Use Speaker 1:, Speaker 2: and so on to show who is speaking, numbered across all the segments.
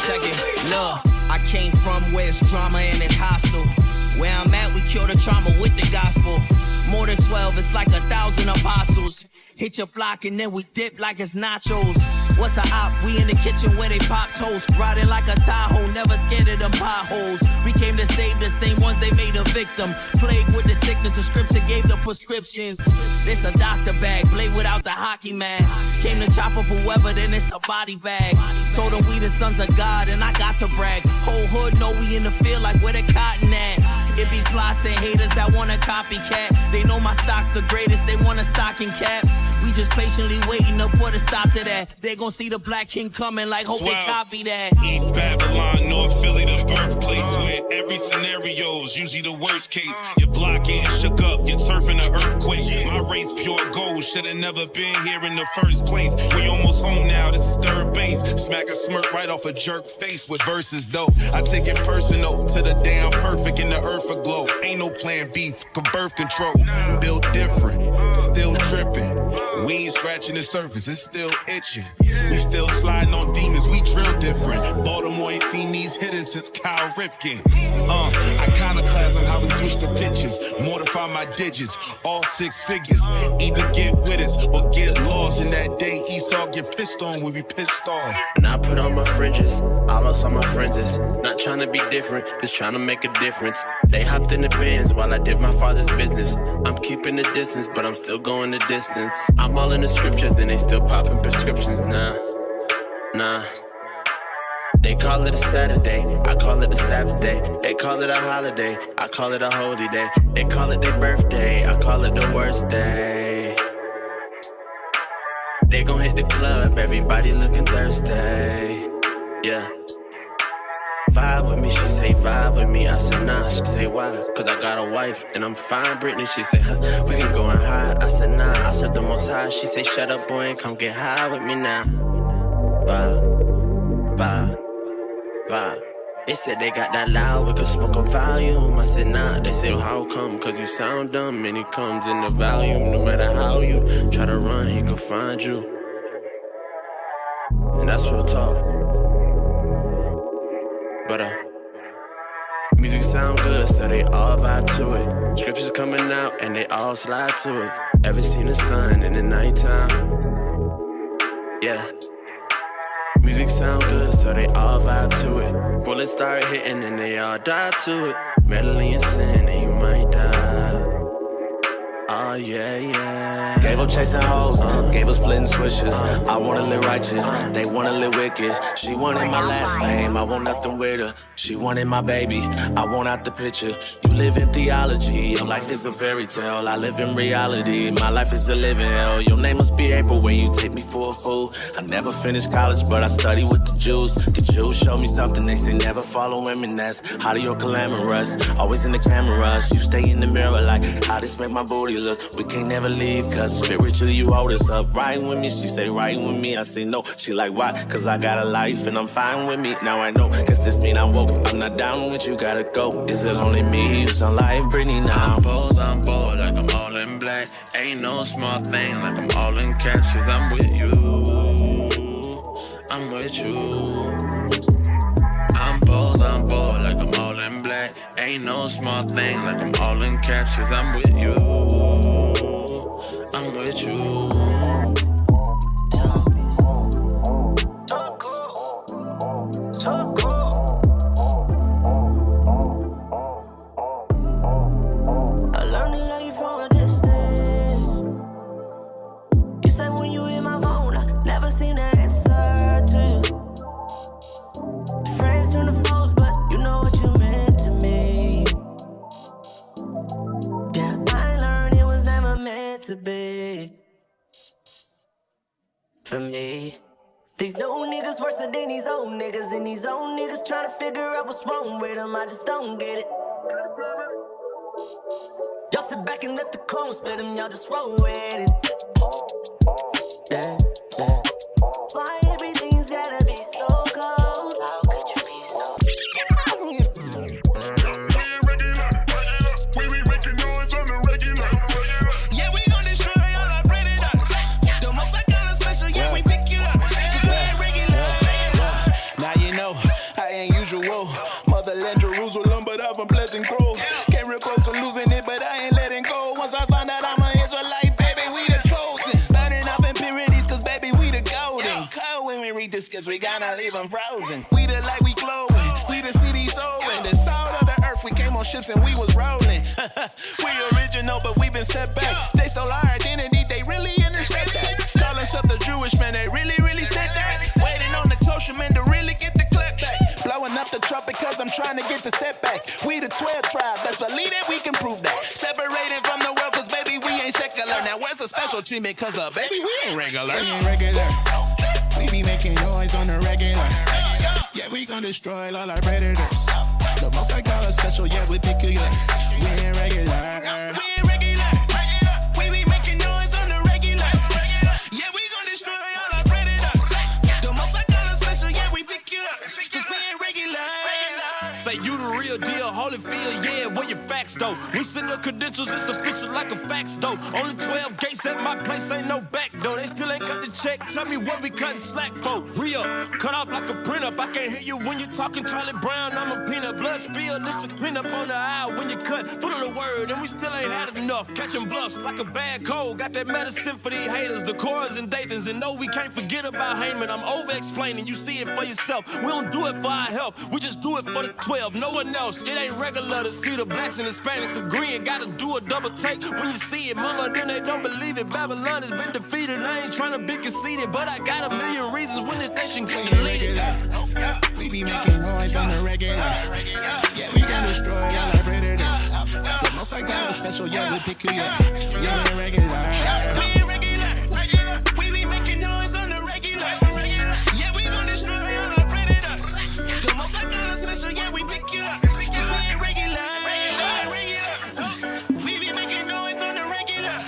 Speaker 1: check it. Look, I came from where it's drama and it's hostile. Where I'm at, we cure the trauma with the gospel. More than 12, it's like 1,000 apostles. Hit your block and then we dip like it's nachos. What's a op? We in the kitchen where they pop toast. Riding like a Tahoe, never scared of them potholes. We came to save the same ones they made a victim. Plagued with the sickness, the scripture gave the prescriptions. This a doctor bag, blade without the hockey mask. Came to chop up whoever, then it's a body bag. Told them we the sons of God and I got to brag. Whole hood know we in the field like where the cotton at. It be plots and haters that want a copycat. They know my stock's the greatest, they want a stocking cap. We just patiently waiting to put a stop to that. They gon' see the Black King coming like hope they copy that.
Speaker 2: East Babylon, North Philly, the birthplace where every scenario's usually the worst case. Your block getting shook up, you're turfing an earthquake. My race pure gold, should've never been here in the first place. We almost home now, this is third base. Smack a smirk right off a jerk face with verses dope. I take it personal to the damn perfect in the earth aglow. Ain't no plan B for birth control. Built different, still tripping. We ain't scratching the surface, it's still itching. We still sliding on demons, we drill different. Baltimore ain't seen these hitters since Kyle Ripken. Iconoclasm, how we switch the pitches. Mortify my digits, all 6 figures. Either get with us or get lost. In that day, Esau get pissed on when we pissed off.
Speaker 3: And I put on my fringes, I lost all my friends. Not trying to be different, just trying to make a difference. They hopped in the Benz while I did my father's business. I'm keeping the distance, but I'm still going the distance. I'm all in the scriptures, then they still popping prescriptions. Nah. They call it a Saturday, I call it a Sabbath day. They call it a holiday, I call it a holy day. They call it their birthday, I call it the worst day. They gon' hit the club, everybody looking thirsty. Yeah. Vibe with me, she say vibe with me. I said nah, she say why? Cause I got a wife and I'm fine, Brittany. She say, we can go and hide. I said nah, I said the most high. She say shut up boy and come get high with me now. Vibe. They said they got that loud, we could smoke on volume. I said nah, they said how come? Cause you sound dumb and it comes in the volume. No matter how you try to run, he can find you. And that's real talk. But music sound good, so they all vibe to it. Scriptures coming out and they all slide to it. Ever seen the sun in the nighttime? Yeah. Music sound good, so they all vibe to it. Bullets start hitting and they all die to it. Meddling in sin and you might die. Oh yeah.
Speaker 4: Gave up chasing hoes, gave up splitting swishes. I wanna live righteous, they wanna live wicked. She wanted my last name, I want nothing with her. She wanted my baby, I want out the picture. You live in theology, your life is a fairy tale. I live in reality, my life is a living hell. Your name must be April when you take me for a fool. I never finished college, but I study with the Jews. The Jews show me something, they say never follow women. That's how do your glamorous, always in the cameras. You stay in the mirror like, how this make my booty look. We can't never leave, cause spiritually you hold us up. Right with me, she say right with me. I say no, she like why? Cause I got a life and I'm fine with me. Now I know, cause this mean I'm woke. I'm not down with you, gotta go. Is it only me? You sound like Britney now.
Speaker 3: I'm bold, like I'm all in black. Ain't no small thing, like I'm all in caps. Cause I'm with you, I'm with you. I'm bold, like I'm all in black. Ain't no small thing, like I'm all in caps. Cause I'm with you, I'm with you.
Speaker 5: To be for me. These new niggas worse than these old niggas, and these old niggas trying to figure out what's wrong with them. I just don't get it. Y'all sit back and let the cone split them, y'all just roll with it. Yeah. Why everything's gotta be so cold? How could you be so
Speaker 2: We be making noise on the regular.
Speaker 6: Yeah, we gon' destroy all our predators. The most I got is special, yeah, we pick you up. Cause we ain't regular.
Speaker 4: Now you know
Speaker 6: when we read the skips, we gotta leave them frozen. We the light, we glowing. We the city showing. The salt of the earth, we came on ships and we was rolling. We original, but we been set back. They stole our identity, they really intercept that. Call us up the Jewish man, they really said that. Waiting on the kosher man to really get the clap back. Blowing up the trumpet cause I'm trying to get the setback. We the 12 tribe, let's believe that we can prove that. Separated from the world cause baby we ain't secular. Now where's the special treatment cause baby we ain't regular. We ain't regular. We be making noise on the regular. Yeah, we gon' destroy all our predators. The most I call us special, yeah, we peculiar. We ain't regular. We ain't regular. We be making noise on the regular. Yeah, we gon' destroy all our predators. The most I call us special, yeah, we peculiar. Cause we ain't regular.
Speaker 1: Say you the real deal, Holyfield, yeah, where your facts though? We send the credentials, it's official like a fax though. Only 12 gates at my place, ain't no back though. They still ain't got the check, tell me what we cutting slack for. Real, cut off like a print up. I can't hear you when you talking Charlie Brown, I'm a peanut. Blood spill, this a clean up on the aisle when you cut. Foot of the word, and we still ain't had enough. Catching bluffs like a bad cold, got that medicine for these haters. The Coras and Dathans, and no, we can't forget about Haman. I'm over-explaining, you see it for yourself. We don't do it for our health, we just do it for the 12, no one else. It ain't regular to see the blacks and Hispanics agreeing. Gotta do a double take when you see it, mama, then they don't believe it. Babylon has been defeated, I ain't trying to be conceited, but I got a million reasons when this nation can delete it.
Speaker 6: We be making noise on the regular. Yeah, we gon' destroy all our predators. The most I got is special, yeah, we peculiar. We ain't regular. We ain't regular. We be making noise on the regular. Yeah, we gon' destroy all our predators. The most I got is special, yeah, we peculiar. Cause we ain't regular. We be making noise on the regular.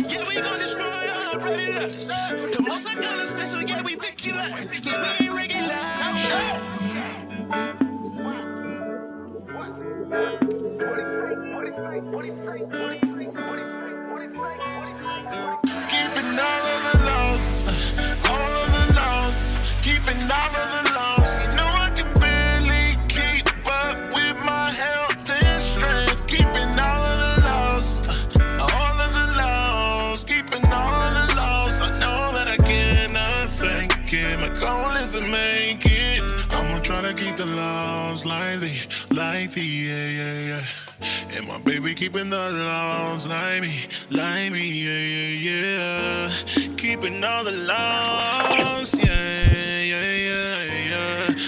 Speaker 6: Yeah, we gon' destroy all our predators. The most I got is special, yeah, we peculiar. Cause we ain't regular. Keeping all of the laws, keeping all of the laws. You know I can barely keep up with my health and strength. Keeping all of the laws, keeping all of the laws. I know that I cannot fake it. My goal is to make it. I'ma try to keep the laws like the, yeah. And my baby keeping the laws like me, yeah. Keeping all the laws, yeah.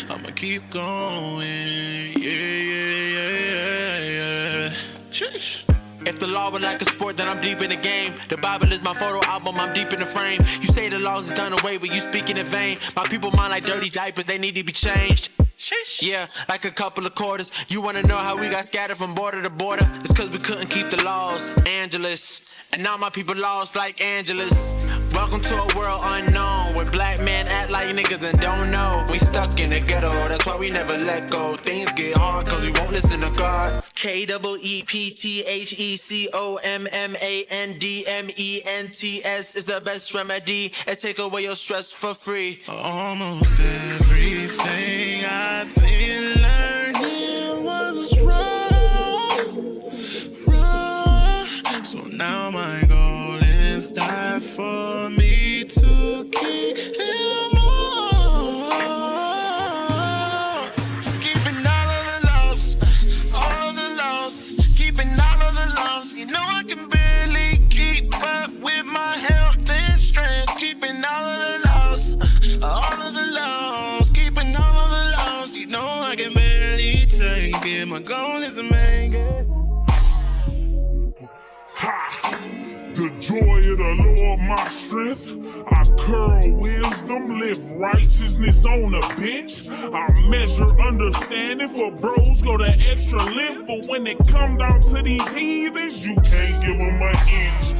Speaker 6: I'ma keep going, yeah. Sheesh.
Speaker 7: If the law were like a sport, then I'm deep in the game. The Bible is my photo album, I'm deep in the frame. You say the laws is done away, but you speaking in vain. My people mind like dirty diapers, they need to be changed. Yeah, like a couple of quarters. You wanna know how we got scattered from border to border? It's cause we couldn't keep the laws, Angeles. And now my people lost like Angeles. Welcome to a world unknown, where black men act like niggas and don't know. We stuck in the ghetto, that's why we never let go. Things get hard cause we won't listen to God. KEEPTHECOMMANDMENTS is the best remedy and take away your stress for free.
Speaker 6: Almost everything I've been learning was wrong. So now my goal is that for me to keep him on. Keeping all of the laws, keeping all of the laws. You know I can barely keep up with my health and strength. Keeping all of the laws, keeping all of the laws. You know I can barely take it. My goal is to make it.
Speaker 8: The joy of the Lord, my strength. I curl wisdom, lift righteousness on the bench. I measure understanding for bros, go the extra length. But when it come down to these heathens, you can't give them an inch.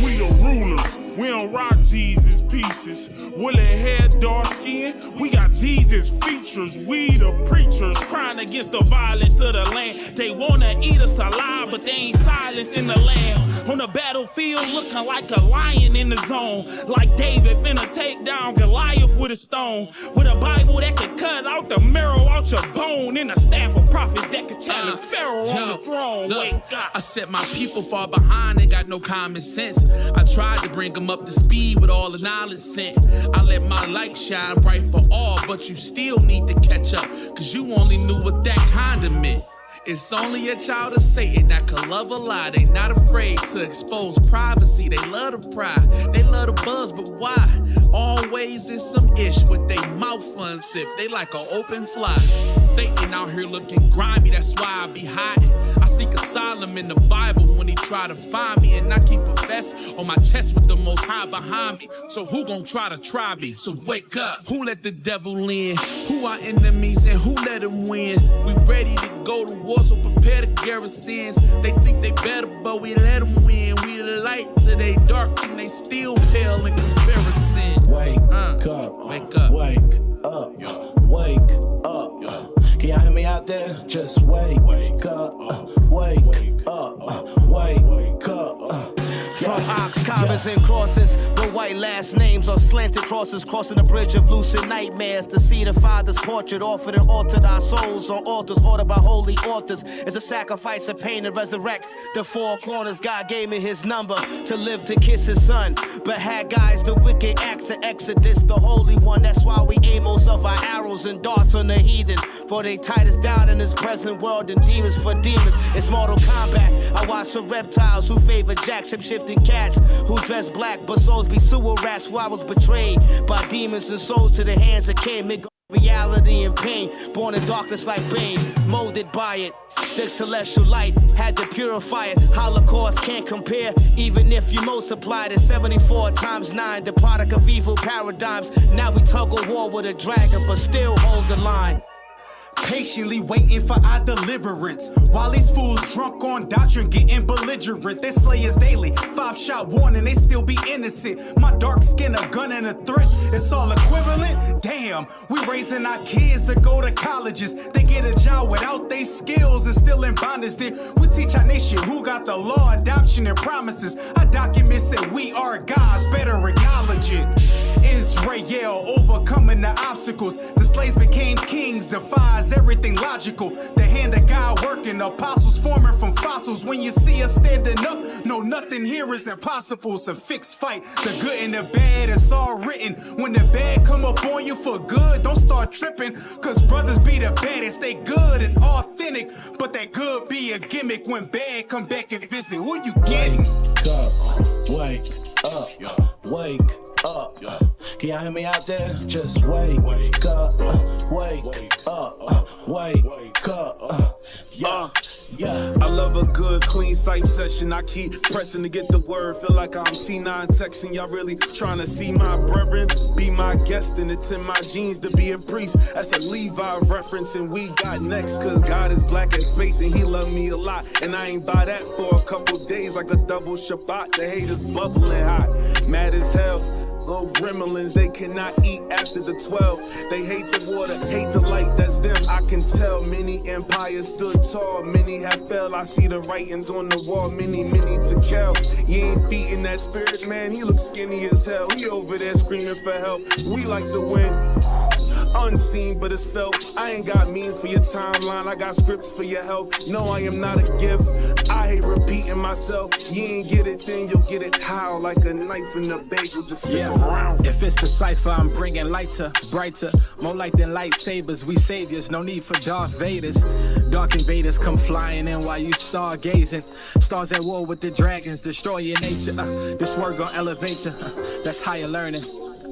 Speaker 8: We the rulers, we don't rock Jesus pieces. Woolly hair, dark skin, we got Jesus features. We the preachers crying against the violence of the land. They wanna eat us alive, but they ain't silencing the lamb. On the battlefield, looking like a lion in the zone. Like David finna take down Goliath
Speaker 9: with a stone, with a Bible that can cut out the marrow out your bone, and a staff of prophets that can challenge Pharaoh on the throne.
Speaker 10: Look,
Speaker 9: Wake up.
Speaker 10: I said my people far behind, they got no common sense. I tried to bring them up to speed with all the knowledge sent. I let my light shine bright for all, but you still need to catch up, cause you only knew what that kinda meant. It's only a child of Satan that could love a lie. They not afraid to expose privacy. They love the pride, they love the buzz, but why? Always is some ish with they mouth unzipped. They like an open fly. Satan out here looking grimy, that's why I be hiding. I seek asylum in the Bible when he try to find me, and I keep a vest on my chest with the Most High behind me. So who gon' try to try me? So wake up. Who let the devil in? Who our enemies and who let him win? We ready to go to war, so prepare the garrisons. They think they better, but we let them win. We the light to they dark, and they still pale in comparison.
Speaker 4: Wake up,
Speaker 10: wake up,
Speaker 4: wake up, wake up. Can y'all hear me out there? Just wake up, wake up, wake up.
Speaker 11: From ox collars and crosses, the white last names are slanted crosses, crossing the bridge of lucid nightmares. To see the Father's portrait offered and altered our souls on altars ordered by holy authors. It's a sacrifice of pain to resurrect the four corners. God gave me his number to live to kiss his son, but had guys the wicked acts of Exodus, the holy one. That's why we aim most of our arrows and darts on the heathen, for they tied us down in this present world, and demons for demons. It's Mortal Kombat. I watch for reptiles who favor Jack, shifting cats who dress black, but souls be sewer rats. Where I was betrayed by demons and sold to the hands of Cain. Reality and pain, born in darkness like Bane, molded by it. The celestial light had to purify it. Holocaust can't compare, even if you multiply it. 74 times 9, the product of evil paradigms. Now we tug of war with a dragon, but still hold the line.
Speaker 12: Patiently waiting for our deliverance, while these fools drunk on doctrine getting belligerent. They slay us daily, 5-shot warning, they still be innocent. My dark skin, a gun and a threat, it's all equivalent. Damn, we raising our kids to go to colleges. They get a job without they skills and still in bondage. Then we teach our nation who got the law, adoption and promises. Our documents say we are God's, better acknowledge it. Israel overcoming the obstacles. The slaves became kings, defies everything logical. The hand of God working, apostles forming from fossils. When you see us standing up, no, nothing here is impossible. It's a fixed fight, the good and the bad, it's all written. When the bad come up on you for good, don't start tripping, cause brothers be the baddest. They good and authentic, but that good be a gimmick. When bad come back and visit, who you getting?
Speaker 4: Wake up, wake up. Can y'all hear me out there? Just wake up, wake up, wake up. Yeah.
Speaker 13: I love a good, clean sight session. I keep pressing to get the word. Feel like I'm T9 texting. Y'all really trying to see my brethren? Be my guest, and it's in my genes to be a priest. That's a Levi reference, and we got next. Cause God is black as space, and he love me a lot. And I ain't buy that for a couple days, like a double Shabbat. The haters bubbling hot, mad as hell. Little gremlins, they cannot eat after the 12. They hate the water, hate the light, that's them, I can tell. Many empires stood tall, many have fell. I see the writings on the wall, many to kill. He ain't feeding that spirit, man, he looks skinny as hell. He over there screaming for help, we like to win. Unseen, but it's felt. I ain't got means for your timeline, I got scripts for your help. No, I am not a gift, I hate repeating myself. You ain't get it, then you'll get it how? Like a knife in a bagel, just stick around.
Speaker 12: If it's the cipher, I'm bringing lighter, brighter, more light than lightsabers. We saviors, no need for Darth Vaders. Dark invaders come flying in while you stargazing. Stars at war with the dragons, destroy your nature. This word gon' elevate you, that's higher learning.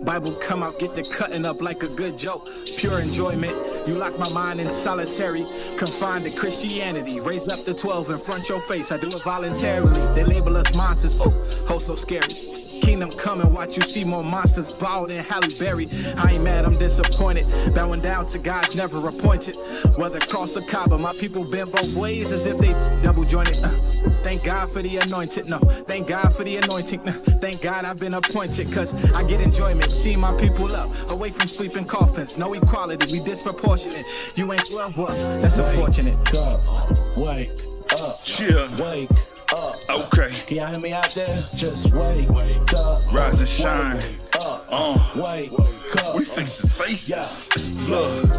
Speaker 12: Bible come out, get the cutting up like a good joke. Pure enjoyment, you lock my mind in solitary, confined to Christianity. Raise up the 12 in front your face, I do it voluntarily. They label us monsters, oh so scary. Kingdom coming, watch you see more monsters bowed in Halle Berry. I ain't mad, I'm disappointed. Bowing down to God's never appointed. Whether cross or Kaaba, my people bend both ways as if they double jointed. Thank God for the anointed, no. Thank God for the anointing, no. Thank God I've been appointed, cause I get enjoyment. See my people up, awake from sleeping coffins. No equality, we disproportionate. You ain't 12, well, that's unfortunate.
Speaker 4: Wake up, wake up.
Speaker 13: Okay.
Speaker 4: Can y'all hear me out there? Just wake up,
Speaker 13: rise and shine.
Speaker 4: Wake up,
Speaker 14: We fixing faces. Look.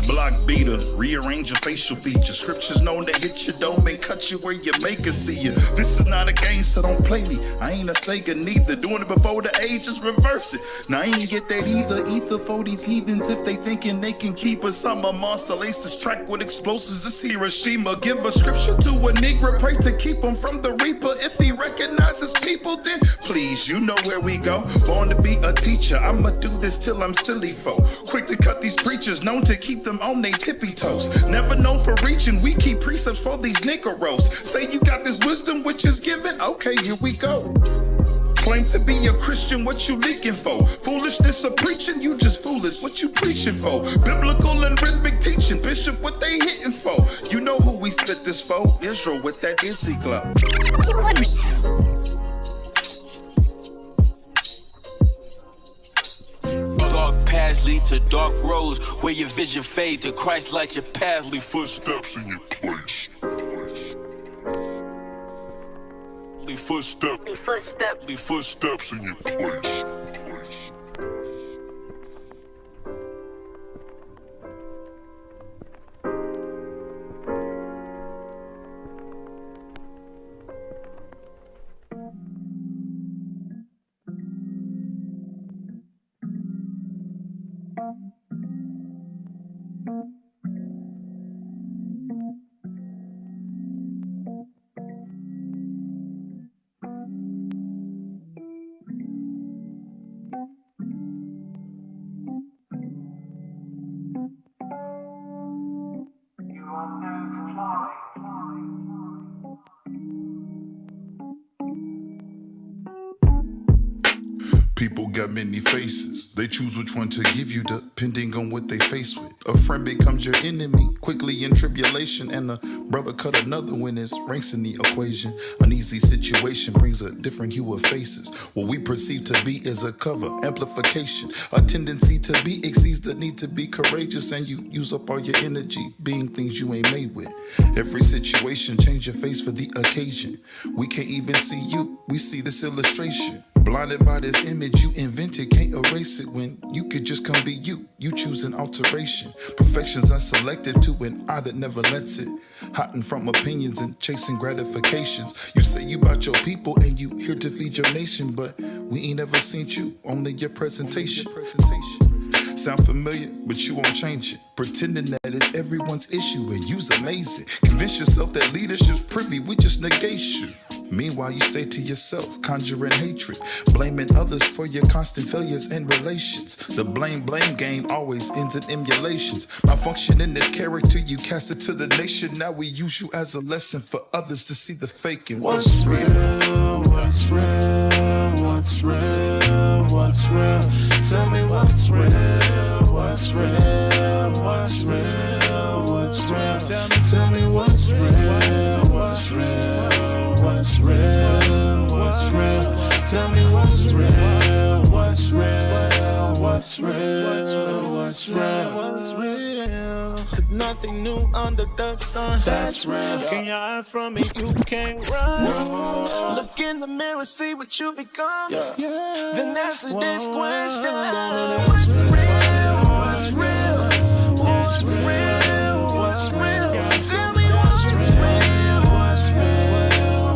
Speaker 14: Block beater, rearrange your facial features. Scriptures known to hit your dome and cut you where your maker see you. This is not a game, so don't play me. I ain't a Sega neither. Doing it before the ages, reverse it. Now I ain't get that either. Ether for these heathens if they thinking they can keep us. I'm a monster, lace this track with explosives. It's Hiroshima. Give a scripture to a Negro, pray to keep him from the reaper. If he recognizes people, then please, you know where we go. Born to be a teacher, I'ma do this till I'm silly folk. Quick to cut these preachers, known to keep them on they tippy toes. Never known for reaching, we keep precepts for these Negroes. Say you got this wisdom which is given, okay, here we go. Claim to be a Christian, what you leaking for? Foolishness of preaching, you just foolish, what you preaching for? Biblical and rhythmic teaching, bishop, what they hitting for? You know who we spit this for? Israel with that Izzy glow.
Speaker 15: Dark paths lead to dark roads, where your vision fade to Christ light your path.
Speaker 8: Leave footsteps in your place. Leave footsteps in your place. People got many faces. They choose which one to give you depending on what they face with. A friend becomes your enemy quickly in tribulation, and a brother cut another when his ranks in the equation. An easy situation brings a different hue of faces. What we perceive to be is a cover, amplification. A tendency to be exceeds the need to be courageous, and you use up all your energy being things you ain't made with. Every situation change your face for the occasion. We can't even see you, we see this illustration. Blinded by this image you invented, can't erase it when you could just come be you. You choose an alteration. Perfection's unselected to an eye that never lets it. Hiding from opinions and chasing gratifications. You say you about your people and you here to feed your nation, but we ain't ever seen you, only your presentation. Sound familiar, but you won't change it. Pretending that it's everyone's issue and you's amazing. Convince yourself that leadership's privy, we just negate you. Meanwhile, you stay to yourself, conjuring hatred, blaming others for your constant failures and relations. The blame game always ends in emulations. Malfunction in this character, you cast it to the nation. Now we use you as a lesson for others to see the fake and what's real.
Speaker 16: What's real? What's real? What's real? Tell me what's real? What's real? What's real? What's real? Tell me what's real? What's real? What's real? What's real? Tell me what's real? What's real? What's real? What's real? What's real? Cause nothing new under the sun. That's real. Can you hide from it? You can't run. Look in the mirror, see what you become. Then answer this question. What's real? What's real? What's real? What's real? Tell me what's real? What's real?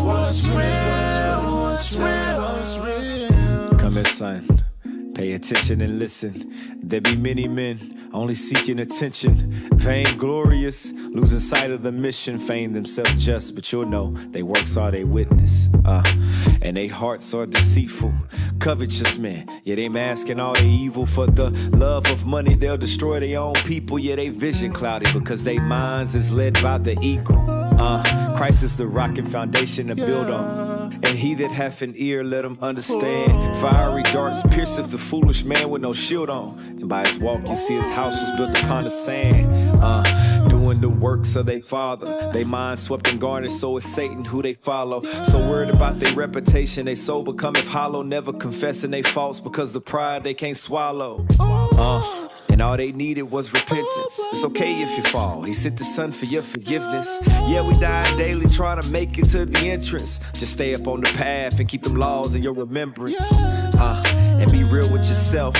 Speaker 16: What's real? What's real? What's real?
Speaker 17: Come here, son. Pay attention and listen. There be many men only seeking attention, vainglorious, losing sight of the mission, feign themselves just, but you'll know they works are they witness. And they hearts are deceitful, covetous men. Yeah, they masking all their evil for the love of money. They'll destroy their own people. Yeah, they vision cloudy because they minds is led by the equal. Christ is the rock and foundation to build on. And he that hath an ear, let him understand. Fiery darts pierceth the foolish man with no shield on. And by his walk, you see his house was built upon the sand. Doing the works of their father. They mind swept and garnished, so it's Satan who they follow. So worried about their reputation, they soul becometh hollow. Never confessing they faults because the pride they can't swallow. And all they needed was repentance. It's okay if you fall. He sent the son for your forgiveness. Yeah, we die daily trying to make it to the entrance. Just stay up on the path and keep them laws in your remembrance. and be real with yourself.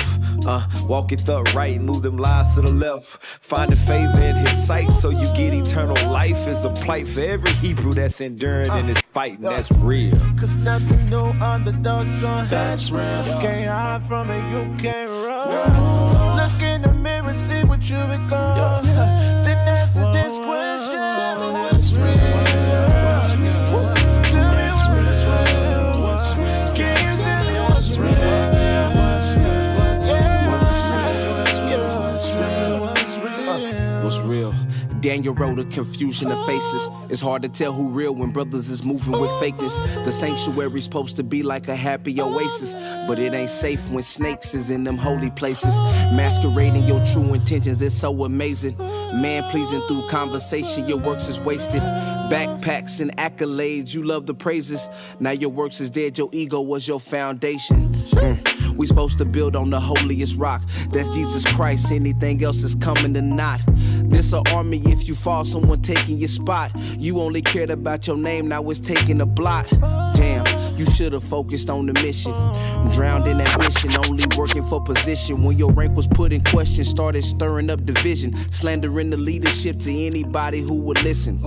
Speaker 17: Walk it up right and move them lies to the left. Finding favor in his sight so you get eternal life is a plight for every Hebrew that's enduring in this fight, and that's real.
Speaker 6: Cause nothing new under the sun.
Speaker 16: That's real.
Speaker 6: You can't hide from it, you can't run. Look in the mirror, see what you become. Then answer this question.
Speaker 16: Tell me what's real. What's real?
Speaker 6: Tell me what's real.
Speaker 16: What's real?
Speaker 6: Can you tell me what's real?
Speaker 18: What's real? Daniel wrote a confusion of faces. It's hard to tell who real when brothers is moving with fakeness. The sanctuary's supposed to be like a happy oasis, but it ain't safe when snakes is in them holy places. Masquerading your true intentions, it's so amazing. Man pleasing through conversation, your works is wasted. Backpacks and accolades, you love the praises. Now your works is dead, your ego was your foundation. We supposed to build on the holiest rock. That's Jesus Christ, anything else is coming to naught. This a army, if you fall, someone taking your spot. You only cared about your name, now it's taking a blot. Damn, you should've focused on the mission. Drowned in ambition, only working for position. When your rank was put in question, started stirring up division. Slandering the leadership to anybody who would listen.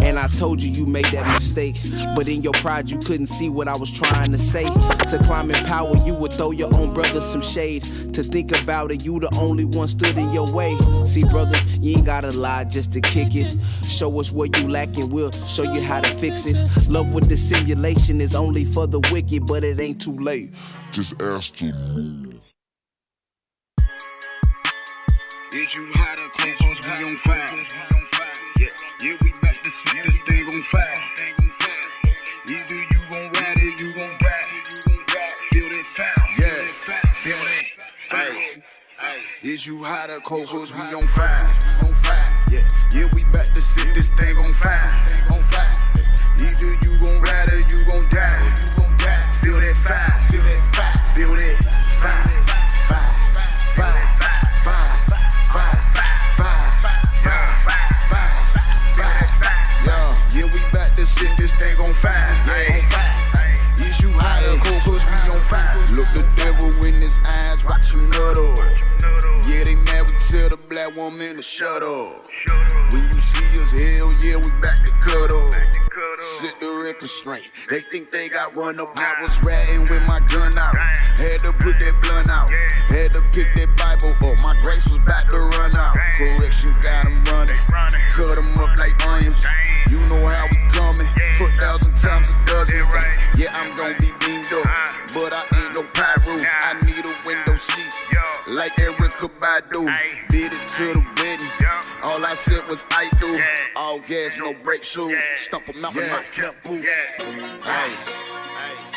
Speaker 18: And I told you you made that mistake, but in your pride you couldn't see what I was trying to say. To climb in power you would throw your own brothers some shade. To think about it, you the only one stood in your way. See brothers, you ain't gotta lie just to kick it. Show us where you lacking, we'll show you how to fix it. Love with dissimulation is only for the wicked, but it ain't too late.
Speaker 8: Just ask to move.
Speaker 19: Is you hot or cold, cause we on fire? Yeah, we back to see this thing on fire. Either you gon' ride it, you gon' ride it. Feel that fire, feel that. Is you hot or cold, cause we on fire? Yeah, we back to see this thing on fire. Either you gon' ride it, you gon' die. Feel that fire, feel that fire, feel that fire. Yeah, we back to set this thing on fire. Is you hot or cold, cause we on fire? Look the devil in his eyes, watch him nut up. Yeah, they mad, we tell the black woman to shut up. When you see us, hell yeah, we back to cut up. Sit the record straight. They think they got run up. I was ratting with my gun out. Had to put that blunt out. Had to pick that Bible up. My grace was about to run out. Correction got them running. Cut them up like onions. You know how we coming. 1,000 times a dozen. Yeah, I'm gonna be beamed up, but I ain't no pyro. I need a window seat, like Erica Badu. Did it to the wedding. All I said was I do. All gas, no brake shoes. Stump them out with my cap boots. Hey,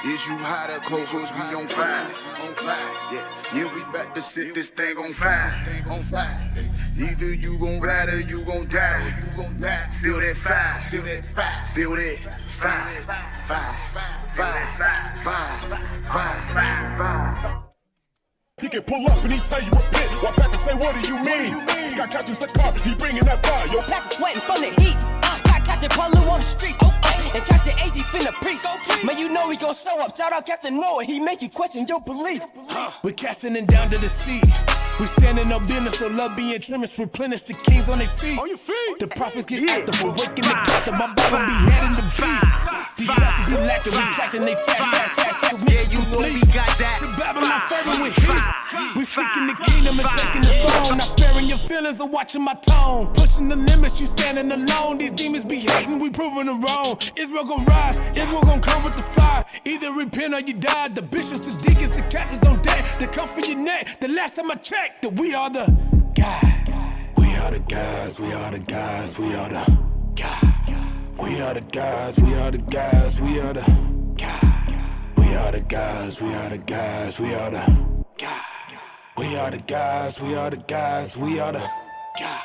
Speaker 19: is you hot or cold, cause we on fire? Yeah, we back to set this thing on fire. Either you gon' ride or you gon' die. Feel that fire, feel that fire, feel that fire.
Speaker 20: He can pull up and he tell you a bit. Walk back and say, what do you mean? Got Captain Sakar, he bringing that fire. Yo,
Speaker 5: Captain sweating from the heat. Got Captain Palu on the streets. And Captain AZ finna preach. Man, you know he gon' show up. Shout out Captain Noah, he make you question your beliefs.
Speaker 10: We're casting it down to the sea. We standing up business, so love being trimmers. Replenish the kings on their feet. On your feet. The prophets get active, awaken the captive. My Bible be heading the beast. These guys be lacking, retracting they fast.
Speaker 11: Yeah, you know we got that.
Speaker 10: The Babylon fervent with heat. We seeking the kingdom and taking the throne. Not sparing your feelings or watching my tone. Pushing the limits, you standing alone. These demons be hating, we proving them wrong. Israel gon' rise, Israel gon' come with the fire. Either repent or you die. The bishops, the deacons, the captains on deck. They come for your neck. The last time I checked, that we are the guys.
Speaker 16: We are the guys, we are the guys, we are the guys. We are the guys, we are the guys, we are the guys. We are the guys, we are the guys, we are the guys. We are the guys, we are the guys, we are the guys.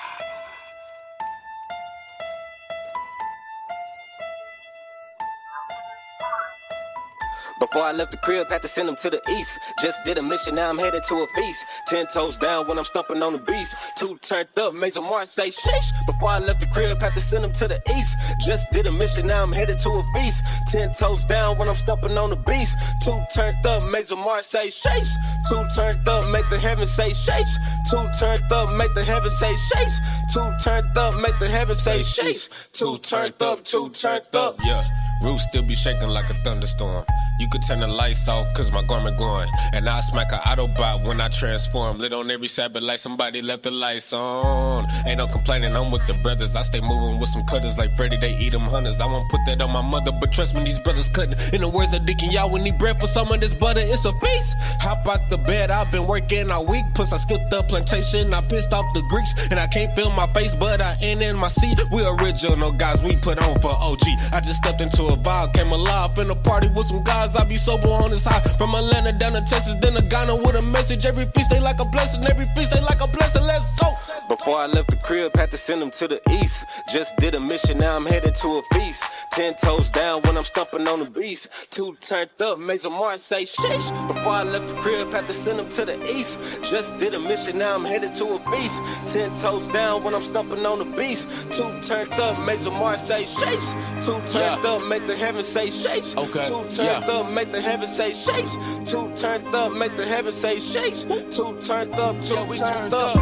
Speaker 21: Before I left the crib, had to send them to the east. Just did a mission, now I'm headed to a feast. 10 toes down when I'm stumping on the beast. 2 turned up, made some more say sheesh. Before I left the crib, had to send them to the east. Just did a mission, now I'm headed to a feast. 10 toes down when I'm stumping on the beast. 2 turned up, made some more say sheesh. 2 turned up, make the heavens say sheesh. 2 turned up, make the heavens say sheesh. 2 turned up, make the heavens say sheesh. 2 turned up, 2 turned up.
Speaker 22: Yeah. Roof still be shaking like a thunderstorm. You could turn the lights off cause my garment glowing. And I smack a Autobot when I transform. Lit on every Sabbath like somebody left the lights on. Ain't no complaining, I'm with the brothers. I stay moving with some cutters like Freddy, they eat them hunters. I won't put that on my mother, but trust me, these brothers couldn't. In the words of Deacon, y'all would need bread for some of this butter, it's a feast. Hop out the bed, I've been working all week. Plus I skipped the plantation, I pissed off the Greeks. And I can't feel my face, but I ain't in my seat. We original guys, we put on for OG. I just stepped into a vibe, came alive in a party with some guys. I be sober on this high. From Atlanta down to Texas, then to Ghana with a message. Every feast they like a blessing, every feast they like a blessing. Let's go.
Speaker 21: Before I left the crib, had to send them to the east. Just did a mission, now I'm headed to a feast. 10 toes down when I'm stumping on the beast. 2 turned up, made some more say sheesh. Before I left the crib, had to send them to the east. Just did a mission, now I'm headed to a feast. 10 toes down when I'm stumping on the beast. 2 turned up, made some more say sheesh. 2 turned up, make the heavens say sheesh. 2 turned up, make the heavens say sheesh. 2 turned up, make the heavens say sheesh. 2 turned up, 2 turned up.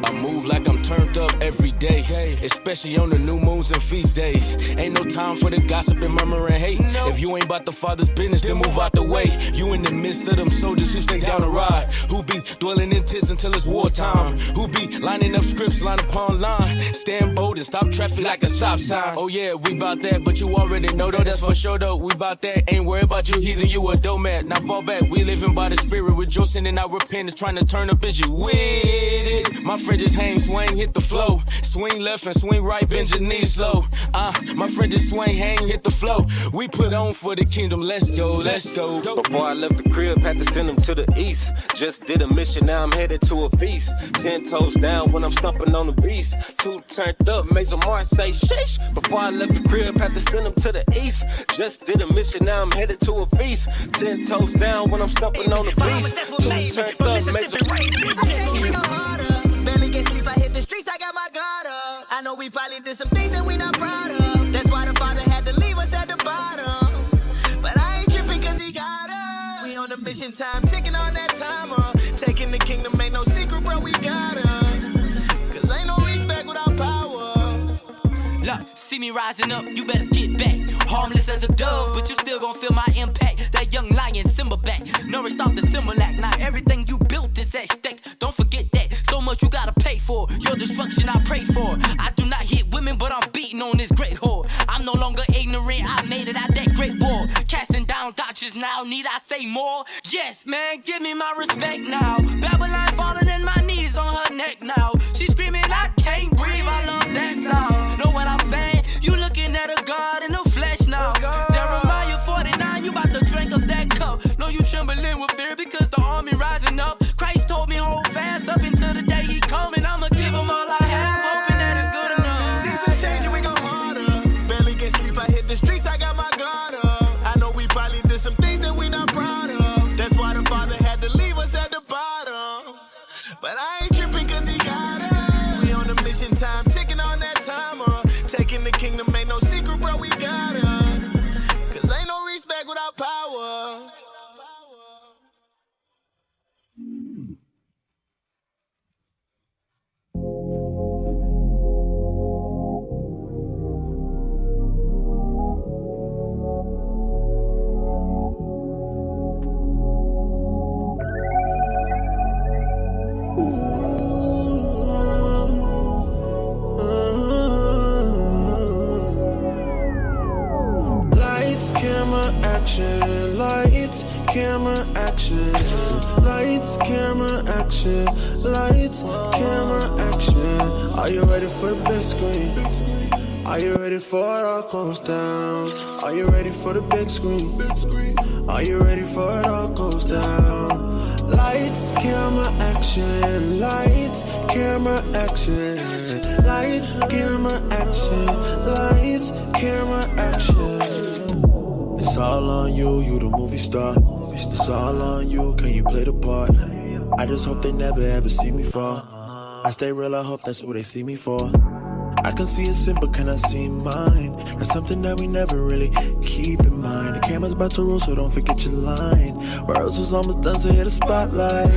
Speaker 23: I move like I'm turned up every day, especially on the new moons and feast days. Ain't no time for the gossip and murmur and hate. If you ain't about the Father's business, then move out the way. You in the midst of them soldiers who stay down the ride, who be dwelling in tents until it's wartime, who be lining up scripts line upon line. Stand bold and stop traffic like a stop sign. Oh yeah, we bout that, but you already know though, that's for sure though. We bout that, ain't worried about you heathen, you a doormat. Now fall back, we living by the spirit, rejoicing in our repentance, trying to turn up as you with it. My friend just hang, swing, hit the flow. Swing left and swing right, bend your knees slow. My friend just swing, hang, hit the flow. We put on for the kingdom, let's go, let's go.
Speaker 21: Before I left the crib, had to send them to the east. Just did a mission, now I'm headed to a feast. 10 toes down when I'm stumping on the beast. 2 turned up, made some more say sheesh. Before I left the crib, had to send them to the east. Just did a mission, now I'm headed to a feast. 10 toes down when I'm stumping on the beast. 2 turned up, made some
Speaker 1: Barely get sleep, I hit the streets, I got my guard up. I know we probably did some things that we not proud of. That's why the Father had to leave us at the bottom. But I ain't tripping cause he got us. We on the mission time, ticking on that timer. Taking the kingdom, ain't no secret, bro, we got us. Cause ain't no respect without power.
Speaker 5: Look, see me rising up, you better get back. Harmless as a dove, but you still gon' feel my impact. That young lion, Simba back, nourished off the Similac. Now everything you built is at stake, don't forget that. So much you gotta pay for, your destruction I pray for. I do not hit women, but I'm beating on this great whore. I'm no longer ignorant, I made it out that great war. Casting down doctrines now, need I say more? Yes, man, give me my respect now. Babylon falling in my knees on her neck now. She screaming, I can't breathe, I love that sound. Know what I'm saying? You looking at a God in the flesh now. Jeremiah 49, you about to drink of that cup. No, you trembling with fear because the army rising up. Christ told me hold fast up until the day he coming. I'ma give him all I have, hoping that it's good enough.
Speaker 1: Seasons changing, we go harder. Barely get sleep, I hit the streets, I got my guard up. I know we probably did some things that we not proud of. That's why the Father had to leave us at the bottom. But I ain't tripping cause he got us. We on the mission time, ticking on that timer. Taking the kingdom, ain't no secret, bro, we got us. Cause ain't no respect without power.
Speaker 16: Camera action, lights, camera action, lights, camera action, lights, camera action. Are you ready for the big screen? Are you ready for it all goes down? Are you ready for the big screen? Are you ready for it all goes down? Lights, camera action, lights, camera action, lights, camera action, lights, camera action. It's
Speaker 2: all on you, you the movie star. It's all on you, can you play the part? I just hope they never ever see me fall. I stay real, I hope that's what they see me for. I can see a sin, but can I see mine? That's something that we never really keep in mind. The camera's about to roll, so don't forget your line. Rehearsal's almost done, so hit the spotlight.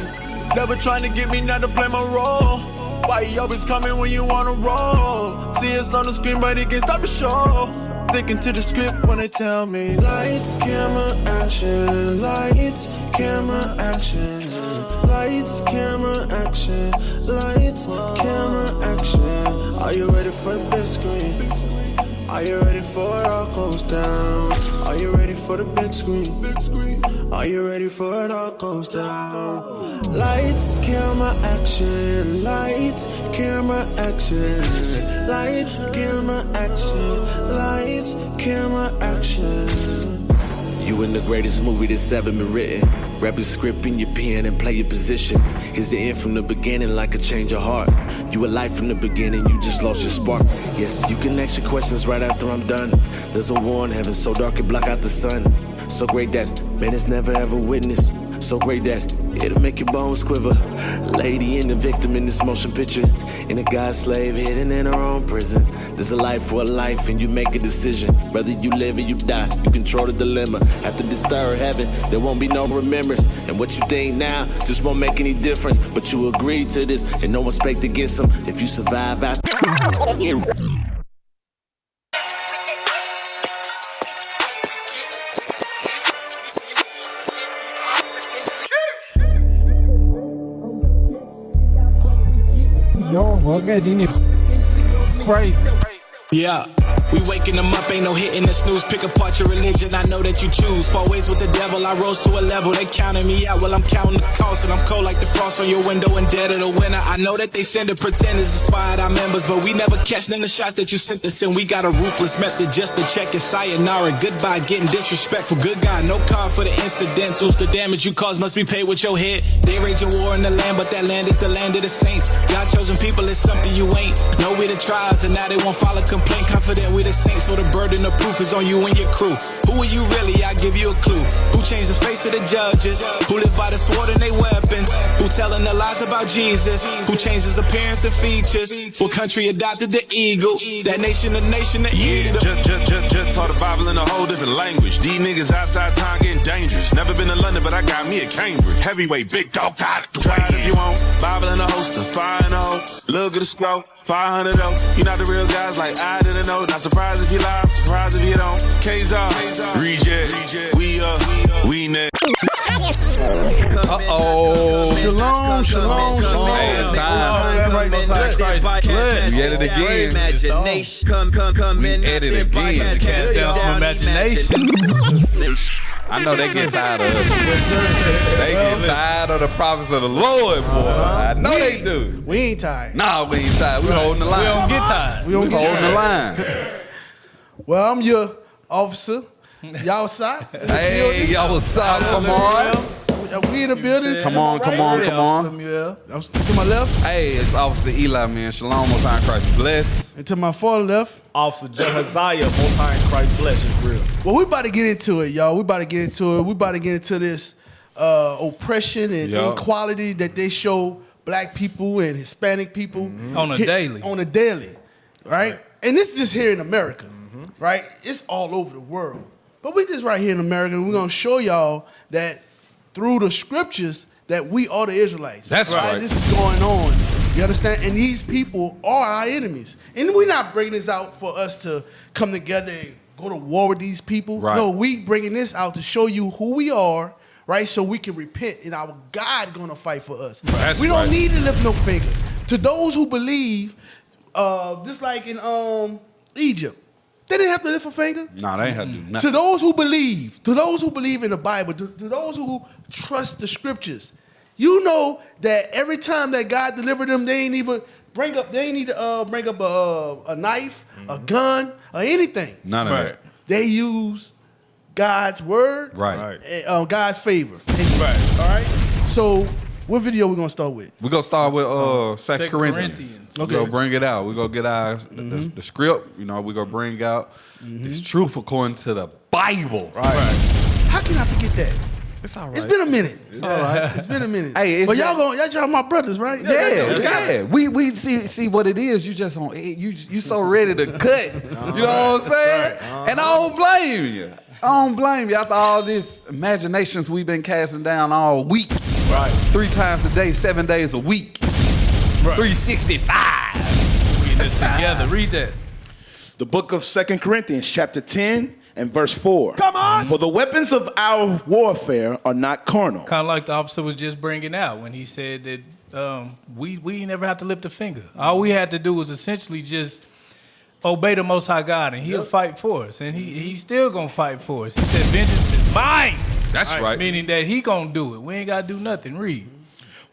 Speaker 2: Never trying to get me not to play my role. Why you always coming when you wanna roll? See us on the screen, but it can't stop the show. Thinking to the script when they tell me lights, camera, action. Lights, camera, action. Lights, camera, action. Lights, camera, action. Are you ready for the big screen? Are you ready for it all goes down? Are you ready for the big screen? Are you ready for it all goes down? Lights, camera, action. Lights, camera, action. Lights, camera, action. Lights, camera, action.
Speaker 4: You in the greatest movie that's ever been written. Grab your script in your pen and play your position. It's the end from the beginning like a change of heart. You alive from the beginning, you just lost your spark. Yes, you can ask your questions right after I'm done. There's a war in heaven so dark it block out the sun. So great that man is never ever witnessed. So great that it'll make your bones quiver. Lady and the victim in this motion picture. And a God slave hidden in her own prison. There's a life for a life and you make a decision. Whether you live or you die, you control the dilemma. After this third heaven, there won't be no remembrance. And what you think now just won't make any difference. But you agreed to this and no one spake against them. If you survive after...
Speaker 3: Yo, okay, crazy.
Speaker 12: Yeah. We waking them up, ain't no hitting the snooze. Pick apart your religion, I know that you choose. Part ways with the devil, I rose to a level. They counting me out while I'm counting the cost. And I'm cold like the frost on your window and dead of the winter. I know that they send the pretenders, inspired our members, but we never catch none of the shots that you sent us in. We got a ruthless method just to check it. Sayonara, goodbye, getting disrespectful. Good guy, no card for the incidentals. The damage you cause must be paid with your head. They raging war in the land, but that land is the land of the saints. God chosen people is something you ain't. Know we the tribes, and now they won't file a complaint. Confident we the saints. So the burden of proof is on you and your crew. Who are you really? I'll give you a clue. Who changed the face of the judges? Who live by the sword and they weapons? Who telling the lies about Jesus? Who changed his appearance and features? What country adopted the eagle? That nation, the nation, the eagle.
Speaker 13: Just taught the Bible in a whole different language. These niggas outside town getting dangerous. Never been to London, but I got me a Cambridge. Heavyweight, big dog, got it. Try it if you want. Bible in a holster, fire in a hole. Look at the scroll. 500 though, you not the real guys like I didn't know. Not surprised if you lie, surprised if you don't. K's-R, reject, we next.
Speaker 7: Uh-oh.
Speaker 24: Shalom.
Speaker 7: Hey, it's time. We edit again. We edit again. Can't stand some imagination. I know they get tired of us.
Speaker 24: Yes, sir.
Speaker 7: They get tired of the prophets of the Lord, boy. I know they do.
Speaker 24: We ain't tired.
Speaker 7: Nah, we ain't tired. We holding the line.
Speaker 9: We don't get tired.
Speaker 24: We don't get
Speaker 7: holding
Speaker 24: tired.
Speaker 7: the line.
Speaker 24: Well, I'm your officer. Y'all side.
Speaker 7: Hey, y'all side. Come on.
Speaker 24: We in the building.
Speaker 7: Come on.
Speaker 24: To my left.
Speaker 7: Hey, it's Officer Eli, man. Shalom, Most High in Christ bless.
Speaker 24: And to my far left,
Speaker 3: Officer Jehaziah, Most High in Christ bless is real.
Speaker 24: Well, we about to get into it, y'all. We about to get into this oppression and inequality that they show black people and Hispanic people
Speaker 9: on a daily,
Speaker 24: right? And this is just here in America, right? It's all over the world, but we just right here in America, and we're gonna show y'all that through the scriptures that we are the Israelites.
Speaker 7: That's right.
Speaker 24: This is going on. You understand? And these people are our enemies. And we're not bringing this out for us to come together and go to war with these people.
Speaker 7: Right.
Speaker 24: No, we bringing this out to show you who we are, right? So we can repent, and our God going to fight for us.
Speaker 7: That's
Speaker 24: we don't
Speaker 7: right.
Speaker 24: need to lift no finger. To those who believe, just like in Egypt, they didn't have to lift a finger.
Speaker 7: Nah, they ain't have to do nothing.
Speaker 24: To those who believe in the Bible, to those who trust the scriptures, you know that every time that God delivered them, they ain't even bring up a knife, a gun, or anything.
Speaker 7: None of that.
Speaker 24: They use God's word,
Speaker 7: Right.
Speaker 24: God's favor.
Speaker 9: Right.
Speaker 24: All right. So What video we gonna start with?
Speaker 7: We're going to start with 2 Corinthians.
Speaker 24: Okay.
Speaker 7: We're going to bring it out. We're going to get our the script. You know, we're going to bring out this truth according to the Bible.
Speaker 24: Right. How can I forget that?
Speaker 7: It's all right.
Speaker 24: It's been a minute.
Speaker 7: It's all right.
Speaker 24: It's been a minute.
Speaker 7: Hey,
Speaker 24: but y'all my brothers, right?
Speaker 7: Yeah. We see what it is. You just on you so ready to cut. You know what I'm saying? And I don't blame you. I don't blame you after all this imaginations we've been casting down all week.
Speaker 3: Right.
Speaker 7: 3 times a day, 7 days a week. Right. 365.
Speaker 6: Read this together. Read that.
Speaker 14: The book of 2 Corinthians, chapter 10 and verse 4.
Speaker 6: Come on.
Speaker 14: For the weapons of our warfare are not carnal.
Speaker 6: Kind of like the officer was just bringing out when he said that we never have to lift a finger. All we had to do was essentially just obey the Most High God, and He'll fight for us. And He's still going to fight for us. He said, vengeance is mine.
Speaker 7: That's right.
Speaker 6: Meaning that He going to do it. We ain't got to do nothing. Read.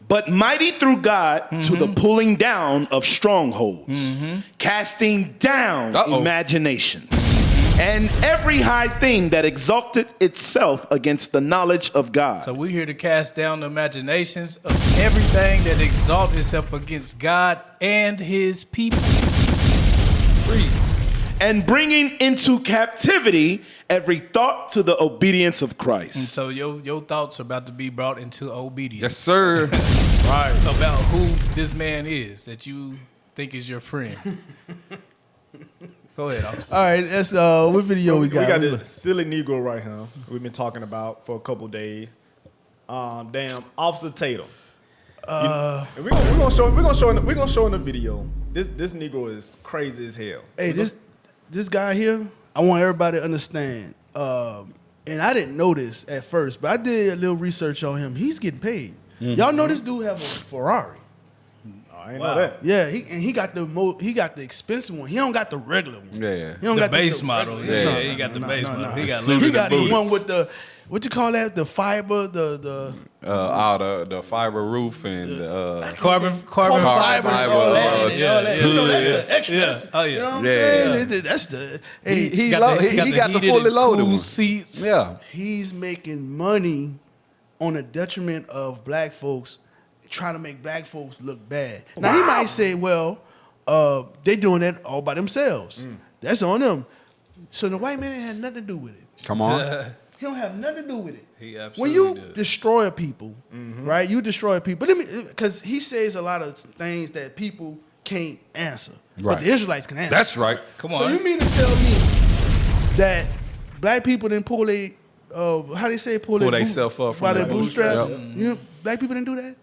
Speaker 14: But mighty through God to the pulling down of strongholds, casting down imaginations, and every high thing that exalted itself against the knowledge of God.
Speaker 6: So we're here to cast down the imaginations of everything that exalts itself against God and His people. Read.
Speaker 14: And bringing into captivity every thought to the obedience of Christ.
Speaker 6: And so your thoughts are about to be brought into obedience.
Speaker 7: Yes, sir.
Speaker 6: Right. About who this man is that you think is your friend. Go ahead, officer.
Speaker 24: All right, that's what video we got?
Speaker 3: We got this silly Negro right here we've been talking about for a couple days. Damn, Officer Tatum. And we're gonna show in the video. This Negro is crazy as hell.
Speaker 24: Hey, this guy here, I want everybody to understand. And I didn't know this at first, but I did a little research on him. He's getting paid. Y'all know this dude have a Ferrari.
Speaker 3: I ain't know that.
Speaker 24: Yeah, he got the expensive one. He don't got the regular one.
Speaker 7: Yeah,
Speaker 24: he don't
Speaker 6: the
Speaker 24: got
Speaker 6: base model. Yeah, he got the base model. He got
Speaker 24: the one with the what you call that? The fiber, the
Speaker 7: fiber roof and
Speaker 6: carbon
Speaker 24: fiber, all that.
Speaker 7: You know,
Speaker 24: that's the extra.
Speaker 6: Yeah. Oh yeah.
Speaker 24: You know what I'm saying? That's the
Speaker 7: he got the fully loaded
Speaker 6: cool
Speaker 7: one.
Speaker 6: seats.
Speaker 7: Yeah,
Speaker 24: he's making money on the detriment of black folks, trying to make black folks look bad. Now he might say, well, they doing that all by themselves. That's on them. So the white man ain't had nothing to do with it.
Speaker 7: Come on.
Speaker 24: He don't have nothing to do with it.
Speaker 6: He absolutely
Speaker 24: when you
Speaker 6: did.
Speaker 24: destroy people, right? You destroy people. Because he says a lot of things that people can't answer,
Speaker 7: Right.
Speaker 24: but the Israelites can answer.
Speaker 7: That's right.
Speaker 6: Come on.
Speaker 24: So you mean to tell me that black people didn't pull how they say pull
Speaker 7: themselves up from
Speaker 24: by their
Speaker 7: their
Speaker 24: bootstraps?
Speaker 7: bootstraps.
Speaker 24: You know, black people didn't do that.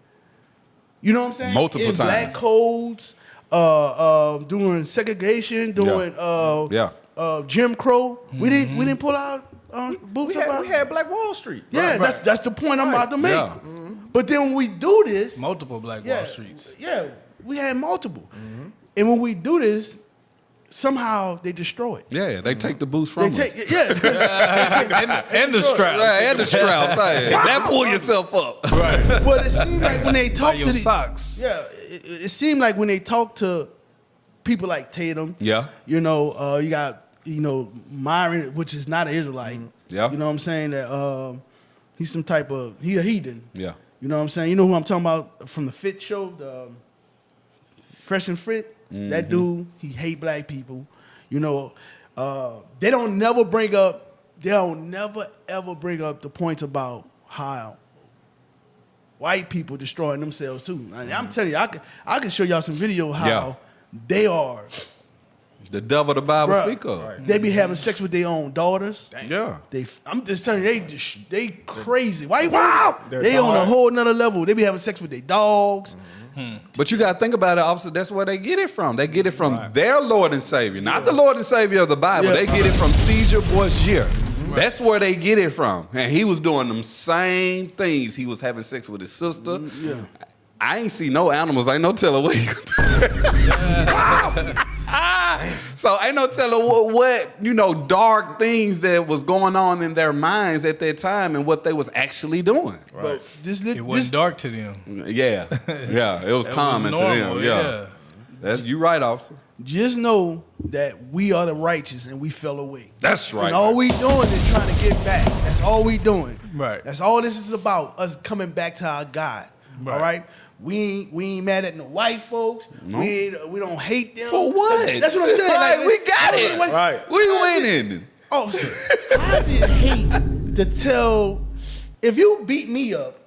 Speaker 24: You know what I'm saying?
Speaker 7: Multiple
Speaker 24: In
Speaker 7: times.
Speaker 24: black codes, doing segregation, doing Jim Crow. We didn't pull out boots up.
Speaker 3: We had Black Wall Street.
Speaker 24: Yeah,
Speaker 3: Right.
Speaker 24: that's the point I'm about to make.
Speaker 7: Yeah.
Speaker 24: But then when we do this,
Speaker 6: Multiple Black Wall Streets.
Speaker 24: yeah, we had multiple. And when we do this, somehow they destroy it.
Speaker 7: Yeah, they take the boost from
Speaker 24: They
Speaker 7: us.
Speaker 24: take
Speaker 6: and the strap.
Speaker 7: Right, and the strap. Hey, that pull yourself up.
Speaker 24: Right. But it seemed like when they talk to
Speaker 6: your
Speaker 24: the
Speaker 6: socks.
Speaker 24: Yeah, it seemed like when they talk to people like Tatum.
Speaker 7: Yeah.
Speaker 24: You know, you got Myron, which is not an Israelite.
Speaker 7: Yeah.
Speaker 24: You know what I'm saying? That he's some type of he a heathen.
Speaker 7: Yeah.
Speaker 24: You know what I'm saying? You know who I'm talking about from the Fit show, the Fresh and Fit. That dude, he hate black people. You know, they don't never ever bring up the points about how white people destroying themselves too. I'm telling you, I can show y'all some video how they are.
Speaker 7: The devil the Bible
Speaker 24: Bruh,
Speaker 7: speak of.
Speaker 24: They be having sex with their own daughters.
Speaker 7: Yeah.
Speaker 24: I'm just telling you, they crazy. White folks, they on a whole nother level. They be having sex with their dogs.
Speaker 7: But you got to think about it, officer. That's where they get it from. They get it from their Lord and Savior, not the Lord and Savior of the Bible. They get it from Caesar Borgia. That's where they get it from. And he was doing them same things. He was having sex with his sister.
Speaker 24: Yeah.
Speaker 7: I ain't see no animals. Ain't no telling what. So ain't no telling what dark things that was going on in their minds at that time and what they was actually doing.
Speaker 24: Right.
Speaker 6: It wasn't dark to them.
Speaker 7: Yeah, it was common to them. Yeah. That's you right, officer.
Speaker 24: Just know that we are the righteous and we fell away.
Speaker 7: That's right.
Speaker 24: And all we doing is trying to get back. That's all we doing.
Speaker 6: Right.
Speaker 24: That's all this is about, us coming back to our God. All right. We ain't mad at no white folks.
Speaker 7: No.
Speaker 24: We don't hate them.
Speaker 7: For what?
Speaker 24: That's what I'm saying.
Speaker 7: Right, we got it.
Speaker 3: Right.
Speaker 7: We winning.
Speaker 24: Officer, I did hate to tell, if you beat me up,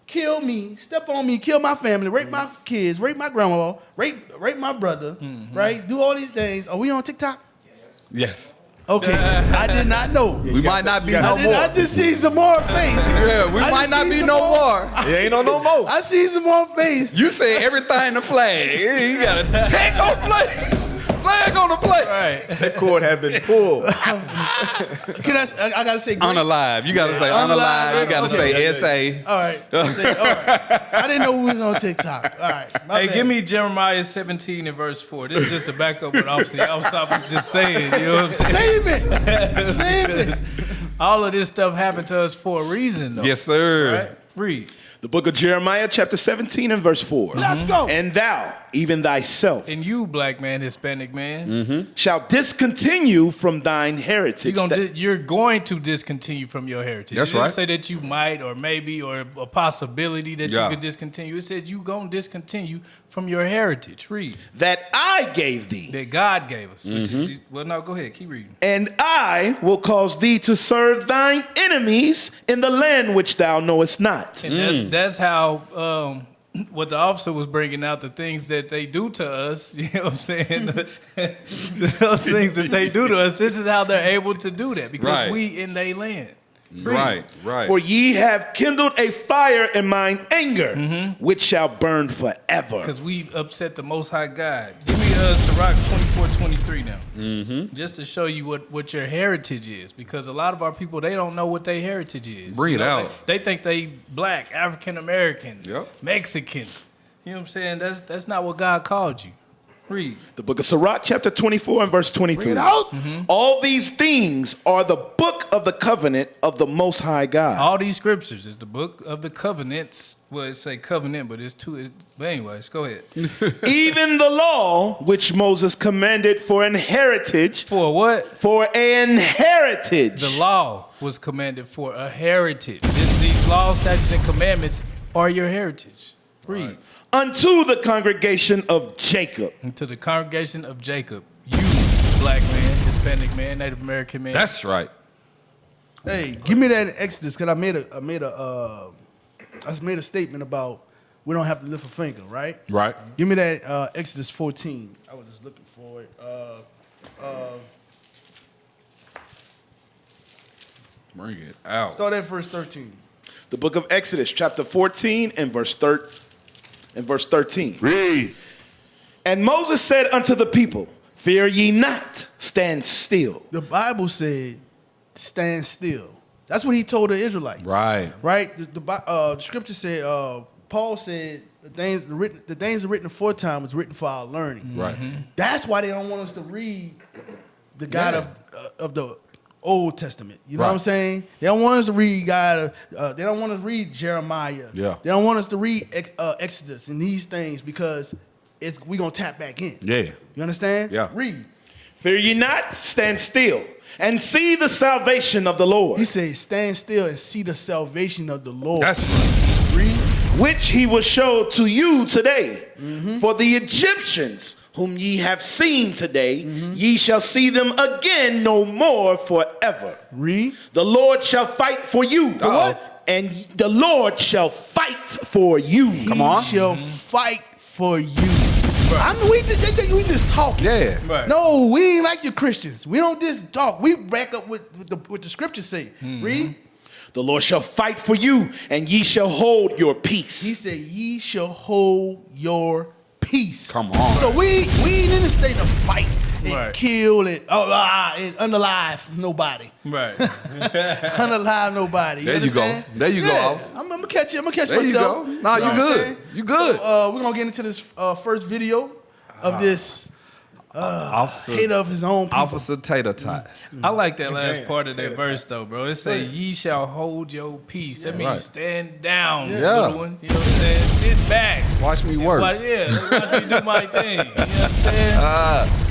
Speaker 24: kill me, step on me, kill my family, rape my kids, rape my grandma, rape my brother, right? Do all these things. Are we on TikTok?
Speaker 7: Yes.
Speaker 24: Okay, I did not know.
Speaker 7: We might not be no more.
Speaker 24: I just see some more face.
Speaker 7: Yeah, we might not be no more.
Speaker 3: It ain't no more.
Speaker 24: I see some more face.
Speaker 7: You say everything the flag. You got to take on flag. Flag on the plate.
Speaker 24: Right.
Speaker 3: That cord have been pulled.
Speaker 24: I gotta say
Speaker 7: great. Unalive. You gotta say unalive. You gotta say SA.
Speaker 24: All right. All right. I didn't know we was on TikTok. All right.
Speaker 6: Hey, give me Jeremiah 17 and verse 4. This is just to back up what Officer was just saying. You know what I'm saying?
Speaker 24: Save it.
Speaker 6: All of this stuff happened to us for a reason, though.
Speaker 7: Yes, sir.
Speaker 6: Right? Read.
Speaker 14: The book of Jeremiah, chapter 17 and verse 4.
Speaker 24: Let's go.
Speaker 14: And thou, even thyself,
Speaker 6: And you, black man, Hispanic man,
Speaker 14: shall discontinue from thine heritage.
Speaker 6: you're going to discontinue from your heritage.
Speaker 7: That's
Speaker 6: It didn't
Speaker 7: right.
Speaker 6: say that you might or maybe or a possibility that
Speaker 7: Yeah.
Speaker 6: you could discontinue. It said you going to discontinue from your heritage. Read.
Speaker 14: That I gave thee.
Speaker 6: That God gave us. Which is, well, no, go ahead. Keep reading.
Speaker 14: And I will cause thee to serve thine enemies in the land which thou knowest not.
Speaker 6: And that's how what the officer was bringing out, the things that they do to us, you know what I'm saying? Those things that they do to us, this is how they're able to do that because
Speaker 7: Right.
Speaker 6: we in their land.
Speaker 7: Right, right.
Speaker 14: For ye have kindled a fire in mine anger, which shall burn forever.
Speaker 6: Because we upset the Most High God. Give me Sirach 24:23 now. Just to show you what your heritage is. Because a lot of our people, they don't know what their heritage is.
Speaker 7: Bring it
Speaker 6: You know,
Speaker 7: out.
Speaker 6: They think they black, African American,
Speaker 7: Yep.
Speaker 6: Mexican. You know what I'm saying? That's not what God called you. Read.
Speaker 14: The book of Sirach, chapter 24 and verse 23.
Speaker 24: Bring it out.
Speaker 14: All these things are the book of the covenant of the Most High God.
Speaker 6: All these scriptures is the book of the covenants. Well, it say covenant, but it's two. But anyways, go ahead.
Speaker 14: Even the law which Moses commanded for an heritage.
Speaker 6: For what?
Speaker 14: For an heritage.
Speaker 6: The law was commanded for a heritage. These laws, statutes, and commandments are your heritage. Read.
Speaker 14: Right. Unto the congregation of Jacob.
Speaker 6: To the congregation of Jacob. You, black man, Hispanic man, Native American man.
Speaker 7: That's right.
Speaker 24: Hey, give me that in Exodus, because I made a statement about we don't have to lift a finger, right?
Speaker 7: Right.
Speaker 24: Give me that Exodus 14. I was just looking for it.
Speaker 7: Bring it out.
Speaker 24: Start at verse 13.
Speaker 14: The book of Exodus, chapter 14 and verse 13.
Speaker 7: Read.
Speaker 14: And Moses said unto the people, fear ye not, stand still.
Speaker 24: The Bible said, stand still. That's what he told the Israelites.
Speaker 7: Right.
Speaker 24: Right? The scripture said, Paul said, the things written aforetime was written for our learning.
Speaker 7: Right.
Speaker 24: That's why they don't want us to read the God of the Old Testament. You know what I'm saying? They don't want us to read God. They don't want us to read Jeremiah.
Speaker 7: Yeah.
Speaker 24: They don't want us to read Exodus and these things because we gonna tap back in.
Speaker 7: Yeah.
Speaker 24: You understand?
Speaker 7: Yeah.
Speaker 24: Read.
Speaker 14: Fear ye not, stand still, and see the salvation of the Lord.
Speaker 24: He says, stand still and see the salvation of the Lord.
Speaker 7: That's right.
Speaker 24: Read.
Speaker 14: Which he will show to you today. For the Egyptians whom ye have seen today, ye shall see them again no more forever.
Speaker 24: Read.
Speaker 14: The Lord shall fight for you.
Speaker 24: What?
Speaker 14: And the Lord shall fight for you.
Speaker 24: He shall fight for you. I mean, they think we just talking.
Speaker 7: Yeah.
Speaker 6: Right.
Speaker 24: No, we ain't like you Christians. We don't just talk. We back up what the scriptures say. Read.
Speaker 14: The Lord shall fight for you, and ye shall hold your peace.
Speaker 24: He said, ye shall hold your peace.
Speaker 7: Come on.
Speaker 24: So we ain't in the state of fight and
Speaker 6: Right.
Speaker 24: kill and unalive nobody.
Speaker 6: Right.
Speaker 24: Unalive nobody.
Speaker 7: There you go.
Speaker 24: understand?
Speaker 7: There you go,
Speaker 24: Yeah.
Speaker 7: Officer.
Speaker 24: I'm gonna catch
Speaker 7: There
Speaker 24: myself.
Speaker 7: you go. Nah, you
Speaker 24: know what I'm
Speaker 7: good.
Speaker 24: saying?
Speaker 7: You good.
Speaker 24: So, we're gonna get into this first video of this
Speaker 7: Officer,
Speaker 24: hater of his own people.
Speaker 7: Officer Tater Tot.
Speaker 6: I like that last
Speaker 3: Damn,
Speaker 6: part of that
Speaker 3: tater
Speaker 6: verse though, bro. It say, "Ye shall hold your peace." That means
Speaker 7: Right.
Speaker 6: stand down,
Speaker 7: Yeah.
Speaker 6: little one. You know what I'm saying? Sit back.
Speaker 7: Watch me work.
Speaker 6: Watch me do my thing. You know what I'm saying?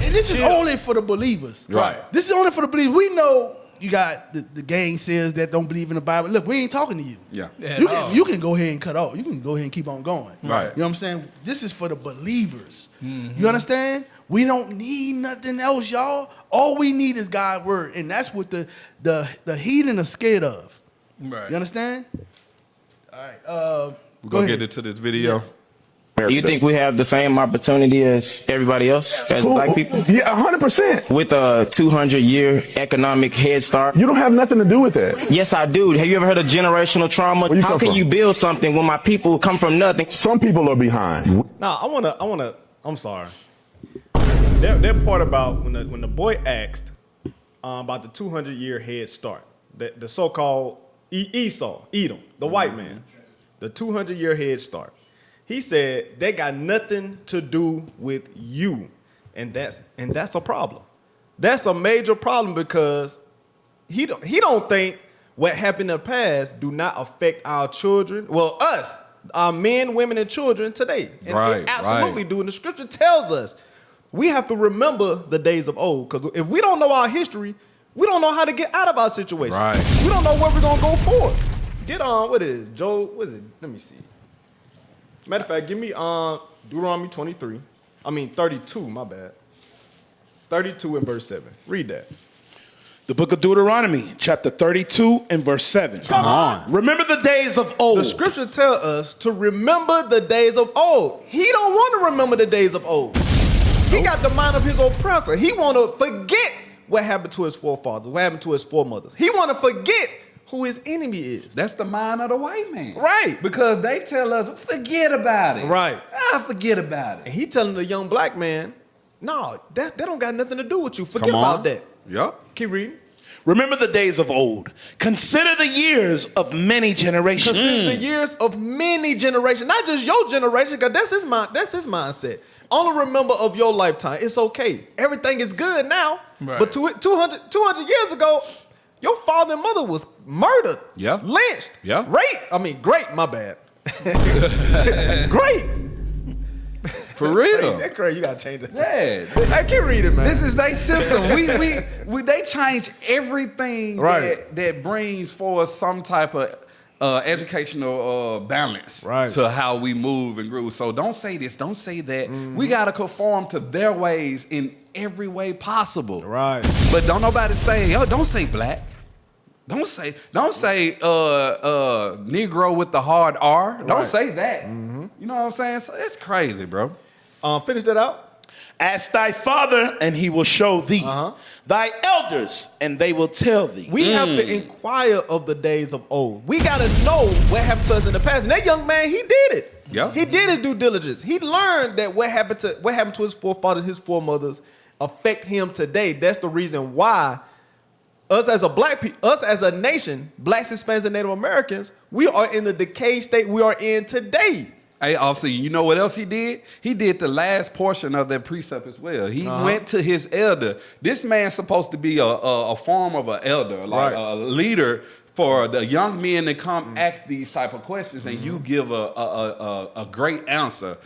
Speaker 24: And this is only for the believers.
Speaker 7: Right.
Speaker 24: This is only for the believers. We know you got the gang says that don't believe in the Bible. Look, we ain't talking to you.
Speaker 7: Yeah.
Speaker 24: You can go ahead and cut off. You can go ahead and keep on going.
Speaker 7: Right.
Speaker 24: You know what I'm saying? This is for the believers. You understand? We don't need nothing else, y'all. All we need is God's word, and that's what the heathen are scared of.
Speaker 6: Right.
Speaker 24: You understand? All right.
Speaker 7: We're going to get into this video.
Speaker 8: Do you think we have the same opportunity as everybody else, as black people?
Speaker 20: Yeah, 100%.
Speaker 8: With a 200-year economic head start?
Speaker 20: You don't have nothing to do with that.
Speaker 8: Yes, I do. Have you ever heard of generational trauma? How can you build something when my people come from nothing?
Speaker 20: Some people are behind.
Speaker 3: Now, I'm sorry. That part about when the boy asked about the 200-year head start, the so-called Edom, the white man, the 200-year head start. He said that got nothing to do with you, and that's a problem. That's a major problem because he don't think what happened in the past do not affect our children. Well, us, our men, women, and children today, and it absolutely do. And the scripture tells us we have to remember the days of old, because if we don't know our history, we don't know how to get out of our situation.
Speaker 7: Right.
Speaker 3: We don't know where we're gonna go forward. Get on. What is it? Job? What is it? Let me see. Matter of fact, give me Deuteronomy 32, my bad. 32 and verse 7. Read that.
Speaker 14: The book of Deuteronomy, chapter 32 and verse 7.
Speaker 7: Come on.
Speaker 14: Remember the days of old.
Speaker 3: The scripture tells us to remember the days of old. He don't want to remember the days of old. He got the mind of his oppressor. He want to forget what happened to his forefathers, what happened to his foremothers. He want to forget who his enemy is.
Speaker 7: That's the mind of the white man.
Speaker 3: Right.
Speaker 7: Because they tell us, forget about it.
Speaker 3: Right.
Speaker 7: Forget about it.
Speaker 3: And he telling the young black man, no, that don't got nothing to do with you. Forget
Speaker 7: Come on.
Speaker 3: about that.
Speaker 7: Yep.
Speaker 3: Keep reading.
Speaker 14: Remember the days of old. Consider the years of many generations.
Speaker 3: Consider the years of many generations. Not just your generation, because that's his mindset. Only remember of your lifetime. It's okay. Everything is good now.
Speaker 6: Right.
Speaker 3: But 200 years ago, your father and mother was murdered.
Speaker 7: Yeah.
Speaker 3: Lynched.
Speaker 7: Yeah.
Speaker 3: Great, my bad. Great.
Speaker 7: For
Speaker 3: That's
Speaker 7: real.
Speaker 3: Crazy. That's crazy. You gotta change it.
Speaker 7: Yeah.
Speaker 3: I can't read it, man.
Speaker 7: This is their system. They change everything
Speaker 3: Right.
Speaker 7: that brings forth some type of educational balance
Speaker 3: Right.
Speaker 7: to how we move and groove. So don't say this, don't say that. We gotta conform to their ways in every way possible.
Speaker 3: Right.
Speaker 7: But don't nobody say, don't say black. Don't say Negro with the hard R. Don't
Speaker 3: Right.
Speaker 7: say that. You know what I'm saying? So it's crazy, bro.
Speaker 3: Finish that out.
Speaker 14: Ask thy father, and he will show thee. Thy elders, and they will tell thee.
Speaker 3: We have to inquire of the days of old. We got to know what happened to us in the past. And that young man, he did it.
Speaker 7: Yeah.
Speaker 3: He did his due diligence. He learned that what happened to his forefathers, his foremothers, affect him today. That's the reason why us as a nation, blacks, Hispanics, and Native Americans, we are in the decay state we are in today.
Speaker 7: Hey, officer, you know what else he did? He did the last portion of that precept as well. He went to his elder. This man's supposed to be a form of an elder, like a leader for the young men that come ask these type of questions, and you give a great answer,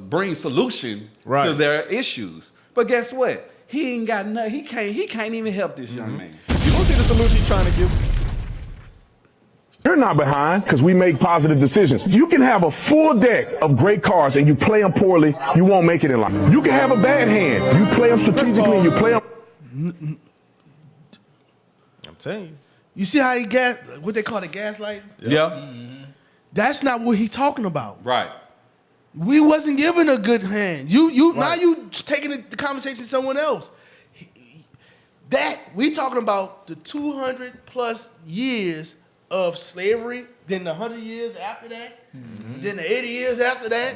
Speaker 7: bring solution to their issues. But guess what? He ain't got nothing. He can't even help this young man.
Speaker 3: You gonna see the solution he's trying to give?
Speaker 20: You're not behind because we make positive decisions. You can have a full deck of great cards and you play them poorly, you won't make it in life. You can have a bad hand. You play them strategically and you play them.
Speaker 3: I'm telling you.
Speaker 24: You see how what they call it, gaslight?
Speaker 7: Yeah.
Speaker 24: That's not what he's talking about.
Speaker 7: Right.
Speaker 24: We wasn't given a good hand. Now you taking the conversation to someone else. That we talking about the 200 plus years of slavery, then the 100 years after that, then the 80 years after that,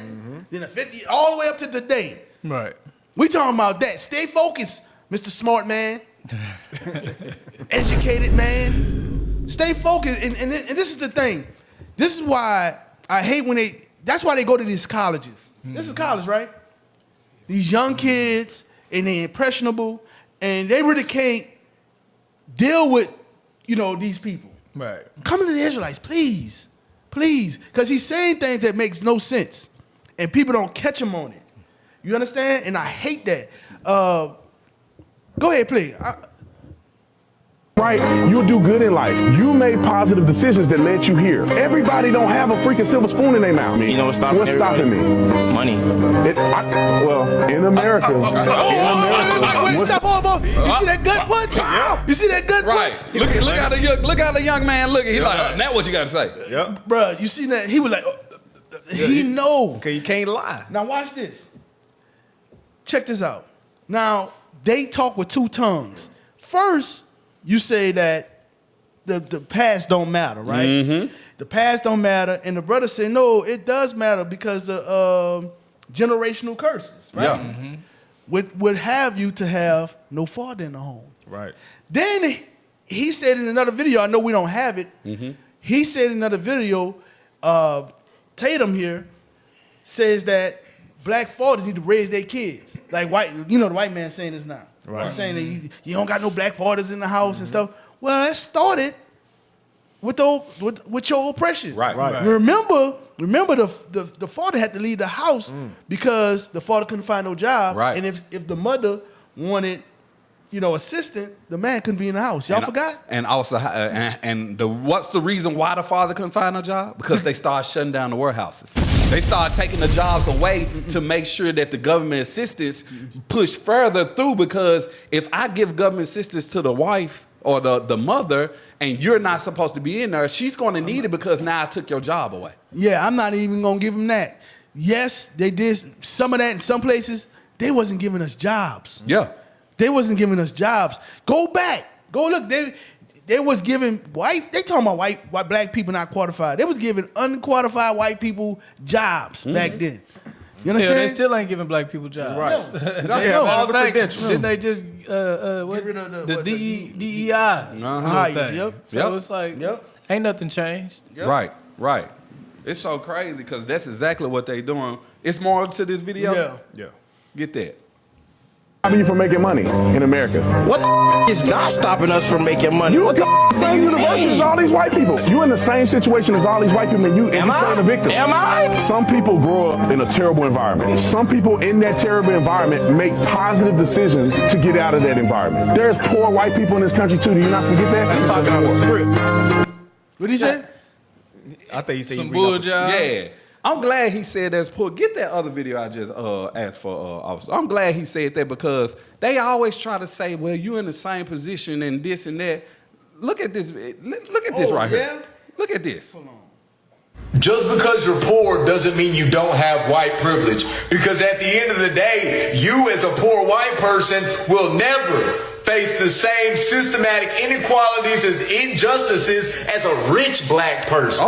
Speaker 24: then the 50, all the way up to today.
Speaker 6: Right.
Speaker 24: We talking about that. Stay focused, Mr. Smart Man, educated man. Stay focused, and this is the thing. This is why I hate when that's why they go to these colleges. This is college, right? These young kids, and they're impressionable, and they really can't deal with, these people.
Speaker 6: Right.
Speaker 24: Come to the Israelites, please. Please. Because he's saying things that makes no sense. And people don't catch him on it. You understand? And I hate that. Go ahead, play.
Speaker 20: right, you'll do good in life. You made positive decisions that led you here. Everybody don't have a freaking silver spoon in their mouth.
Speaker 8: You know what's stopping
Speaker 20: What's stopping me?
Speaker 8: Money.
Speaker 20: Well, in America.
Speaker 24: Wait, stop, hold. You see that gut punch? You see that gut punch?
Speaker 7: Look how the young man looking. He like, now what you got to say?
Speaker 3: Yep.
Speaker 24: Bruh, you see that? He was like, he know.
Speaker 3: Okay, you can't lie.
Speaker 24: Now watch this. Check this out. Now, they talk with two tongues. First, you say that the past don't matter, right?
Speaker 7: Mm-hmm.
Speaker 24: The past don't matter. And the brother said, no, it does matter because of generational curses, right?
Speaker 7: Yeah.
Speaker 24: Mm-hmm. Would have you to have no father in the home.
Speaker 3: Right.
Speaker 24: Then he said in another video, I know we don't have it, he said in another video, Tatum here says that black fathers need to raise their kids. Like white, the white man saying this now.
Speaker 3: Right.
Speaker 24: Saying that you don't got no black fathers in the house and stuff. Well, that started with your oppression.
Speaker 7: Right.
Speaker 24: Remember the father had to leave the house because the father couldn't find no job.
Speaker 7: Right.
Speaker 24: And if the mother wanted, assistant, the man couldn't be in the house. Y'all forgot?
Speaker 7: And also, what's the reason why the father couldn't find a job? Because they started shutting down the warehouses. They started taking the jobs away to make sure that the government assistance pushed further through. Because if I give government assistance to the wife or the mother, and you're not supposed to be in there, she's going to need it because now I took your job away.
Speaker 24: Yeah, I'm not even going to give them that. Yes, they did some of that in some places. They wasn't giving us jobs.
Speaker 7: Yeah.
Speaker 24: They wasn't giving us jobs. Go back. Go look. They was giving they talking about white black people not qualified. They was giving unqualified white people jobs back then. You understand?
Speaker 6: Yeah, they still ain't giving black people jobs.
Speaker 3: Right.
Speaker 6: They have all the
Speaker 3: credentials.
Speaker 6: Didn't they just get rid of the DEI? Thing.
Speaker 24: Yep.
Speaker 6: So it's like ain't nothing changed.
Speaker 24: Yep.
Speaker 7: Right. It's so crazy because that's exactly what they doing. It's more to this video.
Speaker 3: Yeah.
Speaker 7: Get that.
Speaker 20: Stopping you from making money in America?
Speaker 8: What is not stopping us from making money?
Speaker 20: You in the same university as all these white people. You in the same situation as all these white people, and you playing the victim.
Speaker 8: Am I?
Speaker 20: Some people grow up in a terrible environment. Some people in that terrible environment make positive decisions to get out of that environment. There's poor white people in this country too. Do you not forget that?
Speaker 8: I'm talking on the script.
Speaker 24: What he say?
Speaker 3: I think he said
Speaker 6: Some bull job.
Speaker 7: Yeah. I'm glad he said that's poor. Get that other video I just asked for, officer. I'm glad he said that because they always try to say, well, you in the same position and this and that. Look at this. Look at this right here. Look at this.
Speaker 15: Just because you're poor doesn't mean you don't have white privilege. Because at the end of the day, you as a poor white person will never face the same systematic inequalities and injustices as a rich black person.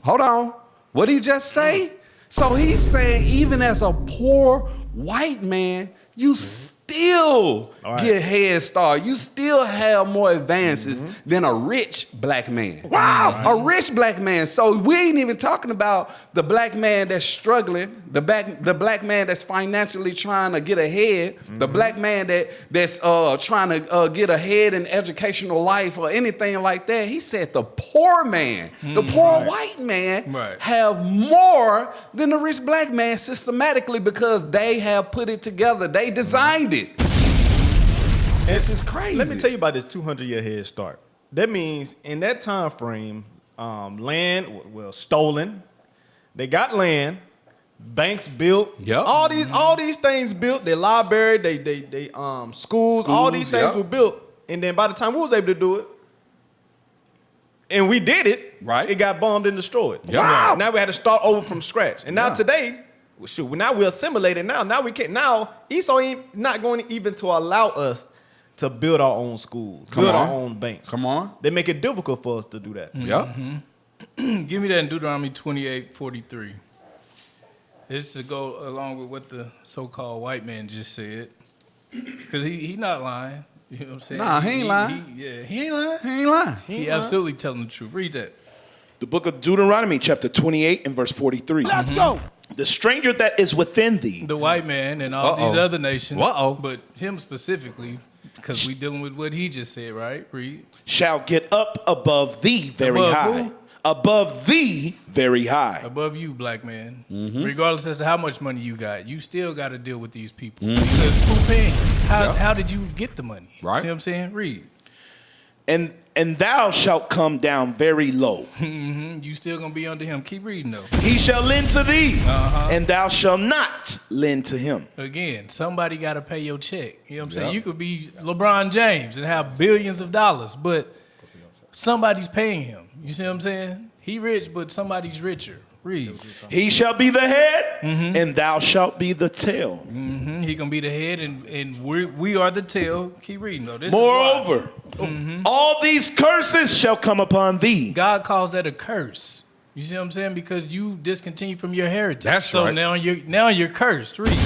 Speaker 7: Hold on. What did he just say? So he's saying even as a poor white man, you still get head start. You still have more advances than a rich black man. Wow, a rich black man. So we ain't even talking about the black man that's struggling, the black man that's financially trying to get ahead, the black man that's trying to get ahead in educational life or anything like that. He said the poor man, the poor white man have more than the rich black man systematically because they have put it together. They designed it. This is crazy.
Speaker 3: Let me tell you about this 200-year head start. That means in that time frame, land was stolen. They got land. Banks built.
Speaker 7: Yep.
Speaker 3: All these things built. Their library, they schools. All these things were built. And then by the time we was able to do it, and we did it, it got bombed and destroyed.
Speaker 7: Wow.
Speaker 3: Now we had to start over from scratch. And now today, now we're assimilated now. Now we can't. Now Esau ain't not going even to allow us to build our own schools, build our own banks.
Speaker 7: Come on.
Speaker 3: They make it difficult for us to do that.
Speaker 6: Give me that in Deuteronomy 28:43. This to go along with what the so-called white man just said. Because he not lying. You know what I'm saying?
Speaker 7: Nah, he ain't lying.
Speaker 6: He ain't lying.
Speaker 7: He ain't lying.
Speaker 6: He absolutely telling the truth. Read that.
Speaker 14: The book of Deuteronomy, chapter 28 and verse 43.
Speaker 24: Let's go.
Speaker 14: The stranger that is within thee.
Speaker 6: The white man and all these other nations. But him specifically, because we dealing with what he just said, right? Read.
Speaker 14: Shall get up above thee very high.
Speaker 6: Who?
Speaker 14: Above thee very high.
Speaker 6: Above you, black man. Regardless as to how much money you got, you still got to deal with these people. Because who paying? How did you get the money?
Speaker 7: Right.
Speaker 6: See what I'm saying? Read.
Speaker 14: and thou shalt come down very low.
Speaker 6: You still gonna be under him. Keep reading though.
Speaker 14: He shall lend to thee, and thou shalt not lend to him.
Speaker 6: Again, somebody got to pay your check. You know what I'm saying? You could be LeBron James and have billions of dollars, but somebody's paying him. You see what I'm saying? He rich, but somebody's richer. Read.
Speaker 14: He shall be the head, and thou shalt be the tail.
Speaker 6: He gonna be the head, and we are the tail. Keep reading though. This
Speaker 14: Moreover, all these curses shall come upon thee.
Speaker 6: God calls that a curse. You see what I'm saying? Because you discontinue from your heritage.
Speaker 7: That's
Speaker 6: so
Speaker 7: right.
Speaker 6: now you're cursed. Read.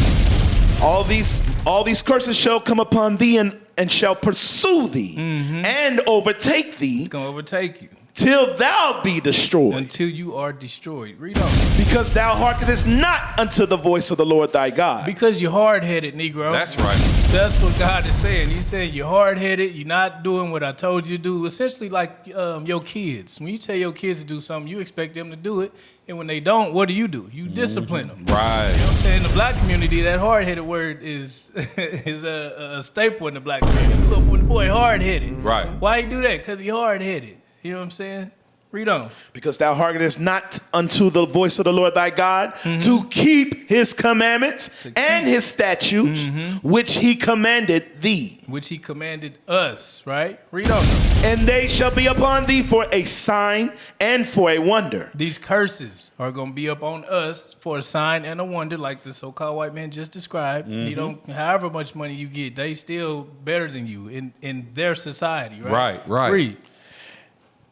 Speaker 14: All these curses shall come upon thee and shall pursue thee and overtake thee.
Speaker 6: It's gonna overtake you.
Speaker 14: Till thou be destroyed.
Speaker 6: Until you are destroyed. Read on.
Speaker 14: Because thou hearkenest not unto the voice of the Lord thy God.
Speaker 6: Because you're hard-headed, Negro.
Speaker 7: That's right.
Speaker 6: That's what God is saying. He's saying you're hard-headed. You're not doing what I told you to do. Essentially like your kids. When you tell your kids to do something, you expect them to do it. And when they don't, what do? You discipline them.
Speaker 7: Right.
Speaker 6: You know what I'm saying? In the black community, that hard-headed word is a staple in the black community. Little boy hard-headed.
Speaker 7: Right.
Speaker 6: Why you do that? Because you're hard-headed. You know what I'm saying? Read on.
Speaker 14: Because thou hearkenest not unto the voice of the Lord thy God to keep his commandments and his statutes, which he commanded thee.
Speaker 6: Which he commanded us, right? Read on.
Speaker 14: And they shall be upon thee for a sign and for a wonder.
Speaker 6: These curses are going to be upon us for a sign and a wonder, like the so-called white man just described. You don't, however much money you get, they still better than you in their society, right?
Speaker 7: Right.
Speaker 6: Read.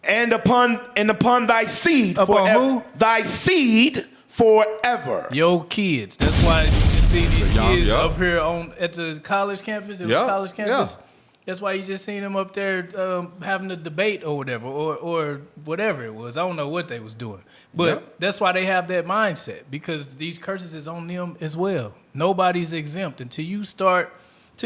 Speaker 14: And upon thy seed
Speaker 6: upon
Speaker 14: forever.
Speaker 6: Who?
Speaker 14: Thy seed forever.
Speaker 6: Your kids. That's why you just see these kids up here at the college campus. College campus. That's why you just seen them up there having a debate or whatever, or whatever it was. I don't know what they was doing, but that's why they have that mindset, because these curses is on them as well. Nobody's exempt until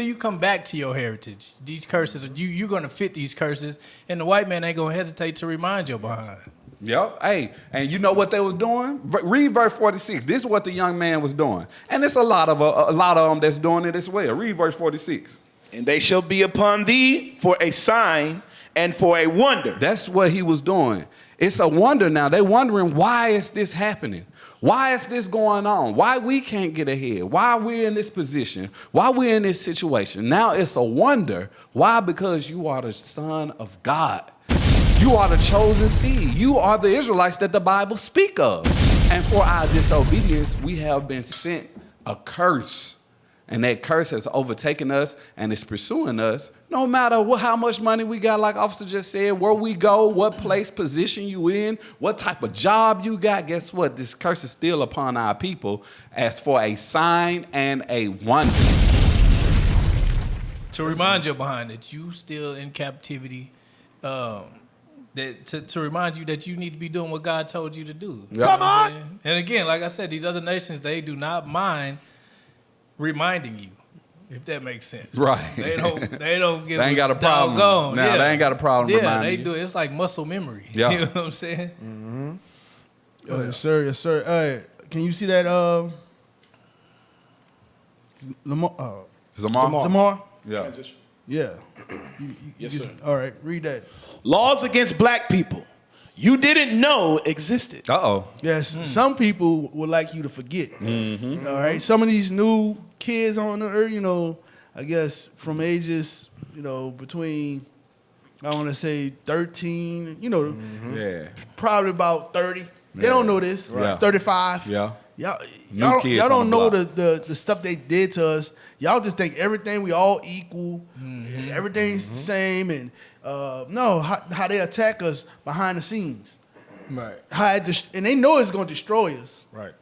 Speaker 6: you come back to your heritage. These curses, you're going to fit these curses, and the white man ain't going to hesitate to remind you behind.
Speaker 7: Yep. Hey, and you know what they was doing? Read verse 46. This is what the young man was doing, and it's a lot of them that's doing it as well. Read verse 46.
Speaker 14: And they shall be upon thee for a sign and for a wonder.
Speaker 7: That's what he was doing. It's a wonder now. They're wondering, why is this happening? Why is this going on? Why we can't get ahead? Why we're in this position? Why we're in this situation? Now it's a wonder. Why? Because you are the Son of God. You are the chosen seed. You are the Israelites that the Bible speak of. And for our disobedience, we have been sent a curse. And that curse has overtaken us and is pursuing us. No matter how much money we got, like Officer just said, where we go, what place, position you in, what type of job you got, guess what? This curse is still upon our people as for a sign and a wonder.
Speaker 6: To remind you behind that you still in captivity, to remind you that you need to be doing what God told you to do.
Speaker 14: Yep. Come on!
Speaker 6: And again, like I said, these other nations, they do not mind reminding you, if that makes sense.
Speaker 7: Right.
Speaker 6: They don't give
Speaker 7: they ain't got a problem.
Speaker 6: Doggone.
Speaker 7: Now, they ain't got a problem reminding
Speaker 6: they
Speaker 7: you.
Speaker 6: do it. It's like muscle memory.
Speaker 7: Yeah.
Speaker 6: You know what I'm saying?
Speaker 24: Yes, sir. Yes, sir. Hey, can you see that? Zamar?
Speaker 7: Yeah.
Speaker 24: Yeah.
Speaker 14: Yes, sir.
Speaker 24: All right, read that.
Speaker 14: Laws against black people you didn't know existed.
Speaker 7: Uh-oh.
Speaker 24: Yes, some people would like you to forget. All right, some of these new kids on the earth, I guess from ages, between, I want to say 13, probably about 30. They don't know this.
Speaker 7: Right.
Speaker 24: 35.
Speaker 7: Yeah.
Speaker 24: Y'all don't know the stuff they did to us. Y'all just think everything, we all equal, everything's the same, and no, how they attack us behind the scenes.
Speaker 6: Right.
Speaker 24: And they know it's going to destroy us.
Speaker 6: Right.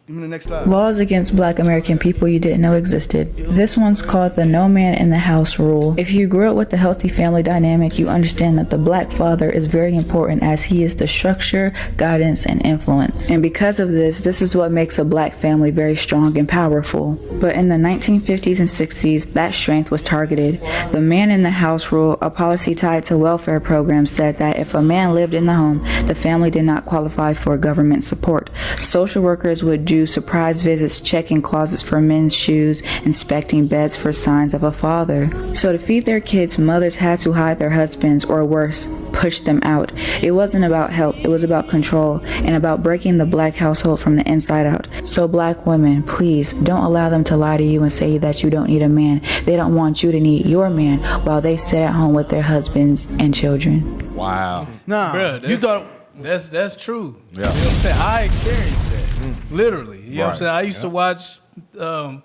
Speaker 24: Give me the next slide.
Speaker 11: Laws against Black American people you didn't know existed. This one's called the no man in the house rule. If you grew up with a healthy family dynamic, you understand that the Black father is very important, as he is the structure, guidance, and influence. And because of this is what makes a Black family very strong and powerful. But in the 1950s and 60s, that strength was targeted. The man in the house rule, a policy tied to welfare programs, said that if a man lived in the home, the family did not qualify for government support. Social workers mothers would do surprise visits, checking closets for men's shoes, inspecting beds for signs of a father. So to feed their kids, mothers had to hide their husbands, or worse, push them out. It wasn't about help, it was about control and about breaking the black household from the inside out. So black women, please don't allow them to lie to you and say that you don't need a man. They don't want you to need your man while they sit at home with their husbands and children.
Speaker 7: Wow.
Speaker 24: Nah,
Speaker 6: Bruh,
Speaker 24: you thought
Speaker 6: that's true.
Speaker 7: Yeah.
Speaker 6: You know what I'm saying? I experienced that. Literally. You know what I'm
Speaker 7: Right.
Speaker 6: saying? I used to watch the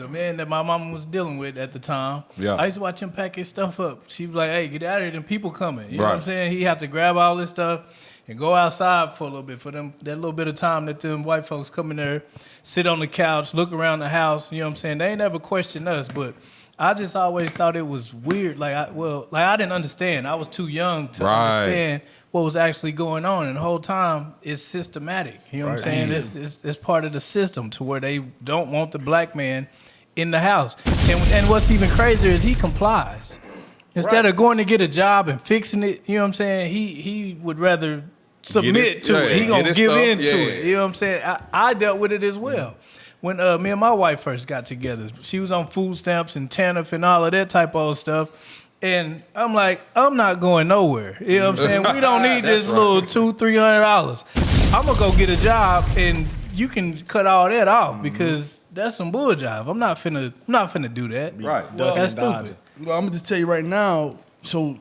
Speaker 6: man that my mama was dealing with at the time.
Speaker 7: Yeah.
Speaker 6: I used to watch him pack his stuff up. She was like, hey, get out of here, them people coming. You know what I'm
Speaker 7: Right.
Speaker 6: saying? He had to grab all this stuff and go outside for a little bit, for them that little bit of time that them white folks come in there, sit on the couch, look around the house. You know what I'm saying? They ain't never questioned us, but I just always thought it was weird. I didn't understand. I was too young to understand what was actually going on, and the whole time it's systematic. You know what I'm saying? It's part of the system to where they don't want the black man in the house. And what's even crazier is he complies. Instead of going to get a job and fixing it, you know what I'm saying? He would rather submit to it. He gonna give in to it. You know what I'm saying? I dealt with it as well. When me and my wife first got together, she was on food stamps and TANF and all of that type of stuff. And I'm like, I'm not going nowhere. You know what I'm saying? We don't need this little $200-$300. I'm gonna go get a job, and you can cut all that off because that's some bull job. I'm not finna do that.
Speaker 7: Right.
Speaker 6: That's stupid.
Speaker 24: Well, I'm gonna just tell you right now. So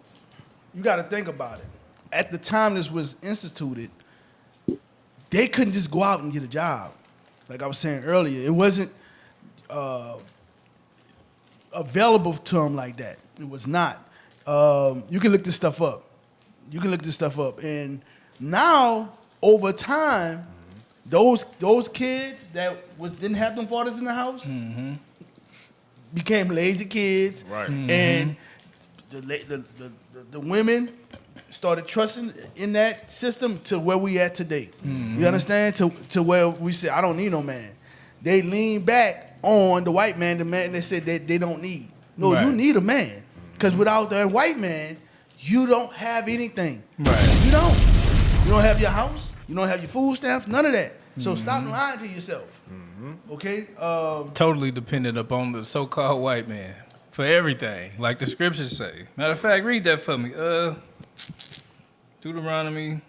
Speaker 24: you got to think about it. At the time this was instituted, they couldn't just go out and get a job. Like I was saying earlier, it wasn't available to them like that. It was not. You can look this stuff up. And now, over time, those kids that didn't have them fathers in the house became lazy kids,
Speaker 3: Right.
Speaker 24: And the women started trusting in that system to where we at today. You understand? To where we say, I don't need no man. They lean back on the white man, the man they said that they don't need. No, you need a man. Because without that white man, you don't have anything.
Speaker 6: Right.
Speaker 24: You don't. You don't have your house. You don't have your food stamps. None of that. So stop lying to yourself. Okay?
Speaker 6: Totally dependent upon the so-called white man for everything, like the scriptures say. Matter of fact, read that for me. Deuteronomy,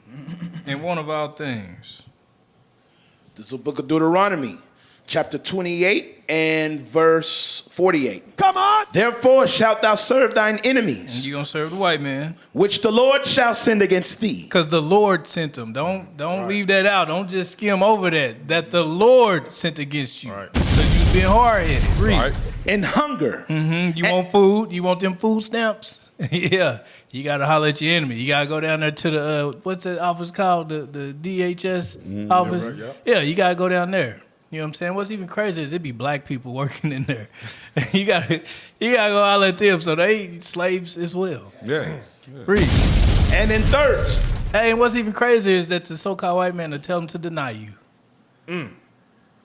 Speaker 6: and one of our things.
Speaker 14: This is the book of Deuteronomy, chapter 28 and verse 48.
Speaker 9: Come on!
Speaker 14: Therefore shalt thou serve thine enemies,
Speaker 6: And you gonna serve the white man,
Speaker 14: which the Lord shall send against thee.
Speaker 6: because the Lord sent them. Don't leave that out. Don't just skim over that. That the Lord sent against you.
Speaker 3: Right.
Speaker 6: Because you being hard-headed. Read.
Speaker 7: Right.
Speaker 14: In hunger.
Speaker 6: You want food? You want them food stamps? Yeah. You gotta holler at your enemy. You gotta go down there to the what's that office called? The DHS office.
Speaker 3: right, yeah.
Speaker 6: Yeah, you gotta go down there. You know what I'm saying? What's even crazier is it be black people working in there. you gotta go holler at them, so they slaves as well.
Speaker 7: Yeah.
Speaker 6: Read.
Speaker 14: And in thirst.
Speaker 6: Hey, and what's even crazier is that the so-called white man will tell them to deny you.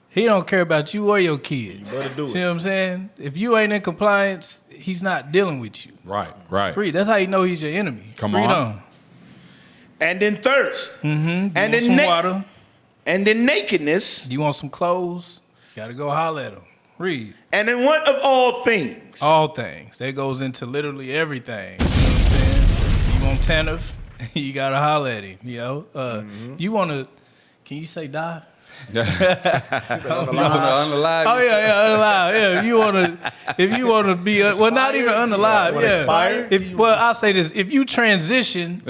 Speaker 6: He don't care about you or your kids.
Speaker 3: You better do it.
Speaker 6: See what I'm saying? If you ain't in compliance, he's not dealing with you.
Speaker 7: Right. Right.
Speaker 6: Read. That's how you know he's your enemy.
Speaker 7: Come
Speaker 6: Read
Speaker 7: on.
Speaker 14: And in thirst.
Speaker 6: And
Speaker 14: And
Speaker 6: in
Speaker 14: in
Speaker 6: water.
Speaker 14: And in nakedness.
Speaker 6: You want some clothes? You gotta go holler at them. Read.
Speaker 14: And in want of all things.
Speaker 6: All things. That goes into literally everything. You know what I'm saying? You want TANF? You gotta holler at him. You know. You wanna? Can you say die?
Speaker 7: Unalive.
Speaker 6: Oh yeah, unalive. Yeah, if you wanna be, well, not even unalive. Yeah. I'll say this: if you transition,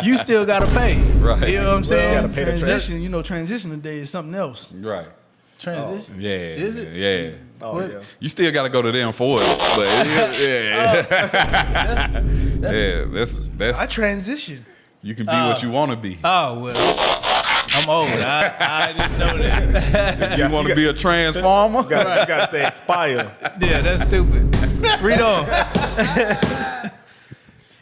Speaker 6: you still gotta pay.
Speaker 7: Right.
Speaker 6: You know what I'm saying?
Speaker 3: gotta pay the
Speaker 24: transition, transition today is something else.
Speaker 7: Right.
Speaker 6: Transition.
Speaker 7: Yeah.
Speaker 6: Is it?
Speaker 7: Yeah.
Speaker 3: Oh,
Speaker 6: What?
Speaker 3: yeah.
Speaker 7: You still got to go to them for it, but yeah, that's
Speaker 24: I transition.
Speaker 7: you can be what you want to be.
Speaker 6: Oh well, I'm old. I didn't know that.
Speaker 7: You want to be a transformer?
Speaker 3: You gotta say expire.
Speaker 6: Yeah, that's stupid. Read on.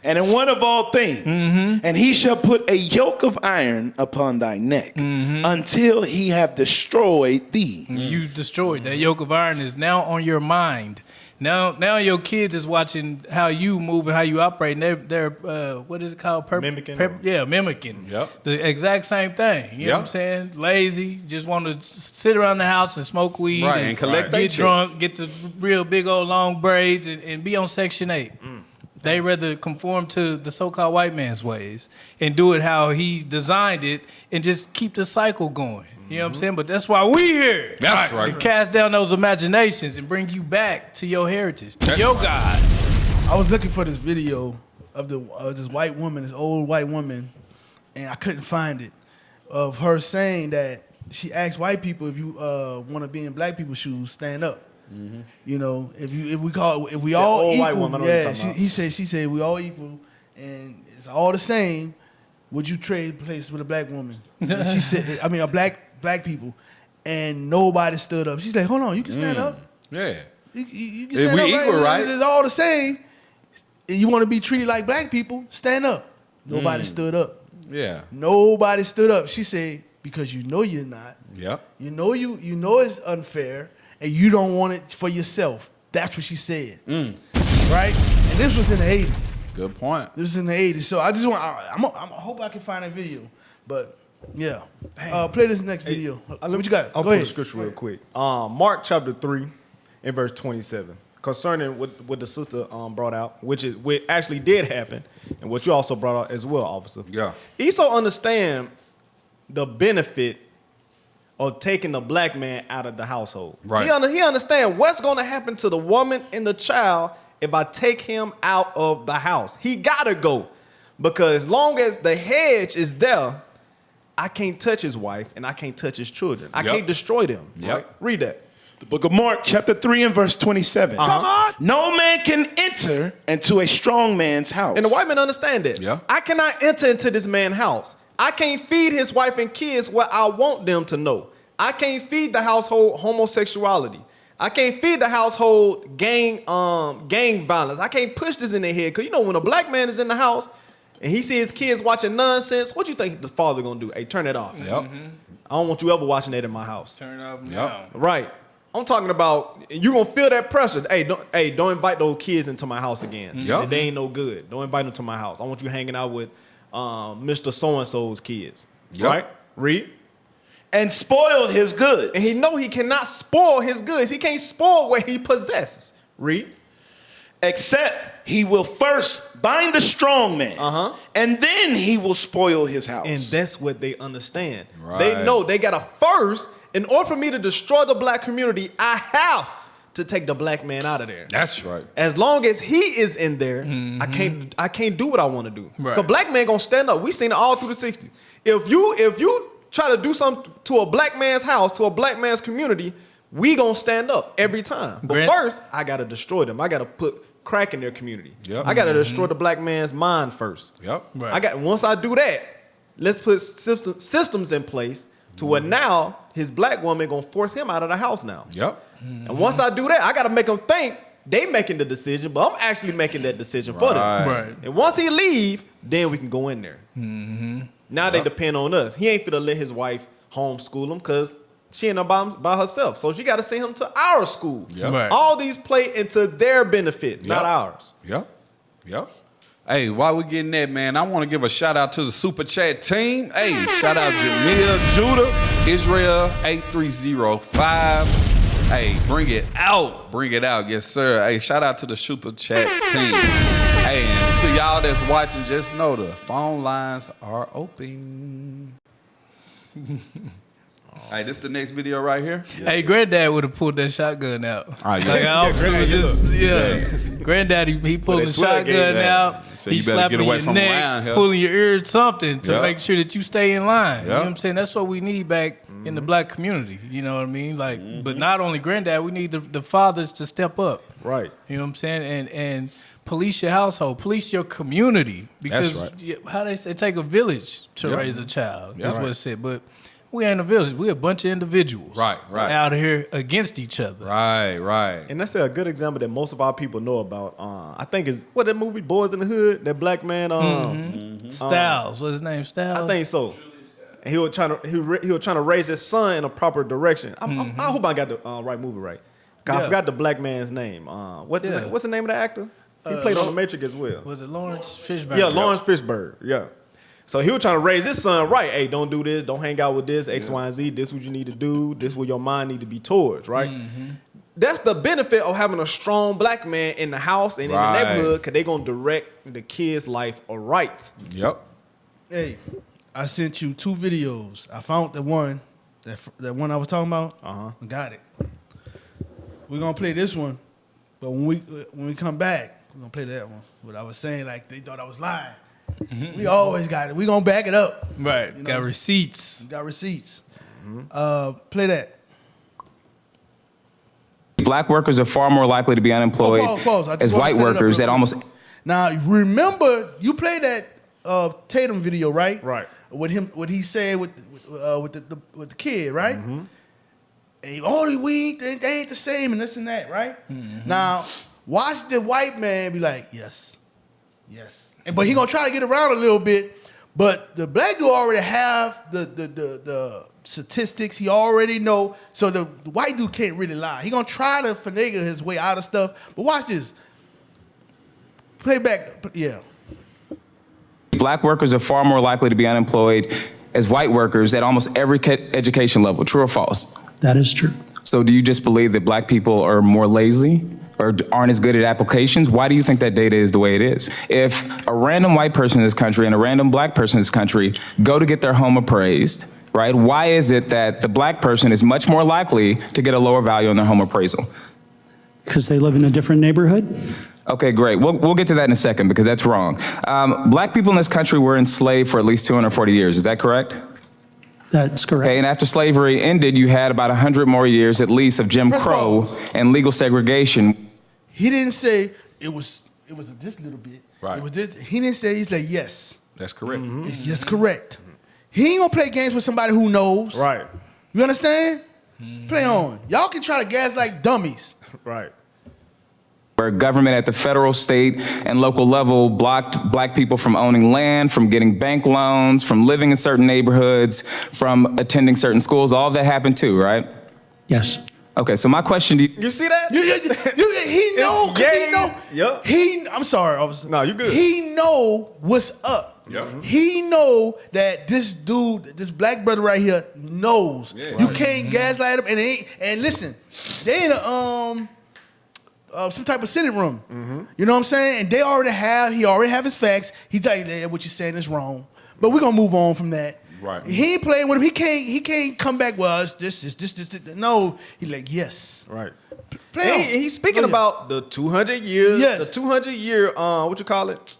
Speaker 14: And in one of all things, and he shall put a yoke of iron upon thy neck until he have destroyed thee.
Speaker 6: You destroyed. That yoke of iron is now on your mind. Now your kids is watching how you move and how you operate. And they're what is it called?
Speaker 3: Mimicking.
Speaker 6: Mimicking.
Speaker 7: Yep.
Speaker 6: The exact same thing. You know what I'm saying? Lazy, just want to sit around the house and smoke weed,
Speaker 7: and collect
Speaker 6: get drunk, get the real big old long braids, and be on Section 8. They rather conform to the so-called white man's ways and do it how he designed it and just keep the cycle going. You know what I'm saying? But that's why we here.
Speaker 7: That's right.
Speaker 6: To cast down those imaginations and bring you back to your heritage, to your God.
Speaker 24: I was looking for this video of this white woman, this old white woman, and I couldn't find it, of her saying that she asked white people, if you want to be in black people's shoes, stand up.
Speaker 7: Mm-hmm.
Speaker 24: You know, if we all
Speaker 3: old
Speaker 24: equal,
Speaker 3: white woman, I know what you're talking about.
Speaker 24: she said we all equal and it's all the same. Would you trade places with a black woman? And she said, a black people, and nobody stood up. She's like, hold on, you can stand up.
Speaker 7: Yeah.
Speaker 24: You can stand up.
Speaker 7: We equal, right?
Speaker 24: It's all the same. And you want to be treated like black people? Stand up. Nobody stood up.
Speaker 7: Yeah.
Speaker 24: Nobody stood up. She said, because you know you're not.
Speaker 7: Yep.
Speaker 24: You know it's unfair, and you don't want it for yourself. That's what she said. Right? And this was in the 80s.
Speaker 7: Good point.
Speaker 24: This was in the 80s. So I just want, I hope I can find that video. But yeah. Play this next video. What you got?
Speaker 3: I'll
Speaker 24: Go
Speaker 3: put
Speaker 24: ahead.
Speaker 3: the scripture real quick. Mark chapter 3 and verse 27. Concerning what the sister brought out, which actually did happen, and what you also brought out as well, officer.
Speaker 7: Yeah.
Speaker 3: Esau understand the benefit of taking the black man out of the household.
Speaker 7: Right.
Speaker 3: He understand what's going to happen to the woman and the child if I take him out of the house. He got to go, because as long as the hedge is there, I can't touch his wife and I can't touch his children. I can't destroy them.
Speaker 7: Yep.
Speaker 3: Right? Read that.
Speaker 14: The book of Mark, chapter 3 and verse 27.
Speaker 3: Come on.
Speaker 14: No man can enter into a strong man's house.
Speaker 3: And the white men understand that.
Speaker 7: Yeah.
Speaker 3: I cannot enter into this man's house. I can't feed his wife and kids what I want them to know. I can't feed the household homosexuality. I can't feed the household gang violence. I can't push this in their head. Because when a black man is in the house and he sees his kids watching nonsense, what you think the father gonna do? Hey, turn it off.
Speaker 7: Yep.
Speaker 3: I don't want you ever watching that in my house.
Speaker 6: Turn it off
Speaker 7: Yep.
Speaker 6: now.
Speaker 3: Right. I'm talking about you gonna feel that pressure. Hey, don't invite those kids into my house again.
Speaker 7: Yep.
Speaker 3: They ain't no good. Don't invite them to my house. I want you hanging out with Mr. So-and-so's kids.
Speaker 7: Yep.
Speaker 3: Right? Read.
Speaker 14: And spoil his goods.
Speaker 3: And he know he cannot spoil his goods. He can't spoil what he possesses. Read.
Speaker 14: Except he will first bind the strong man, and then he will spoil his house.
Speaker 3: And that's what they understand.
Speaker 7: Right.
Speaker 3: They know they gotta first, in order for me to destroy the black community, I have to take the black man out of there.
Speaker 7: That's right.
Speaker 3: As long as he is in there, I can't do what I want to do.
Speaker 6: Right.
Speaker 3: The black man gonna stand up. We seen it all through the 60s. If you try to do something to a black man's house, to a black man's community, we gonna stand up every time. But first, I gotta destroy them. I gotta put crack in their community.
Speaker 7: Yep.
Speaker 3: I gotta destroy the black man's mind first.
Speaker 7: Yep.
Speaker 6: Right.
Speaker 3: Once I do that, let's put systems in place to where now his black woman gonna force him out of the house now.
Speaker 7: Yep.
Speaker 3: And once I do that, I gotta make them think they making the decision, but I'm actually making that decision for them.
Speaker 6: Right.
Speaker 3: And once he leave, then we can go in there. Now they depend on us. He ain't finna let his wife homeschool him because she ain't by herself. So she got to send him to our school.
Speaker 7: Yep.
Speaker 6: Right.
Speaker 3: All these play into their benefit, not ours.
Speaker 7: Yep. Yep. Hey, while we getting that, man, I want to give a shout out to the Super Chat team. Hey, shout out Jamil, Judah, Israel 8305. Hey, bring it out. Bring it out. Yes, sir. Hey, shout out to the Super Chat team. Hey, and to y'all that's watching, just know the phone lines are open. All right, this the next video right here.
Speaker 6: Hey, Granddad would have pulled that shotgun out.
Speaker 7: Oh, yeah.
Speaker 6: Like, Granddad, he pulled the shotgun out.
Speaker 7: So
Speaker 6: he
Speaker 7: you better
Speaker 6: slapping
Speaker 7: get away
Speaker 6: your
Speaker 7: from
Speaker 6: neck,
Speaker 7: around here.
Speaker 6: pulling your ear, something to
Speaker 7: Yep.
Speaker 6: make sure that you stay in line. You know
Speaker 7: Yep.
Speaker 6: what I'm saying? That's what we need back in the black community. You know what I mean? Like, but not only Granddad, we need the fathers to step up.
Speaker 3: Right.
Speaker 6: You know what I'm saying? And police your household, police your community. Because
Speaker 7: That's
Speaker 6: how they say, it take a village to
Speaker 7: Yep.
Speaker 6: raise a child.
Speaker 7: Yep.
Speaker 6: That's what it said. But we ain't a village. We a bunch of individuals.
Speaker 7: Right.
Speaker 6: Out here against each other.
Speaker 7: Right.
Speaker 3: And that's a good example that most of our people know about. I think is what that movie Boys in the Hood, that black man
Speaker 6: Styles. What's his name? Styles?
Speaker 3: I think so. And he was trying to raise his son in a proper direction. I hope I got the right movie right. I forgot the black man's name. What's the name of the actor? He played on The Matrix as well.
Speaker 6: Was it Lawrence Fishburne?
Speaker 3: Yeah, Lawrence Fishburne. Yeah. So he was trying to raise his son right. Hey, don't do this. Don't hang out with this, X, Y, and Z. This is what you need to do. This is what your mind need to be towards, right? Mm-hmm. That's the benefit of having a strong black man in the house and in the neighborhood, because they're going to direct the kid's life right.
Speaker 7: Yep.
Speaker 24: Hey, I sent you 2 videos. I found the one, that one I was talking about. I got it. We're going to play this one, but when we come back, we're going to play that one. What I was saying, like, they thought I was lying. Mm-hmm. We always got it. We're going to back it up.
Speaker 6: Right.
Speaker 24: You know?
Speaker 6: Got receipts.
Speaker 24: Got receipts. Play that.
Speaker 10: Black workers are far more likely to be unemployed as white workers at almost...
Speaker 24: Now, remember, you played that Tatum video, right?
Speaker 3: Right.
Speaker 24: With him, what he said with the kid, right? Mm-hmm. And they ain't the same and this and that, right? Mm-hmm. Now, watch the white man be like, yes. But he gonna try to get around a little bit. But the black dude already have the statistics. He already know. So the white dude can't really lie. He gonna try to finagle his way out of stuff. But watch this. Play back. Yeah.
Speaker 10: Black workers are far more likely to be unemployed as white workers at almost every education level. True or false?
Speaker 17: That is true.
Speaker 10: So do you just believe that black people are more lazy or aren't as good at applications? Why do you think that data is the way it is? If a random white person in this country and a random black person in this country go to get their home appraised, right? Why is it that the black person is much more likely to get a lower value on their home appraisal?
Speaker 17: Because they live in a different neighborhood.
Speaker 10: Okay, great. We'll get to that in a second because that's wrong. Black people in this country were enslaved for at least 240 years. Is that correct?
Speaker 17: That's correct.
Speaker 10: Okay, and after slavery ended, you had about 100 more years at least of Jim Crow and legal segregation.
Speaker 24: He didn't say it was this little bit.
Speaker 7: Right.
Speaker 24: It was this. He didn't say. He's like, yes.
Speaker 7: That's correct.
Speaker 24: Mm-hmm. Yes, correct. He ain't gonna play games with somebody who knows.
Speaker 3: Right.
Speaker 24: You understand? Play on. Y'all can try to gaslight dummies.
Speaker 3: Right.
Speaker 10: Where government at the federal, state, and local level blocked black people from owning land, from getting bank loans, from living in certain neighborhoods, from attending certain schools. All of that happened too, right?
Speaker 17: Yes.
Speaker 10: Okay, so my question to you...
Speaker 3: You see that?
Speaker 24: He know.
Speaker 3: Yep.
Speaker 24: I'm sorry, officer.
Speaker 3: No, you good.
Speaker 24: He know what's up.
Speaker 7: Yep.
Speaker 24: He know that this dude, this black brother right here, knows.
Speaker 7: Yeah,
Speaker 24: you
Speaker 7: right.
Speaker 24: can't gaslight him. And listen, they in a some type of Senate room. Mm-hmm. You know what I'm saying? And he already have his facts. He's like, yeah, what you're saying is wrong. But we're gonna move on from that.
Speaker 7: Right.
Speaker 24: He ain't playing with him. He can't come back. Well, this. No. He's like, yes.
Speaker 3: Right.
Speaker 24: Play
Speaker 3: He's speaking about the 200 years.
Speaker 24: Yes.
Speaker 3: The 200 year. What you call it?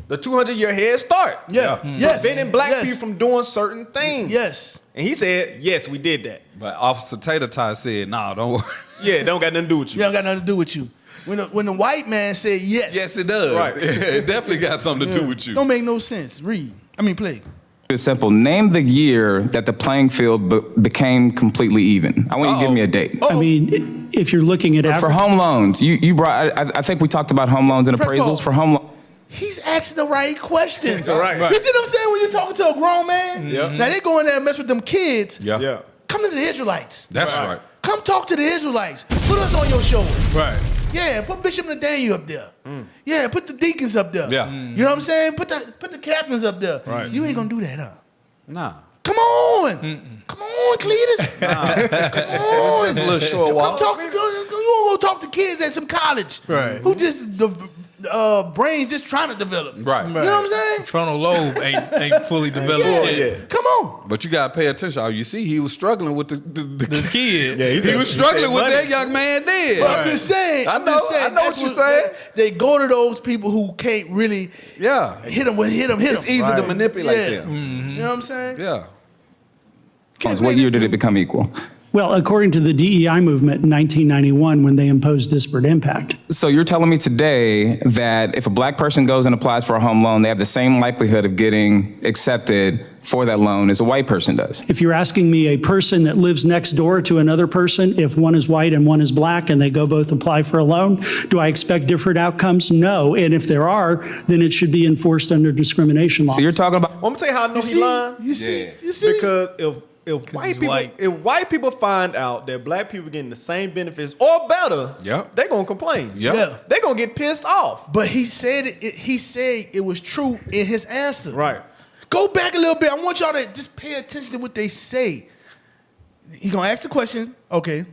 Speaker 3: The 200 year head start.
Speaker 24: Yeah.
Speaker 3: Mm-hmm.
Speaker 24: Yes.
Speaker 3: Preventing black
Speaker 24: Yes.
Speaker 3: people from doing certain things.
Speaker 24: Yes.
Speaker 3: And he said, yes, we did that.
Speaker 7: But Officer Tater Tot said, nah, don't worry.
Speaker 3: Yeah, don't got nothing to do with you.
Speaker 24: Yeah, don't got nothing to do with you. When the white man said yes.
Speaker 7: Yes, it does.
Speaker 3: Right.
Speaker 7: It definitely got something to do with you.
Speaker 24: Don't make no sense. Play.
Speaker 10: It's simple. Name the year that the playing field became completely even. I want you to give me a date.
Speaker 17: I mean, if you're looking at
Speaker 10: for home loans, you brought. I think we talked about home loans and appraisals for home loans.
Speaker 24: He's asking the right questions.
Speaker 3: Right.
Speaker 24: You see what I'm saying when you're talking to a grown man?
Speaker 3: Yeah.
Speaker 24: Now they go in there and mess with them kids.
Speaker 7: Yeah.
Speaker 24: Come to the Israelites.
Speaker 7: That's right.
Speaker 24: Come talk to the Israelites. Put us on your show.
Speaker 6: Right.
Speaker 24: Yeah, put Bishop Nathaniel up there. Yeah, put the deacons up there.
Speaker 7: Yeah.
Speaker 24: You know what I'm saying? Put the captains up there.
Speaker 3: Right.
Speaker 24: You ain't gonna do that, huh?
Speaker 7: Nah.
Speaker 24: Come on. Come on, Cletus. Come on.
Speaker 7: It's a little short walk.
Speaker 24: Come talk to, you won't go talk to kids at some college.
Speaker 6: Right.
Speaker 24: Who just, brains just trying to develop.
Speaker 7: Right.
Speaker 24: You know what I'm saying?
Speaker 6: Frontal lobe ain't fully developed yet.
Speaker 3: Yeah.
Speaker 24: Come on.
Speaker 7: But you gotta pay attention. You see, he was struggling with the
Speaker 6: kid.
Speaker 3: Yeah,
Speaker 7: he was struggling with that young man did.
Speaker 24: But I'm just saying.
Speaker 7: I know what you're saying.
Speaker 24: They go to those people who can't really hit them.
Speaker 7: It's easy to manipulate them.
Speaker 24: Mm-hmm. You know what I'm saying?
Speaker 7: Yeah.
Speaker 10: What year did it become equal?
Speaker 17: Well, according to the DEI movement in 1991, when they imposed disparate impact.
Speaker 10: So you're telling me today that if a black person goes and applies for a home loan, they have the same likelihood of getting accepted for that loan as a white person does?
Speaker 17: If you're asking me a person that lives next door to another person, if one is white and one is black and they go both apply for a loan, do I expect different outcomes? No. And if there are, then it should be enforced under discrimination law.
Speaker 10: So you're talking about...
Speaker 3: I'm going to tell you how I know he lying.
Speaker 24: You see?
Speaker 3: Because if white people find out that black people getting the same benefits or better, they gonna complain.
Speaker 24: Yeah.
Speaker 3: They gonna get pissed off.
Speaker 24: But he said it was true in his answer.
Speaker 3: Right.
Speaker 24: Go back a little bit. I want y'all to just pay attention to what they say. He gonna ask the question. Okay.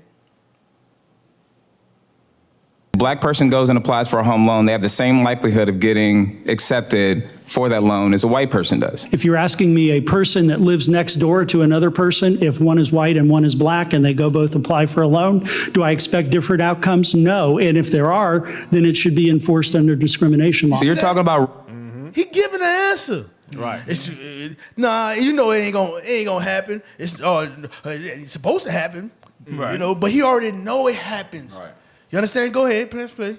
Speaker 10: Black person goes and applies for a home loan, they have the same likelihood of getting accepted for that loan as a white person does.
Speaker 17: If you're asking me a person that lives next door to another person, if one is white and one is black and they go both apply for a loan, do I expect different outcomes? No. And if there are, then it should be enforced under discrimination law.
Speaker 10: So you're talking about...
Speaker 24: He giving an answer.
Speaker 3: Right.
Speaker 24: It's, nah, you know it ain't gonna happen. It's supposed to happen.
Speaker 3: Right.
Speaker 24: You know, but he already know it happens. Right. You understand? Go ahead, press play.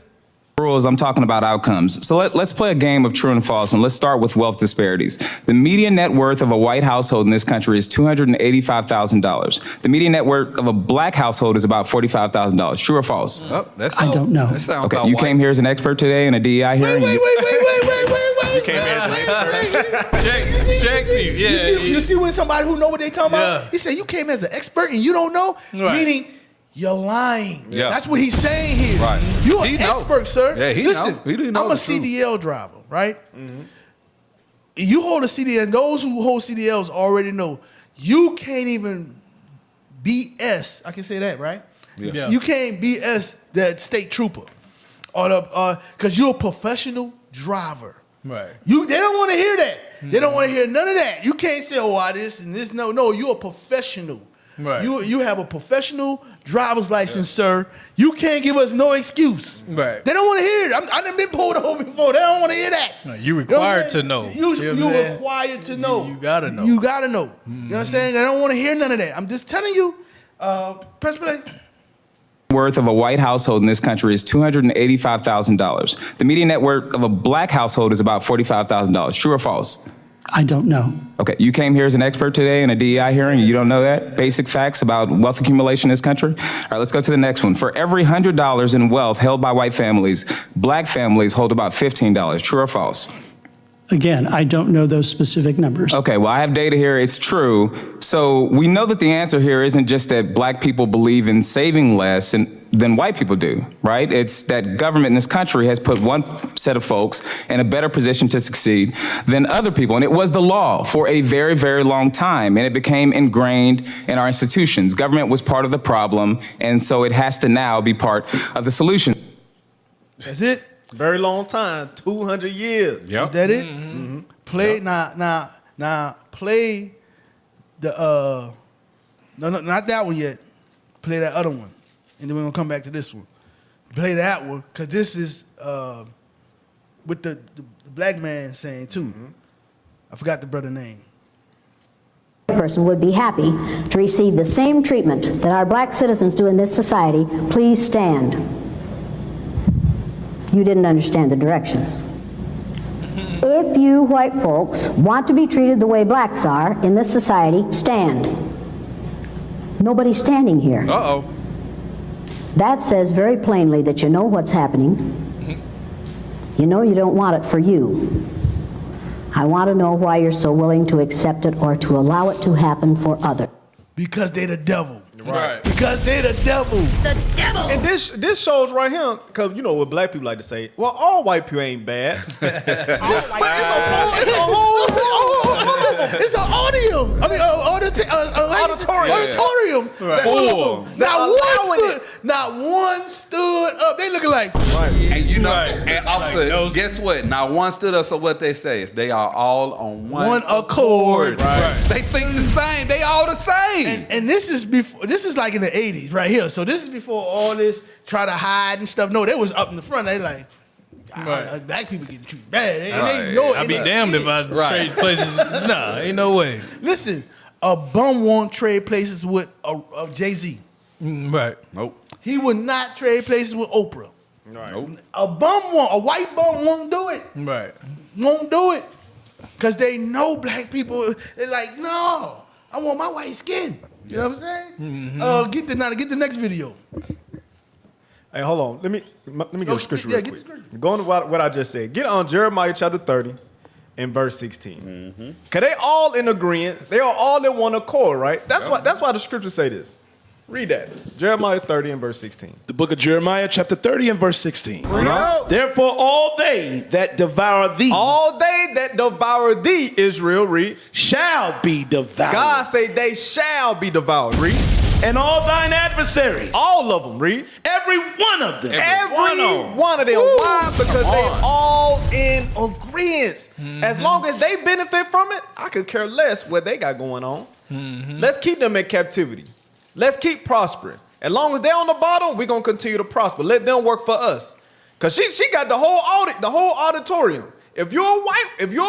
Speaker 10: Rules, I'm talking about outcomes. So let's play a game of true and false, and let's start with wealth disparities. The median net worth of a white household in this country is $285,000. The median net worth of a black household is about $45,000. True or false?
Speaker 7: Oh,
Speaker 17: I don't know.
Speaker 7: That sounds
Speaker 10: Okay,
Speaker 7: about
Speaker 10: you
Speaker 7: white.
Speaker 10: came here as an expert today in a DEI hearing.
Speaker 24: Wait.
Speaker 3: You came here as an expert.
Speaker 6: Check me. Yeah.
Speaker 24: You see when somebody who know what they talking about?
Speaker 6: Yeah.
Speaker 24: He said you came as an expert and you don't know, meaning you're lying.
Speaker 7: Yeah.
Speaker 24: That's what he's saying here.
Speaker 7: Right.
Speaker 24: You an
Speaker 7: He know.
Speaker 24: expert, sir.
Speaker 7: Yeah, he
Speaker 24: Listen,
Speaker 7: know. He didn't know
Speaker 24: I'm a
Speaker 7: the truth.
Speaker 24: CDL driver, right? You hold a CDL, and those who hold CDLs already know you can't even BS. I can say that, right?
Speaker 6: Yeah.
Speaker 24: You can't BS that state trooper, or the because you're a professional driver.
Speaker 6: Right.
Speaker 24: They don't want to hear that. They don't want to hear none of that. You can't say, "Oh, this and this." No, you're a professional.
Speaker 6: Right.
Speaker 24: You have a professional driver's license, sir. You can't give us no excuse.
Speaker 6: Right.
Speaker 24: They don't want to hear it. I done been pulled over before. They don't want to hear that.
Speaker 6: No, you
Speaker 24: You know what
Speaker 6: required
Speaker 24: I'm
Speaker 6: to know.
Speaker 24: saying? You
Speaker 6: know what I'm saying?
Speaker 24: required to know.
Speaker 6: You gotta know.
Speaker 24: You gotta know. You understand? They don't want to hear none of that. I'm just telling you. Press play.
Speaker 10: Worth of a white household in this country is $285,000. The median net worth of a black household is about $45,000. True or false?
Speaker 17: I don't know.
Speaker 10: Okay, you came here as an expert today in a DEI hearing, and you don't know that? Basic facts about wealth accumulation in this country? All right, let's go to the next one. For every $100 in wealth held by white families, black families hold about $15. True or false?
Speaker 17: Again, I don't know those specific numbers.
Speaker 10: Okay, well, I have data here. It's true. So we know that the answer here isn't just that black people believe in saving less than white people do, right? It's that government in this country has put one set of folks in a better position to succeed than other people. And it was the law for a very, very long time. And it became ingrained in our institutions. Government was part of the problem. And so it has to now be part of the solution.
Speaker 24: That's it.
Speaker 3: Very long time, 200 years.
Speaker 24: Is that it? Mm-hmm. Play now. Play the no, not that one yet. Play that other one, and then we're gonna come back to this one. Play that one because this is with the black man saying too. I forgot the brother name.
Speaker 18: Person would be happy to receive the same treatment that our black citizens do in this society. Please stand. You didn't understand the directions. If you white folks want to be treated the way blacks are in this society, stand. Nobody's standing here.
Speaker 7: Uh-oh.
Speaker 18: That says very plainly that you know what's happening. You know you don't want it for you. I want to know why you're so willing to accept it or to allow it to happen for others.
Speaker 24: Because they the devil.
Speaker 3: Right.
Speaker 24: Because they the devil.
Speaker 18: The devil.
Speaker 3: And this shows right here, because you know what black people like to say, well, all white people ain't bad.
Speaker 24: It's an auditorium. I mean, auditorium.
Speaker 7: Full.
Speaker 24: Not one stood up. They looking like.
Speaker 7: And you know, and officer, guess what? Not one stood up. So what they say is they are all on one accord.
Speaker 24: Right.
Speaker 7: They think the same. They all the same.
Speaker 24: And this is before. This is like in the 80s right here. So this is before all this try to hide and stuff. No, they was up in the front. They like. Black people getting treated bad. They know it.
Speaker 6: I'd be damned if I trade places. Nah, ain't no way.
Speaker 24: Listen, a bum won't trade places with a Jay-Z.
Speaker 6: Right.
Speaker 7: Nope.
Speaker 24: He would not trade places with Oprah.
Speaker 3: Right.
Speaker 24: Nope. A white bum won't do it.
Speaker 6: Right.
Speaker 24: Won't do it. Because they know black people. They're like, no, I want my white skin. You know what I'm saying?
Speaker 6: Mm-hmm.
Speaker 24: Get the next video.
Speaker 3: Hey, hold on. Let me get a scripture real
Speaker 24: get
Speaker 3: quick.
Speaker 24: the scripture.
Speaker 3: Going to what I just said. Get on Jeremiah chapter 30 in verse 16. Cause they all in agreement. They are all in one accord, right? That's why the scriptures say this. Read that. Jeremiah 30 and verse 16.
Speaker 14: The book of Jeremiah, chapter 30 and verse 16. Therefore, all they that devour thee.
Speaker 3: All they that devour thee, Israel, read.
Speaker 14: Shall be devoured.
Speaker 3: God say they shall be devoured, read.
Speaker 14: And all thine adversaries.
Speaker 3: All of them, read.
Speaker 14: Every one of them.
Speaker 3: Every one of them.
Speaker 14: Woo.
Speaker 3: Why? Because they all in agreement. As long as they benefit from it, I could care less what they got going on. Let's keep them in captivity. Let's keep prospering. As long as they're on the bottom, we're gonna continue to prosper. Let them work for us. Cause she got the whole auditorium. If you're a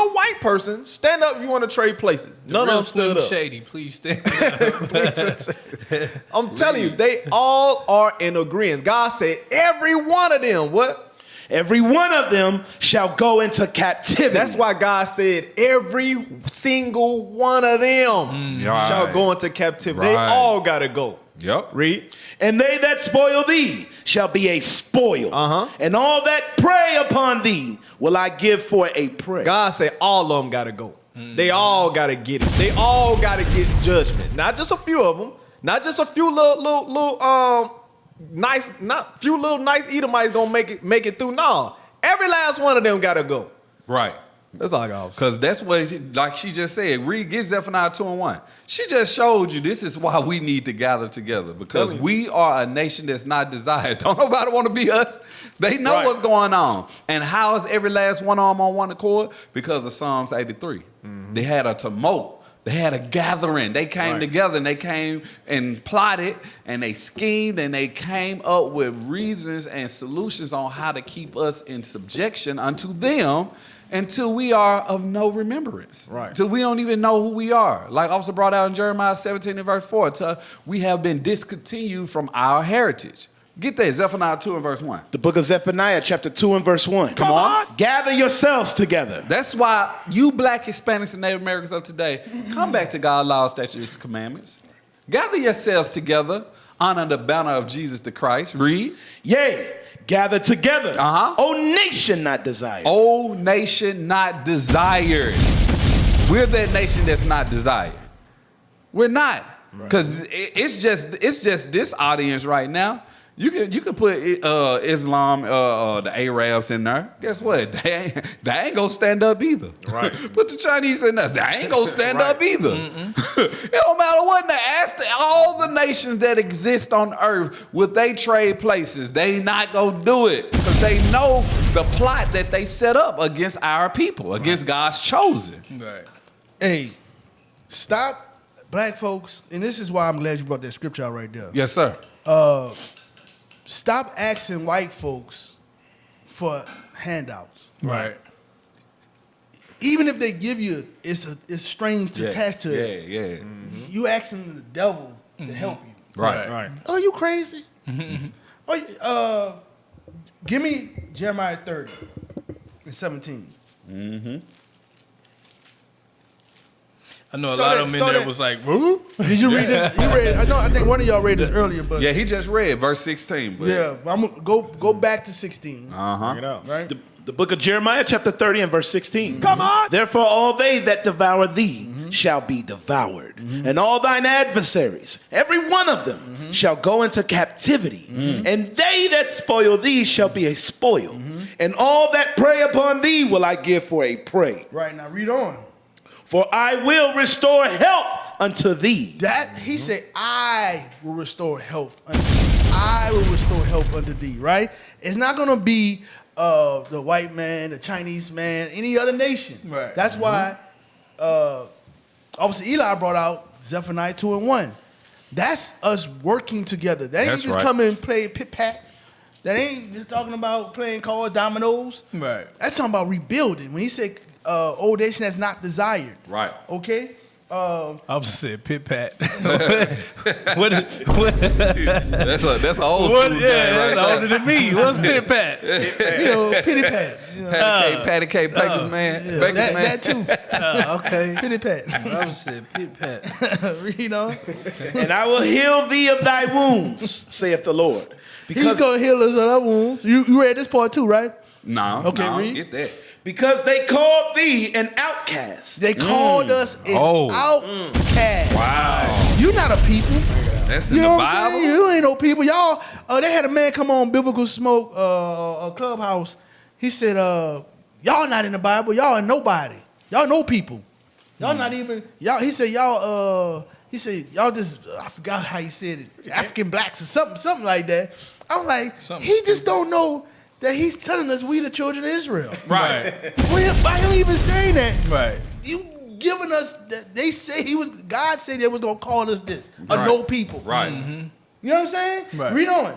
Speaker 3: white person, stand up if you want to trade places. None of them stood up.
Speaker 6: Shady, please stand up.
Speaker 3: I'm telling you, they all are in agreement. God said every one of them, what?
Speaker 14: Every one of them shall go into captivity.
Speaker 3: That's why God said every single one of them shall go into captivity. They all got to go.
Speaker 7: Yep.
Speaker 3: Read.
Speaker 14: And they that spoil thee shall be a spoil. And all that prey upon thee will I give for a prey.
Speaker 3: God said all of them got to go. They all got to get it. They all got to get judgment. Not just a few of them. Not just a few little nice Edomites gonna make it through. No, every last one of them got to go.
Speaker 7: Right.
Speaker 3: That's all I got.
Speaker 7: Because that's what, like she just said, read, get Zephaniah 2 and 1. She just showed you this is why we need to gather together. Because we are a nation that's not desired. Don't nobody want to be us. They know what's going on. And how is every last one of them on one accord? Because of Psalms 83. They had a tumult. They had a gathering. They came together and they came and plotted and they schemed and they came up with reasons and solutions on how to keep us in subjection unto them until we are of no remembrance. Right. Until we don't even know who we are. Like also brought out in Jeremiah 17 and verse 4, until we have been discontinued from our heritage. Get that, Zephaniah 2 and verse 1.
Speaker 14: The book of Zephaniah, chapter 2 and verse 1.
Speaker 7: Come on.
Speaker 14: Gather yourselves together.
Speaker 7: That's why you black Hispanics and Native Americans of today, come back to God's laws, statutes, and commandments. Gather yourselves together under the banner of Jesus the Christ. Read.
Speaker 14: Yea, gather together. O nation not desired.
Speaker 7: O nation not desired. We're that nation that's not desired. We're not. Because it's just this audience right now. You can put Islam, the Arabs in there. Guess what? They ain't gonna stand up either. Right. Put the Chinese in there. They ain't gonna stand up either. It don't matter what. They ask all the nations that exist on earth, would they trade places? They not gonna do it because they know the plot that they set up against our people, against God's chosen.
Speaker 24: Right. Hey, stop, black folks, and this is why I'm glad you brought that scripture out right there.
Speaker 7: Yes, sir.
Speaker 24: Stop asking white folks for handouts.
Speaker 6: Right.
Speaker 24: Even if they give you, it's strings to attach to it.
Speaker 7: Yeah.
Speaker 24: You asking the devil to help you.
Speaker 7: Right.
Speaker 24: Oh, you crazy? Give me Jeremiah 30 and 17.
Speaker 6: I know a lot of them in there was like, woo?
Speaker 24: Did you read this? You read? I think one of y'all read this earlier, but
Speaker 7: yeah, he just read verse 16. But
Speaker 24: yeah, I'm gonna go back to 16.
Speaker 3: Bring it out.
Speaker 24: Right.
Speaker 14: The book of Jeremiah, chapter 30 and verse 16. Come on. Therefore, all they that devour thee shall be devoured, and all thine adversaries, every one of them, shall go into captivity, and they that spoil thee shall be a spoil, and all that prey upon thee will I give for a prey.
Speaker 24: Right, now read on.
Speaker 14: For I will restore health unto thee.
Speaker 24: That he said, I will restore health unto thee. I will restore health unto thee. Right? It's not gonna be the white man, the Chinese man, any other nation.
Speaker 6: Right.
Speaker 24: That's why Officer Eli brought out Zephaniah 2 and 1. That's us working together. They ain't just come and play pit-pat. That ain't just talking about playing cards, dominoes.
Speaker 6: Right.
Speaker 24: That's talking about rebuilding. When he said old nation that's not desired.
Speaker 7: Right.
Speaker 24: Okay?
Speaker 6: I was said pit pat.
Speaker 7: That's an old school
Speaker 6: Yeah,
Speaker 7: thing right
Speaker 6: that's older than me. What's pit pat?
Speaker 24: Pity pat.
Speaker 7: Patty Cake, Baker's man.
Speaker 24: Yeah,
Speaker 7: Baker's man.
Speaker 24: that too.
Speaker 6: Okay.
Speaker 24: Pity pat.
Speaker 6: I was said pit pat.
Speaker 24: Read on.
Speaker 14: And I will heal thee of thy wounds, saith the Lord.
Speaker 24: He's going to heal us of our wounds. You read this part too, right?
Speaker 7: No,
Speaker 24: Okay,
Speaker 7: no,
Speaker 24: read.
Speaker 7: get that.
Speaker 14: Because they called thee an outcast.
Speaker 24: They called us an outcast.
Speaker 7: Wow.
Speaker 24: You not a people.
Speaker 7: That's in
Speaker 24: You know
Speaker 7: the
Speaker 24: what I'm
Speaker 7: Bible?
Speaker 24: saying? You ain't no people. Y'all, they had a man come on Biblical Smoke a Clubhouse. He said, y'all not in the Bible. Y'all are nobody. Y'all no people. Y'all not even, y'all, he said, y'all just, I forgot how he said it, African blacks or something like that. I'm like, he just don't know that he's telling us we the children of Israel.
Speaker 6: Right.
Speaker 24: By him even saying that,
Speaker 6: Right.
Speaker 24: you giving us, they say God said they was going to call us this, a
Speaker 7: Right.
Speaker 24: no people.
Speaker 7: Right.
Speaker 24: You know what I'm saying?
Speaker 6: Right.
Speaker 24: Read on.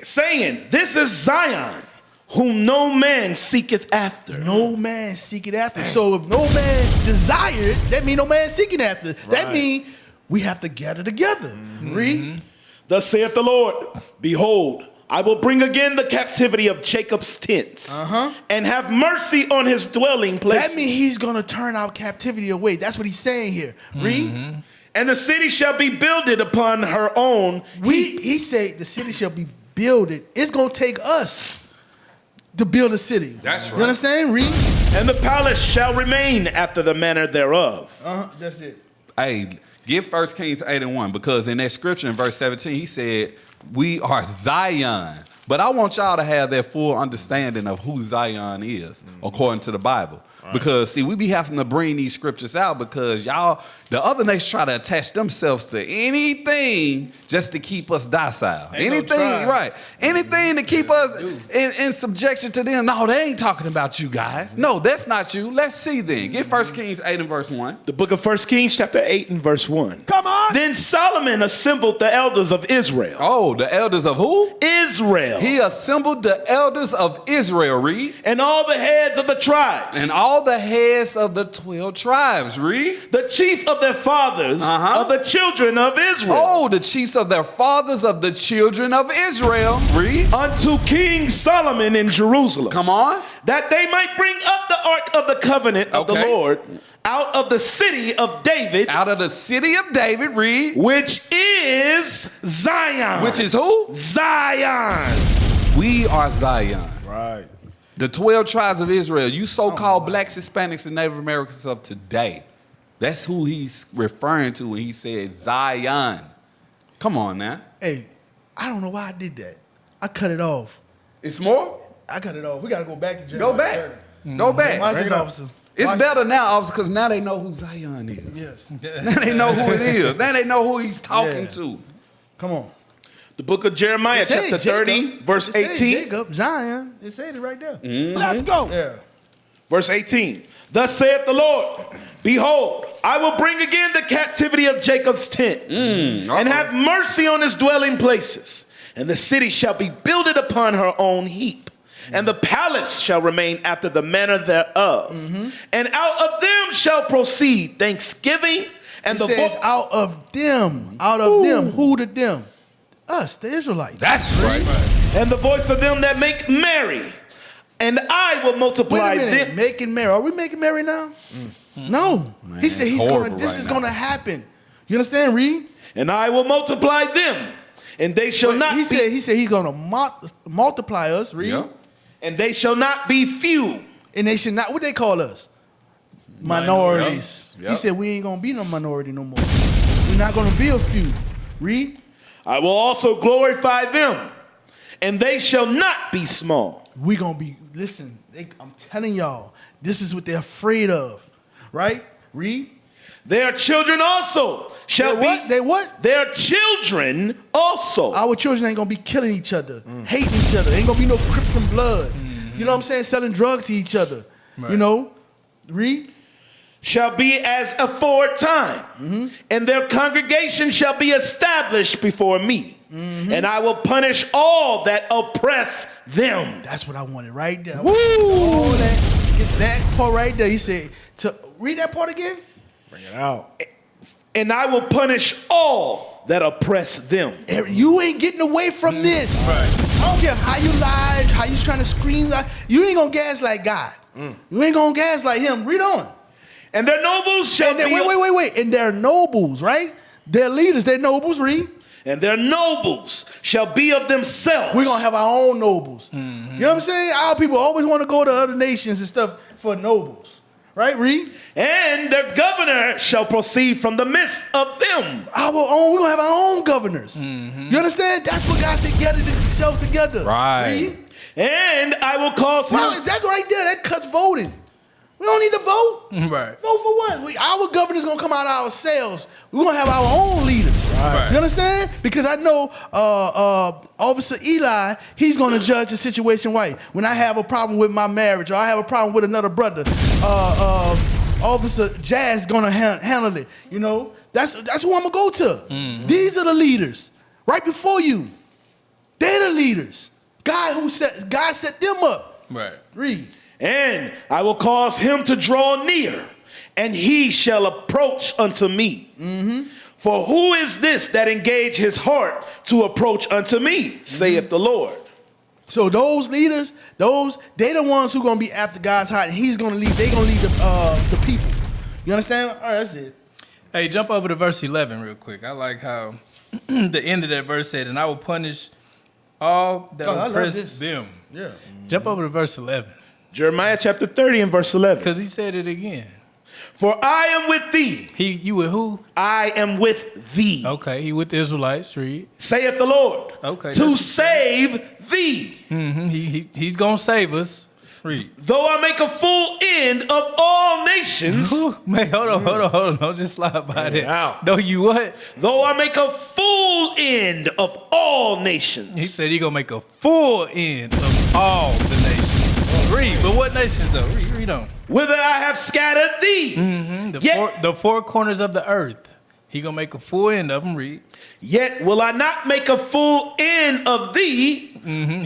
Speaker 14: Saying, this is Zion, whom no man seeketh after.
Speaker 24: No man seeketh after. So if no man desire it, that means no man seeking after. That means we have to gather together. Read.
Speaker 14: Thus saith the Lord, behold, I will bring again the captivity of Jacob's tents, and have mercy on his dwelling places.
Speaker 24: That means he's going to turn our captivity away. That's what he's saying here. Read.
Speaker 14: And the city shall be builded upon her own.
Speaker 24: He said the city shall be builded. It's going to take us to build a city.
Speaker 7: That's right.
Speaker 24: You understand? Read.
Speaker 14: And the palace shall remain after the manner thereof.
Speaker 24: That's it.
Speaker 7: Hey, give 1 Kings 8:1, because in that scripture in verse 17, he said, we are Zion. But I want y'all to have that full understanding of who Zion is, according to the Bible. Because, see, we be having to bring these scriptures out because y'all, the other nations try to attach themselves to anything just to keep us docile. Anything, right. Anything to keep us in subjection to them. No, they ain't talking about you guys. No, that's not you. Let's see then. Get 1 Kings 8 and verse 1.
Speaker 14: The book of 1 Kings chapter 8 and verse 1. Come on. Then Solomon assembled the elders of Israel.
Speaker 7: Oh, the elders of who?
Speaker 14: Israel.
Speaker 7: He assembled the elders of Israel, read.
Speaker 14: And all the heads of the tribes.
Speaker 7: And all the heads of the 12 tribes, read.
Speaker 14: The chief of their fathers of the children of Israel.
Speaker 7: Oh, the chiefs of their fathers of the children of Israel, read.
Speaker 14: Unto King Solomon in Jerusalem.
Speaker 7: Come on.
Speaker 14: That they might bring up the ark of the covenant of the Lord out of the city of David.
Speaker 7: Out of the city of David, read.
Speaker 14: Which is Zion.
Speaker 7: Which is who?
Speaker 14: Zion.
Speaker 7: We are Zion.
Speaker 3: Right.
Speaker 7: The 12 tribes of Israel, you so-called blacks, Hispanics, and Native Americans of today. That's who he's referring to when he said Zion. Come on now.
Speaker 24: Hey, I don't know why I did that. I cut it off.
Speaker 7: It's more?
Speaker 24: I cut it off. We got to go back to Jeremiah.
Speaker 7: Go back. Go back.
Speaker 24: Watch this, officer.
Speaker 7: It's better now, officer, because now they know who Zion is.
Speaker 24: Yes.
Speaker 7: Now they know who it is. Now they know who he's talking to.
Speaker 24: Come on.
Speaker 14: The book of Jeremiah, chapter 30, verse 18.
Speaker 24: Jacob, Zion. It said it right there.
Speaker 14: Let's go.
Speaker 24: Yeah.
Speaker 14: Verse 18. Thus saith the Lord, behold, I will bring again the captivity of Jacob's tent, and have mercy on his dwelling places. And the city shall be builded upon her own heap, and the palace shall remain after the manner thereof. And out of them shall proceed thanksgiving. And
Speaker 24: It says out of them. Out of them. Who the them? Us, the Israelites.
Speaker 7: That's right.
Speaker 14: And the voice of them that make merry. And I will multiply
Speaker 24: Wait a minute.
Speaker 14: them.
Speaker 24: Making merry. Are we making merry now? No.
Speaker 7: Man,
Speaker 24: he said this is going to happen. You understand? Read.
Speaker 14: And I will multiply them. And they shall not
Speaker 24: he
Speaker 14: be.
Speaker 24: said he's going to multiply us. Read.
Speaker 7: Yeah.
Speaker 14: And they shall not be few.
Speaker 24: And they should not, what they call us? Minorities.
Speaker 7: Yep.
Speaker 24: He said we ain't going to be no minority no more. We're not going to be a few. Read.
Speaker 14: I will also glorify them. And they shall not be small.
Speaker 24: We going to be, listen, I'm telling y'all, this is what they're afraid of. Right? Read.
Speaker 14: Their children also shall be.
Speaker 24: What? They what?
Speaker 14: Their children also.
Speaker 24: Our children ain't going to be killing each other, hating each other. Ain't going to be no Crips and Bloods. You know what I'm saying? Selling drugs to each other.
Speaker 6: Right.
Speaker 24: You know? Read.
Speaker 14: Shall be as aforetime, and their congregation shall be established before me, and I will punish all that oppress them.
Speaker 24: That's what I wanted right there. Woo! All that, get that part right there. He said, read that part again.
Speaker 3: Bring it out.
Speaker 14: And I will punish all that oppress them.
Speaker 24: You ain't getting away from this.
Speaker 6: Right.
Speaker 24: I don't care how you lied, how you trying to scream. You ain't going to gaslight God. You ain't going to gaslight him. Read on.
Speaker 14: And their nobles shall be...
Speaker 24: Wait. And they're nobles, right? They're leaders. They're nobles. Read.
Speaker 14: and their nobles shall be of themselves.
Speaker 24: We're going to have our own nobles. You know what I'm saying? Our people always want to go to other nations and stuff for nobles. Right, read?
Speaker 14: And their governor shall proceed from the midst of them.
Speaker 24: Our own, we're going to have our own governors. You understand? That's what God said, gather themselves together.
Speaker 7: Right.
Speaker 24: Read?
Speaker 14: And I will cause him.
Speaker 24: Well, that right there, that cuts voting. We don't need to vote.
Speaker 6: Right.
Speaker 24: Vote for what? Our governor's going to come out of ourselves. We're going to have our own leaders.
Speaker 6: Right.
Speaker 24: You understand? Because I know Officer Eli, he's going to judge the situation right. When I have a problem with my marriage or I have a problem with another brother, Officer Jazz is going to handle it. You know? That's who I'm going to go to. These are the leaders. Right before you. They're the leaders. God set them up.
Speaker 6: Right.
Speaker 24: Read.
Speaker 14: And I will cause him to draw near, and he shall approach unto me. For who is this that engage his heart to approach unto me, saith the Lord.
Speaker 24: So those leaders, they the ones who gonna be after God's heart, and he's gonna lead. They gonna lead the people. You understand? All right, that's it.
Speaker 6: Hey, jump over to verse 11 real quick. I like how the end of that verse said, "And I will punish all that oppress them."
Speaker 24: Yeah.
Speaker 6: Jump over to verse 11.
Speaker 14: Jeremiah chapter 30 and verse 11.
Speaker 6: Because he said it again.
Speaker 14: For I am with thee.
Speaker 6: You with who?
Speaker 14: I am with thee.
Speaker 6: Okay, he with the Israelites. Read.
Speaker 14: Saith the Lord.
Speaker 6: Okay.
Speaker 14: To save thee.
Speaker 6: He's going to save us. Read.
Speaker 14: Though I make a full end of all nations.
Speaker 6: Man, hold on. Don't just slide by that. Though you what?
Speaker 14: Though I make a full end of all nations.
Speaker 6: He said he going to make a full end of all the nations. Read, but what nations though? Read on.
Speaker 14: Whither I have scattered thee.
Speaker 6: The four corners of the earth. He gonna make a full end of them. Read.
Speaker 14: Yet will I not make a full end of thee.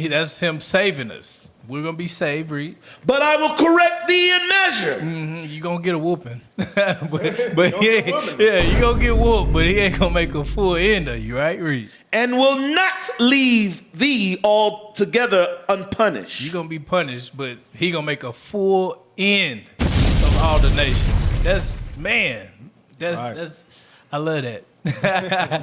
Speaker 6: That's him saving us. We're gonna be saved. Read.
Speaker 14: But I will correct thee in measure.
Speaker 6: You gonna get a whooping. but you gonna get whooped, but he ain't gonna make a full end of you, right? Read.
Speaker 14: And will not leave thee altogether unpunished.
Speaker 6: You're gonna be punished, but he gonna make a full end of all the nations. That's I love that.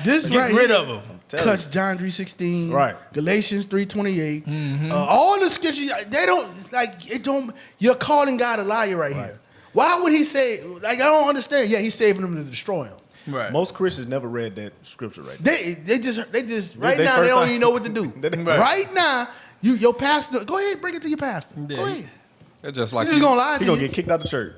Speaker 24: This
Speaker 6: Get
Speaker 24: right
Speaker 6: rid
Speaker 24: here
Speaker 6: of them.
Speaker 24: cuts John 3:16,
Speaker 3: right?
Speaker 24: Galatians 3:28. All the scriptures, they don't like it. Don't you're calling God a liar right here? Why would he say? Like I don't understand. Yeah, he's saving them to destroy them.
Speaker 6: Right.
Speaker 3: Most Christians never read that scripture right.
Speaker 24: They just right now they don't even know what to do. Right now, your pastor. Go ahead, bring it to your pastor. Go ahead.
Speaker 7: That's just like
Speaker 24: he's gonna lie to you.
Speaker 3: He gonna get kicked out the church.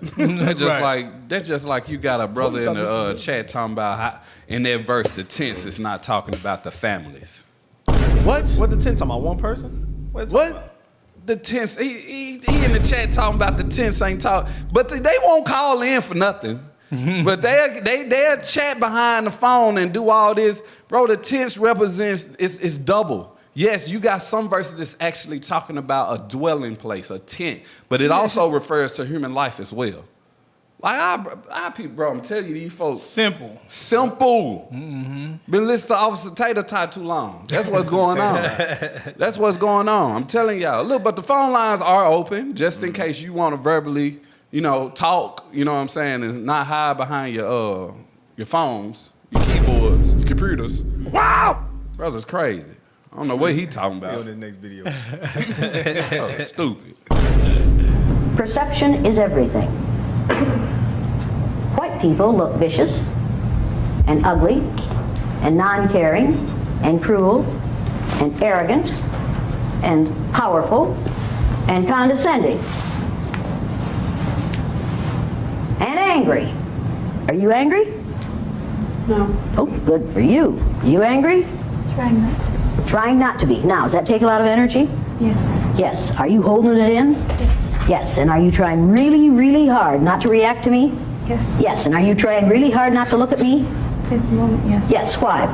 Speaker 7: That's just like you got a brother in the chat talking about how in that verse the tense is not talking about the families.
Speaker 24: What
Speaker 3: the tense talking about? One person?
Speaker 24: What?
Speaker 7: The tense. He in the chat talking about the tense ain't talk, but they won't call in for nothing. But they'll chat behind the phone and do all this. Bro, the tense represents, it's double. Yes, you got some verses that's actually talking about a dwelling place, a tent. But it also refers to human life as well. Like, our people, bro, I'm telling you, these folks.
Speaker 6: Simple.
Speaker 7: Been listening to Officer Tater Tot too long. That's what's going on. That's what's going on. I'm telling y'all. Look, but the phone lines are open just in case you want to verbally, talk, you know what I'm saying, and not hide behind your phones, your keyboards, your computers. Wow! Brother's crazy. I don't know what he talking about.
Speaker 3: On the next video.
Speaker 7: Stupid.
Speaker 18: Perception is everything. White people look vicious and ugly and non-caring and cruel and arrogant and powerful and condescending and angry. Are you angry? No. Oh, good for you. Are you angry?
Speaker 19: Trying not to.
Speaker 18: Trying not to be. Now, does that take a lot of energy?
Speaker 19: Yes.
Speaker 18: Yes. Are you holding it in?
Speaker 19: Yes.
Speaker 18: Yes. And are you trying really, really hard not to react to me?
Speaker 19: Yes.
Speaker 18: Yes. And are you trying really hard not to look at me?
Speaker 19: At the moment, yes.
Speaker 18: Yes. Why?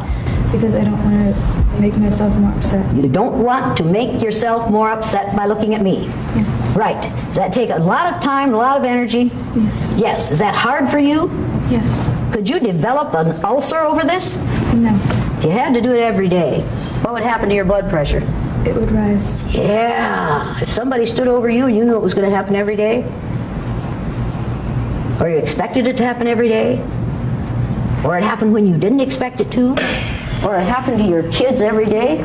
Speaker 19: Because I don't want to make myself more upset.
Speaker 18: You don't want to make yourself more upset by looking at me?
Speaker 19: Yes.
Speaker 18: Right. Does that take a lot of time, a lot of energy?
Speaker 19: Yes.
Speaker 18: Yes. Is that hard for you?
Speaker 19: Yes.
Speaker 18: Could you develop an ulcer over this?
Speaker 19: No.
Speaker 18: If you had to do it every day, what would happen to your blood pressure?
Speaker 19: It would rise.
Speaker 18: Yeah. If somebody stood over you and you knew it was going to happen every day, or you expected it to happen every day, or it happened when you didn't expect it to, or it happened to your kids every day,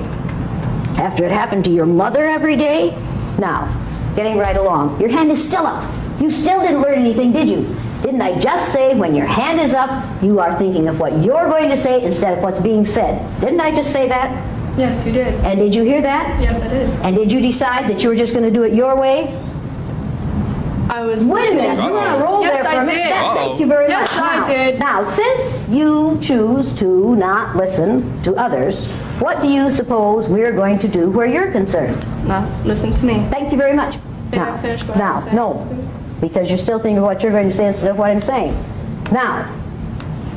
Speaker 18: after it happened to your mother every day. Now, getting right along, your hand is still up. You still didn't learn anything, did you? Didn't I just say when your hand is up, you are thinking of what you're going to say instead of what's being said? Didn't I just say that?
Speaker 19: Yes, you did.
Speaker 18: And did you hear that?
Speaker 19: Yes, I did.
Speaker 18: And did you decide that you were just going to do it your way?
Speaker 19: I was.
Speaker 18: Wait a minute, you want to roll
Speaker 19: Yes,
Speaker 18: there for
Speaker 19: I
Speaker 18: a minute?
Speaker 19: did.
Speaker 18: Thank you very
Speaker 19: Yes,
Speaker 18: much.
Speaker 19: I did.
Speaker 18: Now, since you choose to not listen to others, what do you suppose we're going to do where you're concerned?
Speaker 19: Not listen to me.
Speaker 18: Thank you very much.
Speaker 19: May I finish what I was saying,
Speaker 18: No, because you're still thinking of what you're going to say instead of what I'm saying. Now,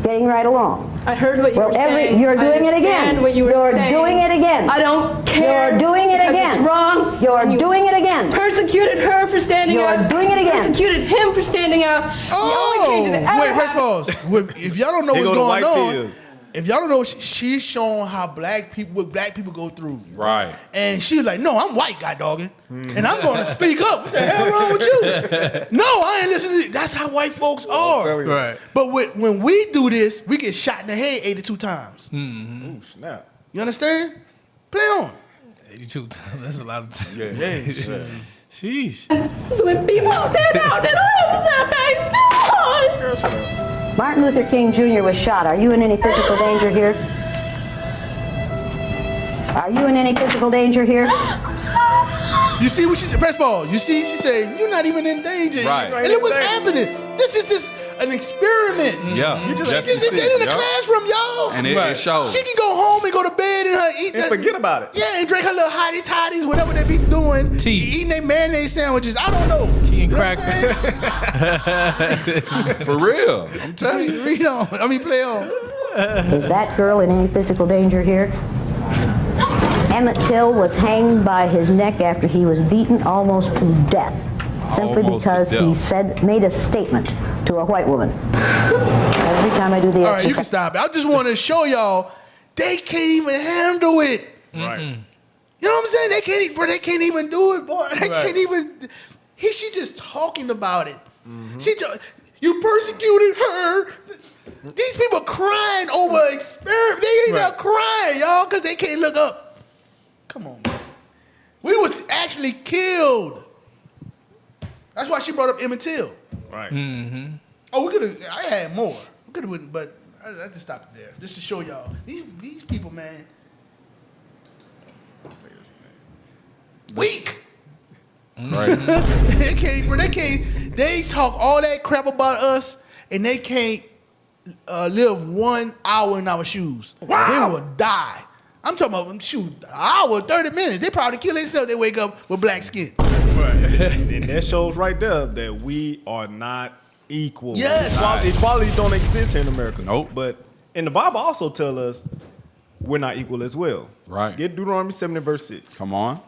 Speaker 18: getting right along.
Speaker 19: I heard what you were saying.
Speaker 18: You're
Speaker 19: I
Speaker 18: doing it
Speaker 19: understand
Speaker 18: again.
Speaker 19: What you were
Speaker 18: You're
Speaker 19: saying.
Speaker 18: doing it again.
Speaker 19: I don't care.
Speaker 18: You're doing it
Speaker 19: because
Speaker 18: again.
Speaker 19: It's wrong.
Speaker 18: You're doing it again.
Speaker 19: Persecuted her for standing out.
Speaker 18: You're doing it again.
Speaker 19: Persecuted him for standing out. The only change that ever
Speaker 24: Wait, press
Speaker 19: happened-
Speaker 24: pause. If y'all don't know
Speaker 3: Here
Speaker 24: what's
Speaker 3: go the
Speaker 24: going
Speaker 3: white
Speaker 24: on,
Speaker 3: tears.
Speaker 24: if y'all don't know, she's showing how what black people go through.
Speaker 7: Right.
Speaker 24: And she was like, no, I'm white, god dogging. And I'm going to speak up. What the hell wrong with you? No, I ain't listening to you. That's how white folks are.
Speaker 6: Right.
Speaker 24: But when we do this, we get shot in the head 82 times.
Speaker 3: Ooh, snap.
Speaker 24: You understand? Play on.
Speaker 6: 82. That's a lot of time.
Speaker 24: Yeah.
Speaker 6: Sheesh.
Speaker 19: So when people stand out and hold something,
Speaker 18: Martin Luther King Jr. was shot. Are you in any physical danger here? Are you in any physical danger here?
Speaker 24: You see what she said? Press pause. You see, she said, you're not even in danger.
Speaker 7: Right.
Speaker 24: And look what's happening. This is just an experiment.
Speaker 7: Yeah.
Speaker 24: She
Speaker 7: That's
Speaker 24: just
Speaker 7: the
Speaker 24: in
Speaker 7: shit,
Speaker 24: the
Speaker 7: yeah.
Speaker 24: classroom, y'all.
Speaker 7: And it shows.
Speaker 24: She can go home and go to bed and eat
Speaker 3: And forget about it.
Speaker 24: Yeah, and drink her little hottie toddies, whatever they be doing.
Speaker 6: Tea.
Speaker 24: Eating their mayonnaise sandwiches. I don't know.
Speaker 6: Tea and
Speaker 24: You know what
Speaker 6: crackers.
Speaker 24: I'm saying?
Speaker 7: For real. I'm telling you.
Speaker 24: Read on. Play on.
Speaker 18: Is that girl in any physical danger here? Emmett Till was hanged by his neck after he was beaten almost to death, simply
Speaker 7: Almost to
Speaker 18: because he
Speaker 7: death.
Speaker 18: made a statement to a white woman. Every time I do the
Speaker 24: All right, you
Speaker 18: exercise.
Speaker 24: can stop it. I just want to show y'all they can't even handle it.
Speaker 3: Right.
Speaker 24: You know what I'm saying? They can't even do it, boy. They can't even. She just talking about it. You persecuted her. These people crying over experiment. They ain't not crying, y'all, because they can't look up. Come on, man. We was actually killed. That's why she brought up Emmett Till.
Speaker 3: Right.
Speaker 24: Oh, we could have. I had more. We could have, but I just stopped it there, just to show y'all these people, man. Weak.
Speaker 7: Right.
Speaker 24: They talk all that crap about us, and they can't live 1 hour in our shoes. Wow. They will die. I'm talking about, shoot, an hour, 30 minutes. They probably kill themselves. They wake up with black skin.
Speaker 3: Right. And that shows right there that we are not equal.
Speaker 24: Yes.
Speaker 3: Equality don't exist here in America.
Speaker 7: Nope.
Speaker 3: But in the Bible also tell us we're not equal as well.
Speaker 7: Right.
Speaker 3: Get Deuteronomy 7 and verse 6.
Speaker 7: Come on.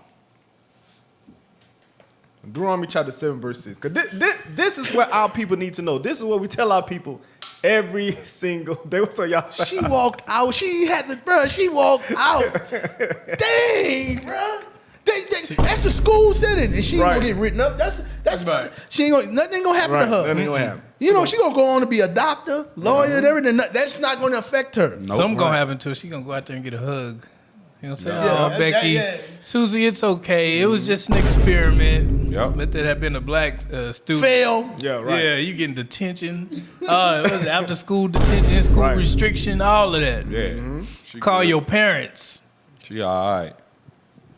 Speaker 3: Deuteronomy chapter 7 verse 6. Because this is what our people need to know. This is what we tell our people every single day. What's up, y'all?
Speaker 24: She walked out. She had the, bro, she walked out. Dang, bro. That's a school setting, and she ain't gonna get written up. That's right. She ain't gonna, nothing gonna happen to her.
Speaker 3: Nothing ain't gonna happen.
Speaker 24: You know, she gonna go on to be a doctor, lawyer, and everything. That's not gonna affect her.
Speaker 7: Nope.
Speaker 6: Something gonna happen to her. She gonna go out there and get a hug. You know what I'm saying?
Speaker 24: Yeah.
Speaker 6: Oh, Becky,
Speaker 24: Yeah.
Speaker 6: Susie, it's okay. It was just an experiment.
Speaker 7: Yep.
Speaker 6: Let that have been a black student.
Speaker 24: Fail.
Speaker 3: Yeah, right.
Speaker 6: Yeah, you getting detention. It was after school detention, school restriction, all of that.
Speaker 7: Yeah.
Speaker 6: Call your parents.
Speaker 7: She all right.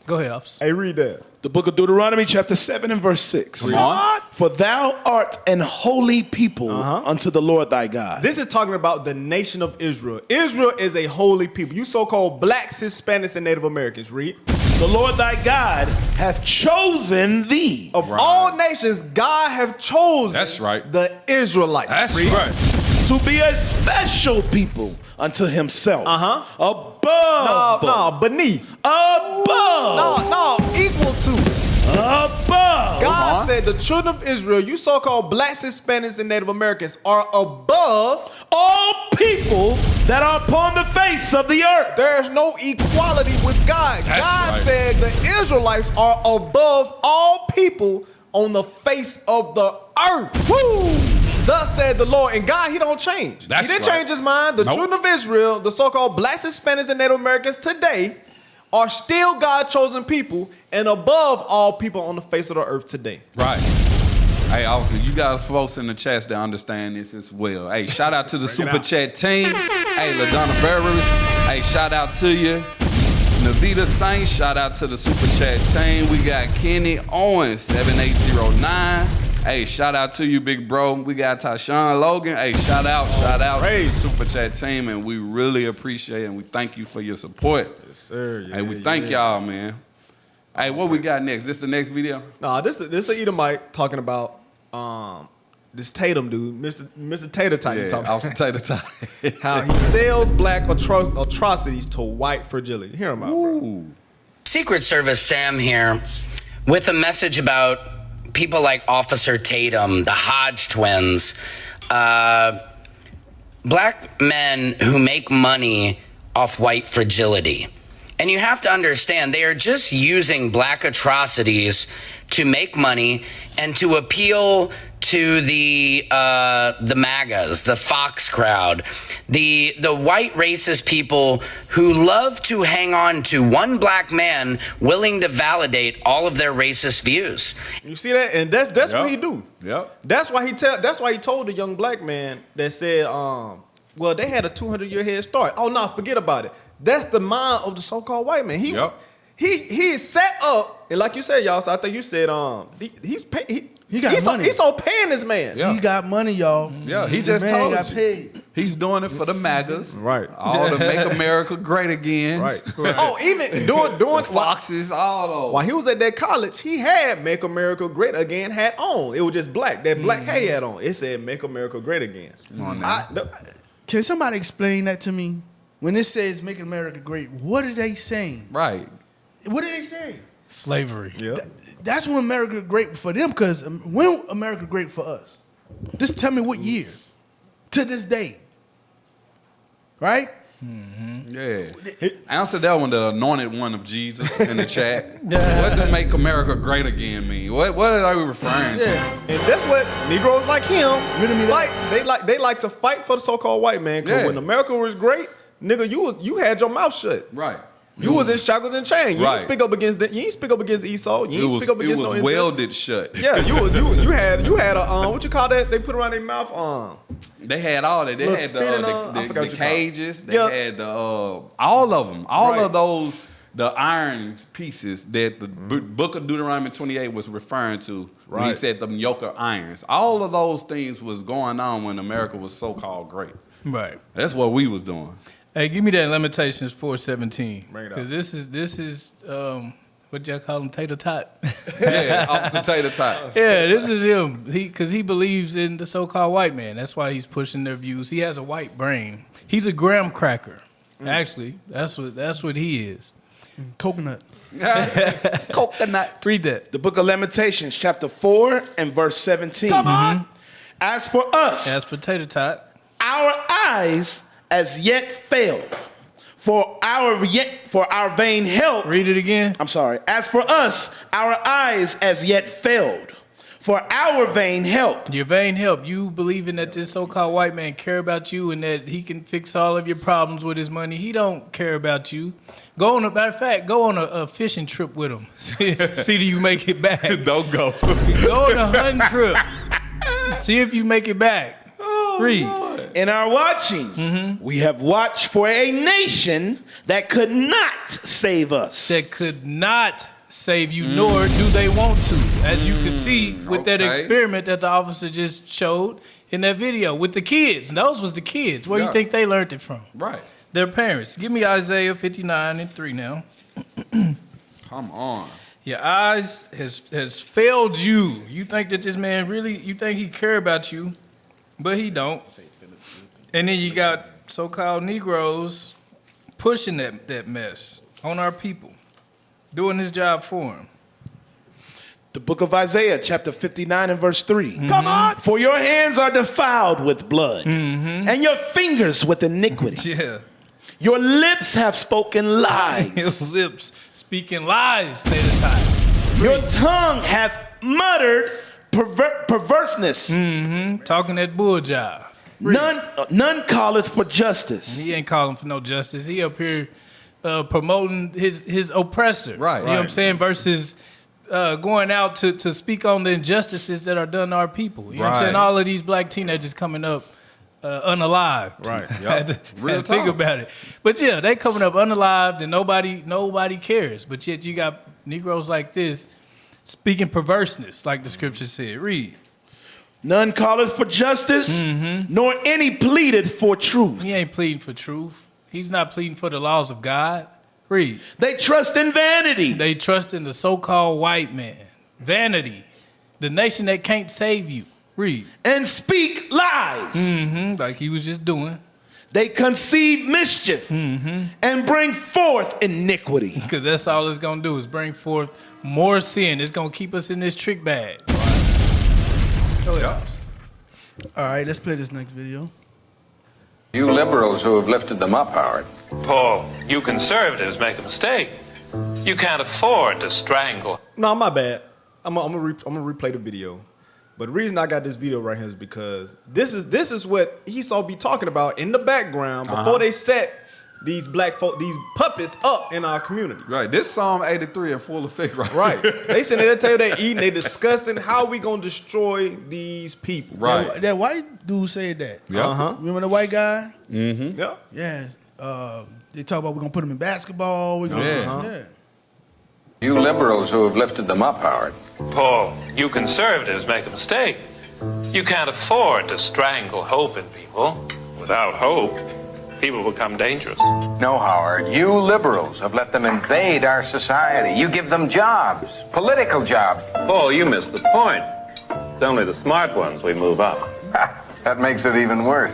Speaker 6: Go ahead, officer.
Speaker 3: Hey, read that.
Speaker 14: The book of Deuteronomy, chapter 7 and verse 6.
Speaker 7: Come on.
Speaker 14: For thou art an holy people unto the Lord thy God.
Speaker 3: This is talking about the nation of Israel. Israel is a holy people. You so-called blacks, Hispanics, and Native Americans. Read.
Speaker 14: The Lord thy God hath chosen thee.
Speaker 3: Of all nations, God have chosen
Speaker 7: That's right.
Speaker 3: the Israelites.
Speaker 7: That's
Speaker 3: Read.
Speaker 7: right.
Speaker 14: To be a special people unto himself. Above.
Speaker 3: No, beneath.
Speaker 14: Above.
Speaker 3: No, equal to.
Speaker 14: Above.
Speaker 3: God said the children of Israel, you so-called blacks, Hispanics, and Native Americans, are above
Speaker 14: all people that are upon the face of the earth.
Speaker 3: There's no equality with God.
Speaker 7: That's
Speaker 3: God
Speaker 7: right.
Speaker 3: said the Israelites are above all people on the face of the earth. Woo! Thus said the Lord. And God, he don't change. He didn't change his mind. The children of Israel, the so-called blacks, Hispanics, and Native Americans today are still God chosen people and above all people on the face of the earth today.
Speaker 7: Right. Hey, obviously, you guys folks in the chats that understand this as well. Hey, shout out to the Super Chat team. Hey, LaDonna Burris. Hey, shout out to you. Navita Saint, shout out to the Super Chat team. We got Kenny Owens, 7809. Hey, shout out to you, big bro. We got Tyshawn Logan. Hey, shout out to the Super Chat team, and we really appreciate it, and we thank you for your support.
Speaker 3: Yes, sir. Yeah,
Speaker 7: hey, we thank y'all, man. Hey, what we got next? This the next video?
Speaker 3: Nah, this is Edomite talking about this Tatum dude, Mr. Tater Tot.
Speaker 7: Yeah, Officer Tater Tot.
Speaker 3: How he sells black atrocities to white fragility. Hear him out, bro.
Speaker 5: Secret Service Sam here with a message about people like Officer Tatum, the Hodge twins, black men who make money off white fragility. And you have to understand, they are just using black atrocities to make money and to appeal to the MAGAs, the Fox crowd, the white racist people who love to hang on to one black man willing to validate all of their racist views.
Speaker 3: You see that? And that's what he do.
Speaker 7: Yep.
Speaker 3: That's why he told the young black man that said, well, they had a 200-year head start. Oh no, forget about it. That's the mind of the so-called white man. He is set up, and like you said, y'all. So I think you said he got money. He's so paying this man.
Speaker 24: Yeah. He got money, y'all.
Speaker 7: Yeah, he just told you. Paid. He's doing it for the MAGAs,
Speaker 3: right?
Speaker 7: All to make America great again,
Speaker 3: right? Oh, even doing
Speaker 7: Foxes, all those.
Speaker 3: While he was at that college, he had "Make America Great Again" hat on. It was just black. That black hat he had on. It said "Make America Great Again."
Speaker 24: Can somebody explain that to me? When it says "Make America Great," what are they saying?
Speaker 7: Right.
Speaker 24: What are they saying?
Speaker 6: Slavery.
Speaker 3: Yeah.
Speaker 24: That's when America great for them, because when America great for us? Just tell me what year. To this day. Right?
Speaker 7: Mm-hmm. Yeah. Answer that one, the anointed one of Jesus in the chat. What does "Make America Great Again" mean? What are they referring to?
Speaker 3: And that's what Negroes like him, they like to fight for the so-called white man. Because when America was great, nigga, you had your mouth shut.
Speaker 7: Right.
Speaker 3: You was in shackles and chains. You ain't speak up against Esau. You ain't speak up against no.
Speaker 7: It was welded shut.
Speaker 3: Yeah, you had a what you call that? They put around their mouth.
Speaker 7: They had all that. They had the cages. They had all of them. All of those, the iron pieces that the book of Deuteronomy 28 was referring to. When he said the yoke of irons. All of those things was going on when America was so-called great.
Speaker 6: Right.
Speaker 7: That's what we was doing.
Speaker 6: Hey, give me that Limitations 4:17. Because this is what y'all call him, Tater Tot.
Speaker 7: Yeah, Officer Tater Tot.
Speaker 6: Yeah, this is him. Because he believes in the so-called white man. That's why he's pushing their views. He has a white brain. He's a graham cracker. Actually, that's what he is.
Speaker 24: Coconut.
Speaker 7: Coconut.
Speaker 6: Read that.
Speaker 14: The book of Lamentations, chapter 4 and verse 17.
Speaker 24: Come on.
Speaker 14: As for us,
Speaker 6: as for Tater Tot,
Speaker 14: our eyes as yet failed, for our vain help.
Speaker 6: Read it again.
Speaker 14: I'm sorry. As for us, our eyes as yet failed, for our vain help.
Speaker 6: Your vain help. You believing that this so-called white man care about you and that he can fix all of your problems with his money. He don't care about you. Go on a fishing trip with him. See do you make it back.
Speaker 7: Don't go.
Speaker 6: Go on a hunting trip. See if you make it back. Read.
Speaker 14: Lord. In our watching, we have watched for a nation that could not save us.
Speaker 6: That could not save you, nor do they want to. As you can see with that experiment that the officer just showed in that video with the kids. And those was the kids. Where do you think they learned it from?
Speaker 7: Right.
Speaker 6: Their parents. Give me Isaiah 59:3 now.
Speaker 7: Come on.
Speaker 6: Your eyes has failed you. You think that this man you think he care about you, but he don't. And then you got so-called Negroes pushing that mess on our people, doing his job for him.
Speaker 14: The book of Isaiah, chapter 59 and verse 3. Come on. For your hands are defiled with blood, and your fingers with iniquity.
Speaker 6: Yeah.
Speaker 14: Your lips have spoken lies.
Speaker 6: Your lips speaking lies, Tater Tot.
Speaker 14: Your tongue hath muttered perverseness.
Speaker 6: Talking that bull jive.
Speaker 14: None calleth for justice.
Speaker 6: He ain't calling for no justice. He up here promoting his oppressor.
Speaker 7: Right.
Speaker 6: You know what I'm saying? Versus going out to speak on the injustices that are done to our people. You know what I'm saying? All of these black teenagers coming up unalived.
Speaker 3: Right.
Speaker 6: Real think about it. But yeah, they coming up unalived and nobody cares. But yet you got Negroes like this speaking perverseness, like the scripture said. Read.
Speaker 14: None calleth for justice, nor any pleaded for truth.
Speaker 6: He ain't pleading for truth. He's not pleading for the laws of God. Read.
Speaker 14: They trust in vanity.
Speaker 6: They trust in the so-called white man. Vanity. The nation that can't save you. Read.
Speaker 14: And speak lies.
Speaker 6: Like he was just doing.
Speaker 14: They conceive mischief and bring forth iniquity.
Speaker 6: Because that's all it's going to do is bring forth more sin. It's going to keep us in this trick bag.
Speaker 24: All right, let's play this next video.
Speaker 1: You liberals who have lifted them up, Howard.
Speaker 21: Paul, you conservatives make a mistake. You can't afford to strangle.
Speaker 3: No, my bad. I'm gonna replay the video. But the reason I got this video right here is because this is what Esau be talking about in the background before they set these black folk, these puppets up in our community.
Speaker 7: Right. This Psalm 83 in full effect
Speaker 3: right. They sitting there, they tell you they eating, they discussing how we gonna destroy these people.
Speaker 24: Right. That white dude said that.
Speaker 3: Yeah.
Speaker 24: Remember the white guy?
Speaker 3: Yeah.
Speaker 24: Yeah. They talk about we're gonna put him in basketball. We're gonna, yeah.
Speaker 1: You liberals who have lifted them up, Howard.
Speaker 21: Paul, you conservatives make a mistake. You can't afford to strangle hope in people. Without hope, people become dangerous.
Speaker 1: No, Howard. You liberals have let them invade our society. You give them jobs, political jobs.
Speaker 21: Paul, you missed the point. It's only the smart ones we move up.
Speaker 1: That makes it even worse.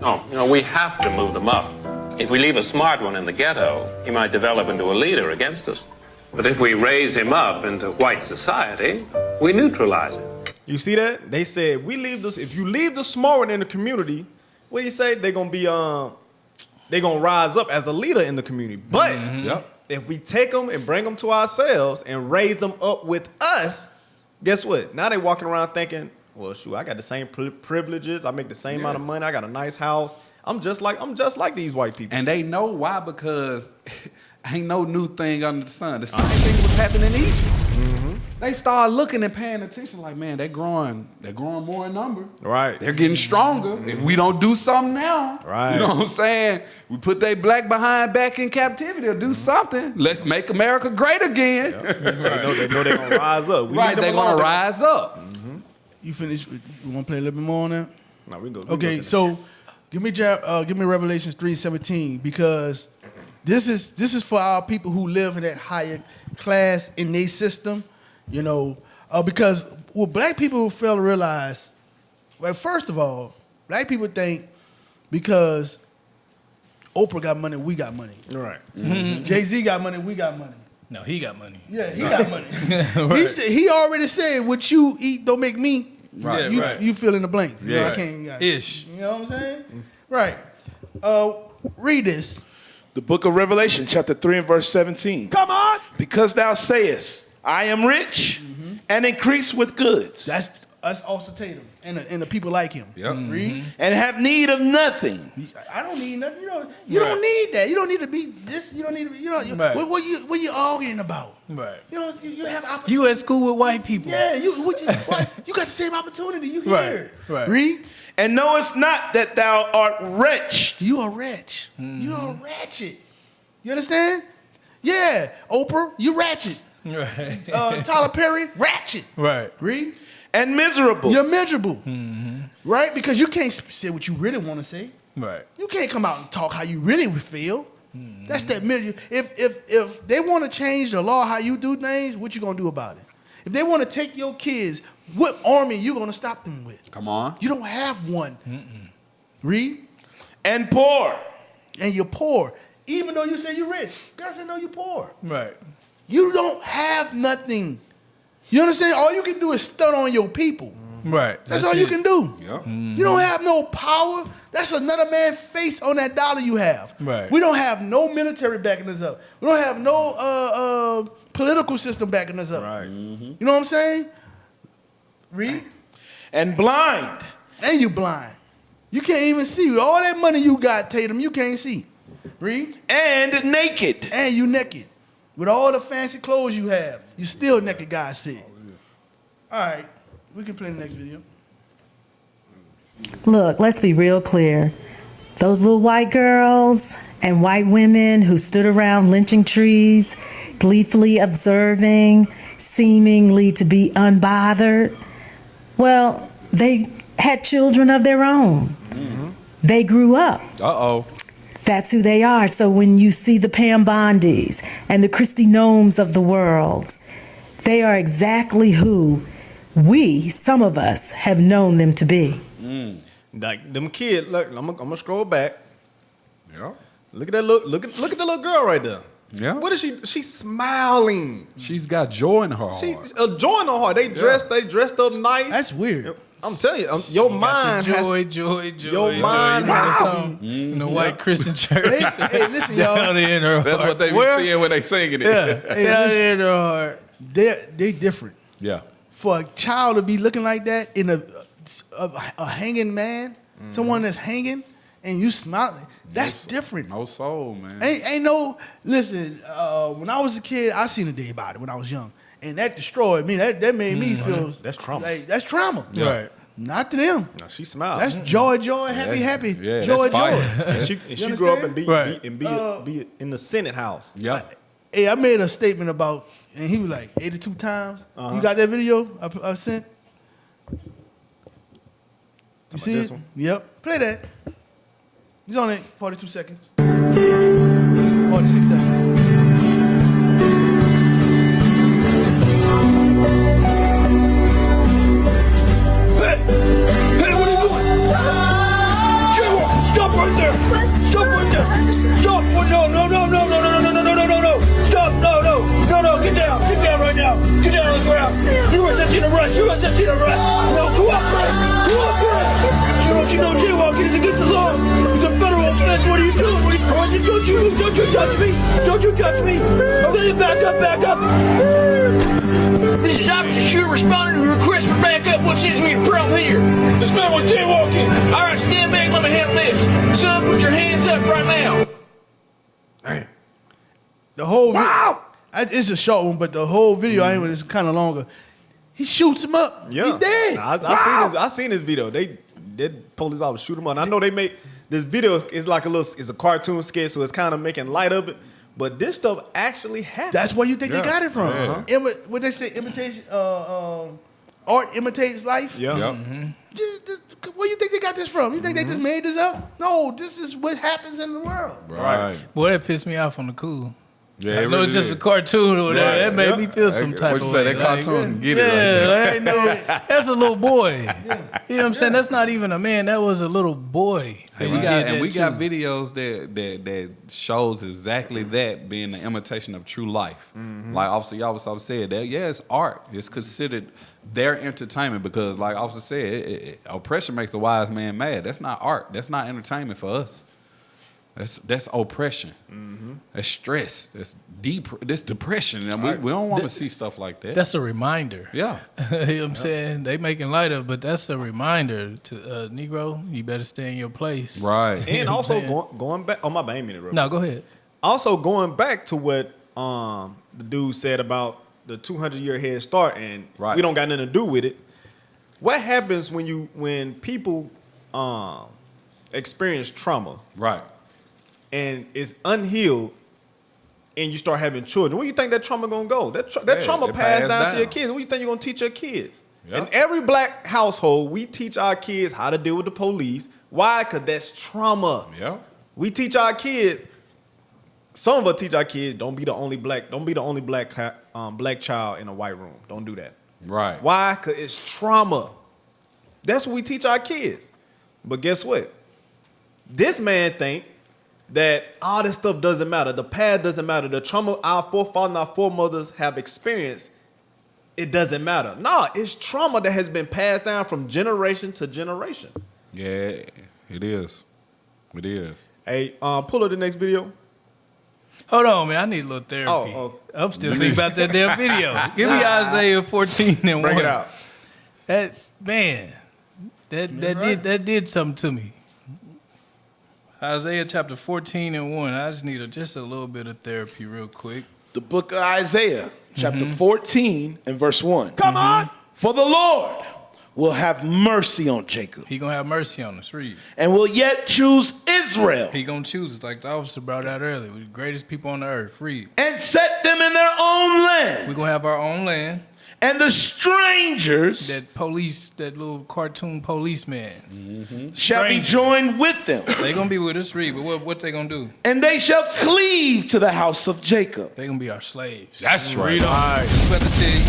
Speaker 21: No, we have to move them up. If we leave a smart one in the ghetto, he might develop into a leader against us. But if we raise him up into white society, we neutralize him.
Speaker 3: You see that? They said if you leave the smart one in the community, what do you say? They're gonna be they're gonna rise up as a leader in the community. But if we take them and bring them to ourselves and raise them up with us, guess what? Now they walking around thinking, well, shoot, I got the same privileges. I make the same amount of money. I got a nice house. I'm just like these white people.
Speaker 7: And they know why, because ain't no new thing under the sun. The same thing was happening in Egypt. They start looking and paying attention like, man, they're growing more in number.
Speaker 3: Right.
Speaker 7: They're getting stronger. If we don't do something now, you know what I'm saying? We put they black behind back in captivity or do something. Let's make America great again.
Speaker 3: They know they're going to rise up.
Speaker 7: They're going to rise up.
Speaker 24: You finished? You want to play a little bit more on that?
Speaker 3: No, we go.
Speaker 24: Okay, so give me Revelations 3:17, because this is for our people who live in that higher class in their system, you know, because what black people fail to realize, well, first of all, black people think because Oprah got money, we got money.
Speaker 3: Right.
Speaker 24: Jay-Z got money, we got money.
Speaker 6: No, he got money.
Speaker 24: Yeah, he got money. He already said what you eat don't make me.
Speaker 6: Right.
Speaker 24: You fill in the blanks. You know,
Speaker 6: Yeah.
Speaker 24: I can't.
Speaker 6: Ish.
Speaker 24: You know what I'm saying? Right. Read this.
Speaker 14: The book of Revelation, chapter 3 and verse 17. Come on. Because thou sayest, I am rich and increase with goods.
Speaker 24: That's us also Tatum and the people like him.
Speaker 7: Yep.
Speaker 24: Read.
Speaker 14: And have need of nothing.
Speaker 24: I don't need nothing. You don't need that. You don't need to be this. You don't need to be.
Speaker 6: Right.
Speaker 24: What you arguing about?
Speaker 6: Right.
Speaker 24: You have opportunity.
Speaker 6: You at school with white people.
Speaker 24: Yeah. You got the same opportunity. You here.
Speaker 6: Right.
Speaker 24: Read.
Speaker 14: And knowest not that thou art wretched.
Speaker 24: You are wretched. You are ratchet. You understand? Yeah. Oprah, you ratchet.
Speaker 6: Right.
Speaker 24: Tyler Perry, ratchet.
Speaker 6: Right.
Speaker 24: Read.
Speaker 14: And miserable.
Speaker 24: You're miserable. Right? Because you can't say what you really want to say.
Speaker 6: Right.
Speaker 24: You can't come out and talk how you really would feel. That's that miserable. If they want to change the law how you do things, what you gonna do about it? If they want to take your kids, what army you gonna stop them with?
Speaker 7: Come on.
Speaker 24: You don't have one. Read.
Speaker 14: And poor.
Speaker 24: And you're poor. Even though you say you're rich. God said no, you're poor.
Speaker 6: Right.
Speaker 24: You don't have nothing. You understand? All you can do is stunt on your people.
Speaker 6: Right.
Speaker 24: That's all you can do.
Speaker 7: Yep.
Speaker 24: You don't have no power. That's another man's face on that dollar you have.
Speaker 6: Right.
Speaker 24: We don't have no military backing us up. We don't have no political system backing us up.
Speaker 3: Right.
Speaker 24: You know what I'm saying? Read.
Speaker 14: And blind.
Speaker 24: And you blind. You can't even see. With all that money you got, Tatum, you can't see. Read.
Speaker 14: And naked.
Speaker 24: And you naked. With all the fancy clothes you have, you still naked, God said. All right, we can play the next video.
Speaker 2: Look, let's be real clear. Those little white girls and white women who stood around lynching trees, gleefully observing, seemingly to be unbothered, well, they had children of their own.
Speaker 7: Mm-hmm.
Speaker 2: They grew up.
Speaker 7: Uh-oh.
Speaker 2: That's who they are. So when you see the Pam Bondis and the Christy Gnomes of the world, they are exactly who we, some of us, have known them to be.
Speaker 3: Like them kids, look, I'm gonna scroll back.
Speaker 7: Yeah.
Speaker 3: Look at that look at the little girl right there.
Speaker 7: Yeah.
Speaker 3: What is she? She's smiling.
Speaker 7: She's got joy in her heart.
Speaker 3: She's joy in her heart. They dressed up nice.
Speaker 24: That's weird.
Speaker 3: I'm telling you, your mind
Speaker 6: joy.
Speaker 3: Your mind has to be
Speaker 6: in the white Christian church.
Speaker 24: Hey, listen, y'all.
Speaker 6: Down in her
Speaker 7: That's
Speaker 6: heart.
Speaker 7: what they be seeing when they singing it.
Speaker 6: Yeah,
Speaker 24: Hey,
Speaker 6: down
Speaker 24: listen.
Speaker 6: in her heart.
Speaker 24: They different.
Speaker 7: Yeah.
Speaker 24: For a child to be looking like that in a hanging man, someone that's hanging, and you smiling, that's different.
Speaker 7: No soul, man.
Speaker 24: Ain't no, listen, when I was a kid, I seen a day about it when I was young. And that destroyed me. That made me feel
Speaker 3: That's trauma.
Speaker 24: like that's trauma.
Speaker 7: Yeah.
Speaker 6: Right.
Speaker 24: Not to them.
Speaker 3: No, she smiled.
Speaker 24: That's joy, happy, happy.
Speaker 7: Yeah,
Speaker 24: joy,
Speaker 7: that's fire.
Speaker 24: joy.
Speaker 3: And she
Speaker 24: You
Speaker 3: grew up
Speaker 24: understand?
Speaker 3: and be in the Senate House.
Speaker 7: Yeah.
Speaker 24: Hey, I made a statement about, and he was like 82 times. You got that video I sent? You see
Speaker 3: this
Speaker 24: it?
Speaker 3: one?
Speaker 24: Yep. Play that. He's on it. 42 seconds. 46 seconds.
Speaker 9: Hey, what are you doing? Jaywalking, stop right there. Stop right there. Stop. No. Stop. No. Get down right now. Get down on the ground. You were such in a rush. No, cooperate. You know jaywalking is against the law. It's a federal offense. What are you doing? Don't you touch me. Okay, back up. This is Officer Shooter responding to a request for backup. What seems to be the problem here? This man was jaywalking. All right, stand back. Let me handle this. Son, put your hands up right now.
Speaker 24: Damn. The whole video, it's a short one, but the whole video anyway is kind of longer. He shoots him up.
Speaker 3: Yeah.
Speaker 24: He dead.
Speaker 3: I seen this video. They police officers shoot him up. And I know they make this video is like it's a cartoon sketch, so it's kind of making light of it. But this stuff actually happened.
Speaker 24: That's where you think they got it from.
Speaker 3: Yeah.
Speaker 24: What they say, imitation, art imitates life.
Speaker 3: Yeah.
Speaker 7: Yep.
Speaker 24: Where you think they got this from? You think they just made this up? No, this is what happens in the world.
Speaker 7: Right.
Speaker 6: Boy, that pissed me off on the cool.
Speaker 7: Yeah,
Speaker 6: I know it's just a cartoon or whatever. That made me feel some type
Speaker 7: What you
Speaker 6: of
Speaker 7: say?
Speaker 6: way.
Speaker 7: That cartoon, get it
Speaker 6: Yeah,
Speaker 7: right
Speaker 6: I ain't know. That's a little boy. You know what I'm saying? That's not even a man. That was a little boy.
Speaker 7: Hey, we got videos that shows exactly that being the imitation of true life. Like Officer Yawasab said, that it's art. It's considered their entertainment because, like Officer said, oppression makes the wise man mad. That's not art. That's not entertainment for us. That's oppression. That's stress. That's depression. And we don't want to see stuff like that.
Speaker 6: That's a reminder.
Speaker 7: Yeah.
Speaker 6: You know what I'm saying? They making light of it, but that's a reminder to Negro, you better stay in your place.
Speaker 7: Right.
Speaker 3: And also going back. Oh, my bad. I ain't mean to interrupt.
Speaker 6: No, go ahead.
Speaker 3: Also going back to what the dude said about the 200-year head start, and we don't got nothing to do with it. What happens when people experience trauma?
Speaker 7: Right.
Speaker 3: And it's unhealed, and you start having children. Where do you think that trauma gonna go? That trauma passed down to your kids. What do you think you're gonna teach your kids? Yep. In every black household, we teach our kids how to deal with the police. Why? Because that's trauma.
Speaker 7: Yeah.
Speaker 3: We teach our kids. Some of us teach our kids don't be the only black black child in a white room. Don't do that.
Speaker 7: Right.
Speaker 3: Why? Because it's trauma. That's what we teach our kids. But guess what? This man think that all this stuff doesn't matter. The past doesn't matter. The trauma our forefathers and our foremothers have experienced, it doesn't matter. No, it's trauma that has been passed down from generation to generation.
Speaker 7: Yeah, it is. It is.
Speaker 3: Hey, pull up the next video.
Speaker 6: Hold on, man. I need a little therapy. I'm still thinking about that damn video. Give me Isaiah 14 and 1.
Speaker 3: Bring it out.
Speaker 6: That did something to me. Isaiah chapter 14:1. I just need just a little bit of therapy real quick.
Speaker 14: The book of Isaiah, chapter 14 and verse 1. Come on. For the Lord will have mercy on Jacob.
Speaker 6: He gonna have mercy on us. Read.
Speaker 14: And will yet choose Israel.
Speaker 6: He gonna choose us, like the officer brought out earlier. We're the greatest people on the earth. Read.
Speaker 14: And set them in their own land.
Speaker 6: We're gonna have our own land.
Speaker 14: And the strangers
Speaker 6: that little cartoon policeman
Speaker 14: shall be joined with them.
Speaker 6: They gonna be with us. Read. But what they gonna do?
Speaker 14: And they shall cleave to the house of Jacob.
Speaker 6: They gonna be our slaves.
Speaker 7: That's right.
Speaker 6: Read on. I'm about to tell you.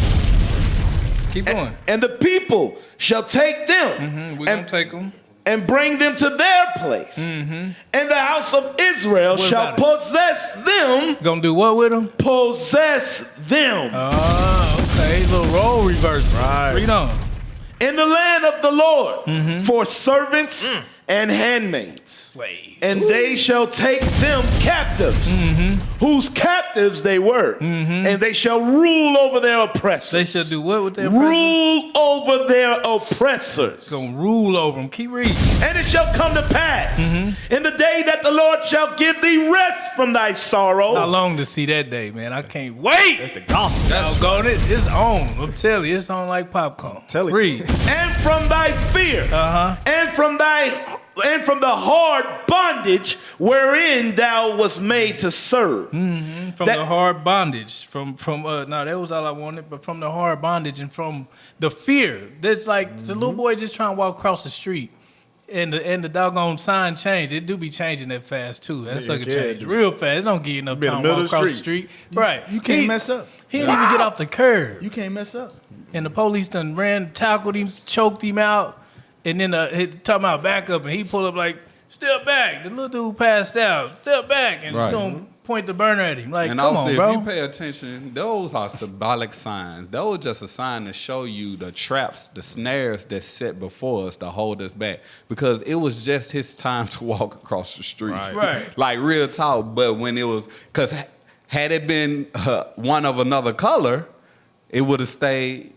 Speaker 6: Keep going.
Speaker 14: And the people shall take them.
Speaker 6: We're going to take them.
Speaker 14: And bring them to their place. And the house of Israel shall possess them.
Speaker 6: Gonna do what with them?
Speaker 14: Possess them.
Speaker 6: Oh, okay. Little role reversal.
Speaker 14: Right.
Speaker 6: Read on.
Speaker 14: In the land of the Lord for servants and handmaids.
Speaker 6: Slaves.
Speaker 14: And they shall take them captives, whose captives they were. And they shall rule over their oppressors.
Speaker 6: They shall do what with their oppressors?
Speaker 14: Rule over their oppressors.
Speaker 6: Gonna rule over them. Keep reading.
Speaker 14: And it shall come to pass in the day that the Lord shall give thee rest from thy sorrow.
Speaker 6: I long to see that day, man. I can't wait.
Speaker 3: That's the gospel.
Speaker 6: That's going it. It's on. I'm telling you, it's on like popcorn.
Speaker 3: Tell it.
Speaker 6: Read.
Speaker 14: And from thy fear. And from the hard bondage wherein thou was made to serve.
Speaker 6: From the hard bondage. No, that was all I wanted, but from the hard bondage and from the fear. That's like the little boy just trying to walk across the street. And the doggone sign changed. It do be changing that fast too. That sucker changed real fast. It don't give you enough time to walk across the street. Right.
Speaker 24: You can't mess up.
Speaker 6: He didn't even get off the curb.
Speaker 24: You can't mess up.
Speaker 6: And the police done tackled him, choked him out. And then he talking about back up, and he pulled up like, step back. The little dude passed out. Step back. And he's going to point the burner at him. Like,
Speaker 7: and
Speaker 6: come
Speaker 7: also,
Speaker 6: on, bro.
Speaker 7: if you pay attention, those are symbolic signs. Those are just a sign to show you the traps, the snares that's set before us to hold us back. Because it was just his time to walk across the street.
Speaker 6: Right.
Speaker 7: Like, real talk. But when it was, because had it been one of another color, it would have stayed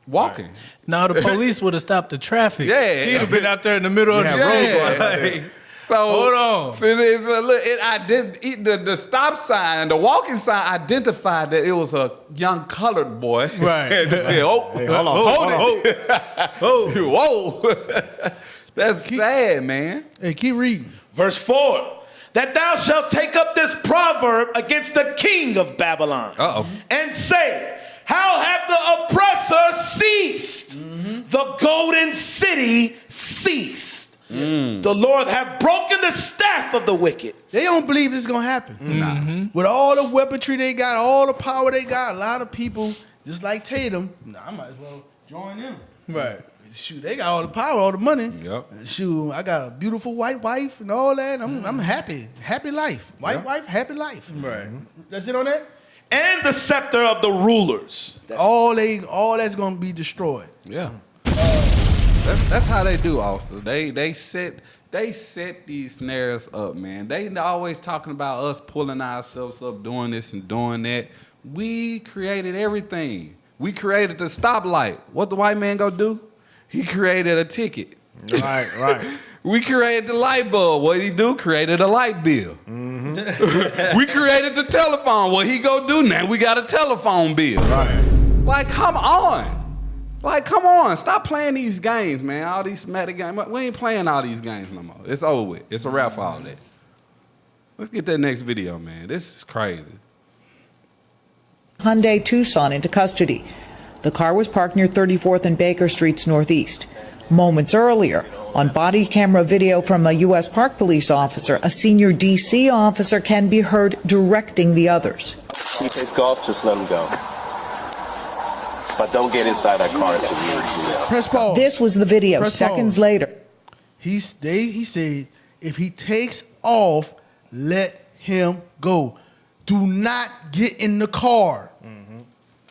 Speaker 7: walking. Right.
Speaker 6: No, the police would have stopped the traffic.
Speaker 7: Yeah.
Speaker 6: He'd have been out there in the middle of the road. Like,
Speaker 7: so
Speaker 6: hold on.
Speaker 7: So the stop sign, the walking sign identified that it was a young colored boy.
Speaker 6: Right.
Speaker 7: And said, hold it. Whoa. That's sad, man.
Speaker 24: Hey, keep reading.
Speaker 14: Verse 4. That thou shalt take up this proverb against the king of Babylon. And say, how hath the oppressor ceased? The golden city ceased. The Lord hath broken the staff of the wicked.
Speaker 24: They don't believe this is going to happen. With all the weaponry they got, all the power they got, a lot of people, just like Tatum, I might as well join them.
Speaker 6: Right.
Speaker 24: Shoot, they got all the power, all the money.
Speaker 7: Yep.
Speaker 24: Shoot, I got a beautiful white wife and all that. I'm happy. Happy life. White wife, happy life.
Speaker 6: Right.
Speaker 24: That's it on that?
Speaker 14: And the scepter of the rulers.
Speaker 24: All that's gonna be destroyed.
Speaker 7: Yeah. That's how they do also. They set these snares up, man. They always talking about us pulling ourselves up, doing this and doing that. We created everything. We created the stoplight. What the white man go do? He created a ticket.
Speaker 3: Right.
Speaker 7: We created the light bulb. What did he do? Created a light bill. We created the telephone. What he go do now? We got a telephone bill.
Speaker 3: Right.
Speaker 7: Like, come on. Stop playing these games, man. All these semantic games. We ain't playing all these games no more. It's over with. It's a wrap for all that. Let's get that next video, man. This is crazy.
Speaker 4: Hyundai Tucson into custody. The car was parked near 34th and Baker Streets Northeast. Moments earlier, on body camera video from a U.S. Park Police officer, a senior D.C. officer can be heard directing the others.
Speaker 16: He plays golf, just let him go. But don't get inside that car until you
Speaker 24: Press pause.
Speaker 4: This was the video.
Speaker 24: Press
Speaker 4: seconds
Speaker 24: pause.
Speaker 4: later.
Speaker 24: He said, if he takes off, let him go. Do not get in the car.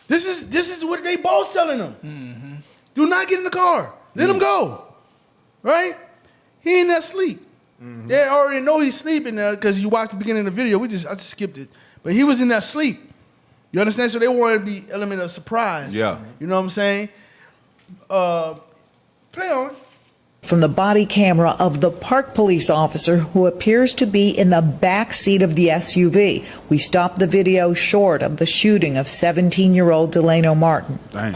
Speaker 24: This is what they both telling him. Do not get in the car. Let him go. Right? He ain't that sleep. They already know he's sleeping there because you watched the beginning of the video. I just skipped it. But he was in that sleep. You understand? So they wanted to be element of surprise.
Speaker 7: Yeah.
Speaker 24: You know what I'm saying? Play on.
Speaker 4: From the body camera of the park police officer who appears to be in the back seat of the SUV. We stopped the video short of the shooting of 17-year-old Delano Martin.
Speaker 9: Dang.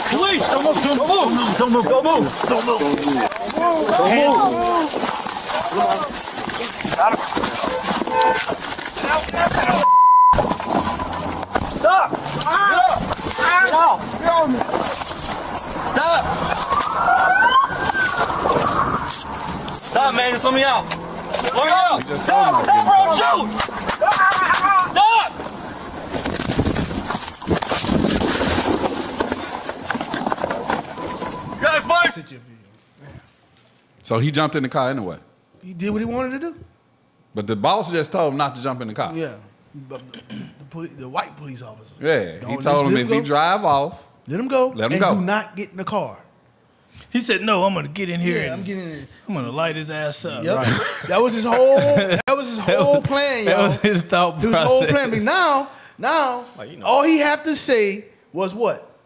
Speaker 9: Police! Don't move! Don't move! Don't move! Don't move! Don't move! Don't move! Stop! Get up! Get off! Get on me! Stop! Stop, man. Just let me out. Let me out. Stop! Stop, bro! Shoot! Stop! You guys, fight!
Speaker 7: So he jumped in the car anyway.
Speaker 24: He did what he wanted to do.
Speaker 7: But the boss just told him not to jump in the car.
Speaker 24: Yeah. But the white police officer.
Speaker 7: Yeah. He told him if he drive off,
Speaker 24: let him go.
Speaker 7: Let him go.
Speaker 24: And do not get in the car.
Speaker 6: He said, "No, I'm gonna get in here.
Speaker 24: Yeah, I'm getting in here.
Speaker 6: I'm gonna light his ass up."
Speaker 24: Yep.
Speaker 6: Right.
Speaker 24: That was his whole. That was his whole plan, y'all.
Speaker 6: That was his thought process.
Speaker 24: His whole plan. But now, all he have to say was what?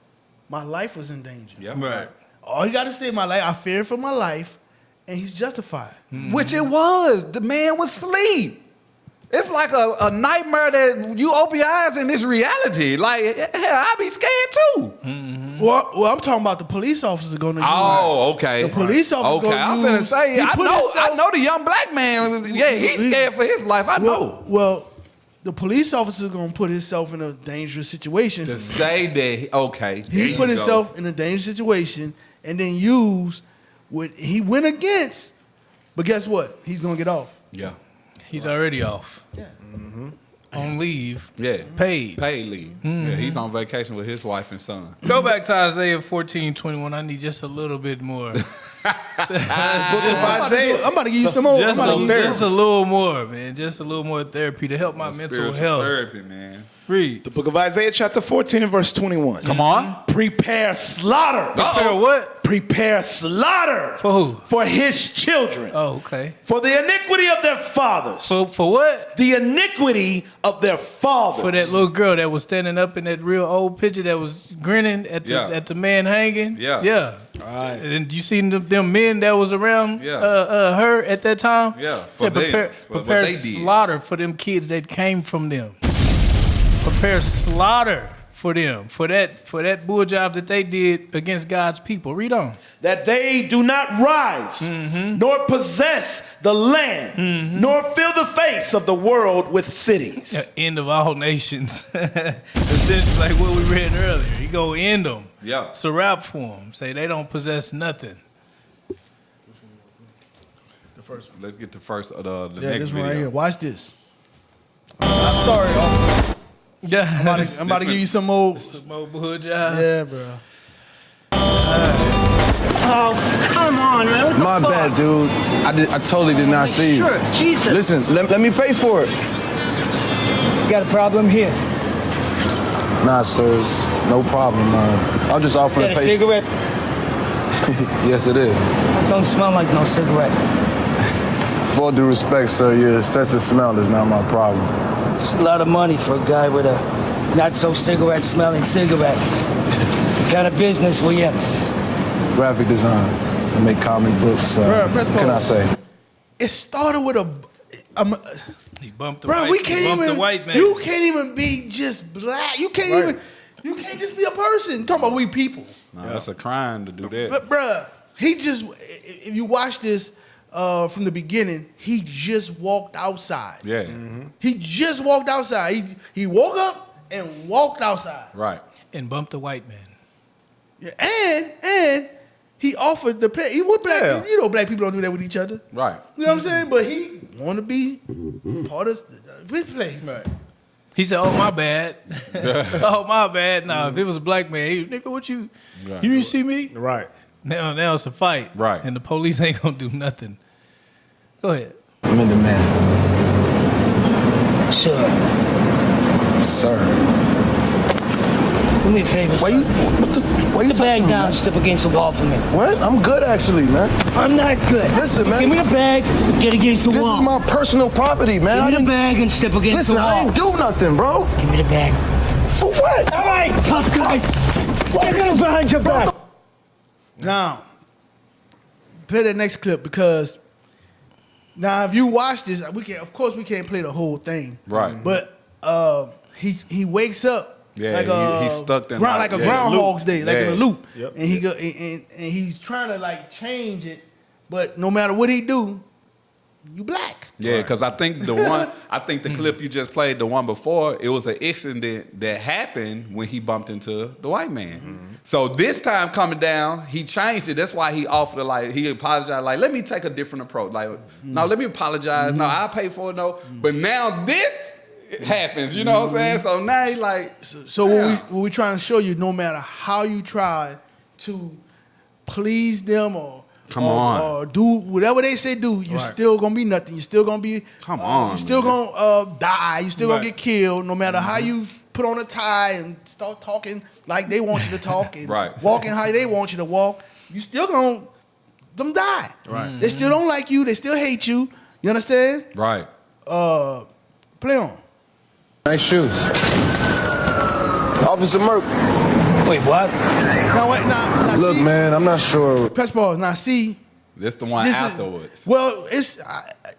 Speaker 24: My life was in danger.
Speaker 7: Yep.
Speaker 6: Right.
Speaker 24: All he got to say, my life. I feared for my life, and he's justified.
Speaker 7: Which it was. The man was asleep. It's like a nightmare that you open your eyes and it's reality. Like, hell, I'd be scared too.
Speaker 24: Well, I'm talking about the police officer going to.
Speaker 7: Oh, okay.
Speaker 24: The police officer.
Speaker 7: Okay, I'm finna say, I know the young black man. Yeah, he's scared for his life. I know.
Speaker 24: Well, the police officer is gonna put himself in a dangerous situation.
Speaker 7: To say that, okay.
Speaker 24: He put himself in a dangerous situation and then use what he went against. But guess what? He's gonna get off.
Speaker 7: Yeah.
Speaker 6: He's already off.
Speaker 24: Yeah.
Speaker 6: On leave.
Speaker 7: Yeah.
Speaker 6: Paid.
Speaker 7: Paid leave. Yeah, he's on vacation with his wife and son.
Speaker 6: Go back to Isaiah 14:21. I need just a little bit more.
Speaker 24: I'm about to give you some more.
Speaker 6: Just a little more, man. Just a little more therapy to help my mental health.
Speaker 7: Therapy, man.
Speaker 6: Read.
Speaker 14: The book of Isaiah chapter 14 verse 21.
Speaker 7: Come on.
Speaker 14: Prepare slaughter.
Speaker 6: Prepare what?
Speaker 14: Prepare slaughter.
Speaker 6: For who?
Speaker 14: For his children.
Speaker 6: Oh, okay.
Speaker 14: For the iniquity of their fathers.
Speaker 6: For what?
Speaker 14: The iniquity of their fathers.
Speaker 6: For that little girl that was standing up in that real old picture that was grinning at the man hanging.
Speaker 7: Yeah.
Speaker 6: Yeah.
Speaker 7: All right.
Speaker 6: And you seen them men that was around her at that time?
Speaker 7: Yeah.
Speaker 6: Prepare
Speaker 7: what they did.
Speaker 6: slaughter for them kids that came from them. Prepare slaughter for them, for that bull job that they did against God's people. Read on.
Speaker 14: That they do not rise, nor possess the land, nor fill the face of the world with cities.
Speaker 6: End of all nations. Essentially like what we read earlier. He go end them.
Speaker 7: Yeah.
Speaker 6: It's a rap for them. Say they don't possess nothing.
Speaker 24: The first one.
Speaker 7: Let's get the first the next
Speaker 24: this
Speaker 7: video.
Speaker 24: one right here. Watch this. I'm sorry, officer.
Speaker 6: Yeah.
Speaker 24: I'm about to give you some more.
Speaker 6: Some more bull job.
Speaker 24: Yeah, bro.
Speaker 12: Oh, come on, man. What the
Speaker 13: My
Speaker 12: fuck?
Speaker 13: bad, dude. I totally did not see you.
Speaker 12: Sure, Jesus.
Speaker 13: Listen, let me pay for it.
Speaker 12: You got a problem here?
Speaker 13: Nah, sir, it's no problem. I'm just offering
Speaker 12: Got
Speaker 13: to
Speaker 12: a
Speaker 13: pay.
Speaker 12: cigarette?
Speaker 13: Yes, it is.
Speaker 12: Don't smell like no cigarette.
Speaker 13: With all due respect, sir, your sense of smell is not my problem.
Speaker 12: It's a lot of money for a guy with a not-so-cigarette smelling cigarette. What kind of business we in?
Speaker 13: Graphic design. I make comic books.
Speaker 24: Bruh, press
Speaker 13: what can I
Speaker 24: pause.
Speaker 13: say?
Speaker 24: It started with
Speaker 6: He bumped the
Speaker 24: bro,
Speaker 6: white,
Speaker 24: we can't
Speaker 6: he bumped
Speaker 24: even.
Speaker 6: the white man.
Speaker 24: You can't even be just black. You can't even. You can't just be a person. Talking about we people.
Speaker 7: No, that's a crime to do that.
Speaker 24: But bruh, he just. If you watch this from the beginning, he just walked outside.
Speaker 7: Yeah.
Speaker 24: He just walked outside. He woke up and walked outside.
Speaker 7: Right.
Speaker 6: And bumped the white man.
Speaker 24: Yeah, and he offered to pay. He was black.
Speaker 6: Yeah.
Speaker 24: You know, black people don't do that with each other.
Speaker 7: Right.
Speaker 24: You know what I'm saying? But he want to be part of this play.
Speaker 6: Right. He said, "Oh my bad, oh my bad." Now, if it was a black man, he, nigga, what you?
Speaker 7: Right.
Speaker 6: You didn't see me?
Speaker 3: Right.
Speaker 6: Now it's a fight.
Speaker 7: Right.
Speaker 6: And the police ain't gonna do nothing. Go ahead.
Speaker 13: I'm in demand.
Speaker 12: Sure.
Speaker 13: Sir.
Speaker 12: Do me a favor,
Speaker 13: Why you
Speaker 12: Put the bag down and step against the wall for me.
Speaker 13: What? I'm good, actually, man.
Speaker 12: I'm not good.
Speaker 13: Listen, man.
Speaker 12: Give me the bag and get against the wall.
Speaker 13: This is my personal property, man.
Speaker 12: Give me the bag and step against
Speaker 13: Listen,
Speaker 12: the wall.
Speaker 13: I didn't do nothing, bro.
Speaker 12: Give me the bag.
Speaker 13: For what?
Speaker 12: All right, tough guy. Check him behind your back.
Speaker 24: Now, play that next clip because now if you watch this, we can't play the whole thing.
Speaker 7: Right.
Speaker 24: But he wakes up.
Speaker 7: Yeah,
Speaker 24: like
Speaker 7: he's stuck in
Speaker 24: like a Groundhog's Day, like in a loop,
Speaker 3: Yep.
Speaker 24: and and he's trying to like change it, but no matter what he do, you black.
Speaker 7: Yeah, because I think the clip you just played, the one before, it was an incident that happened when he bumped into the white man. So this time coming down, he changed it. That's why he offered he apologized, like, let me take a different approach. Like, no, let me apologize. No, I'll pay for it. No, but now this happens. You know what I'm saying? So now he like.
Speaker 24: So what we trying to show you, no matter how you try to please them or do whatever they say do, you're still gonna be nothing. You're still gonna be you're still gonna die. You're still gonna get killed. No matter how you put on a tie and start talking like they want you to talk and walking how they want you to walk, you still gonna die.
Speaker 7: Right.
Speaker 24: They still don't like you. They still hate you. You understand?
Speaker 7: Right.
Speaker 24: Play on.
Speaker 13: Nice shoes. Officer Merck.
Speaker 12: Wait, what?
Speaker 24: Now,
Speaker 13: Look,
Speaker 24: see,
Speaker 13: man, I'm not sure.
Speaker 24: Press pause. Now, see.
Speaker 7: This the one afterwards.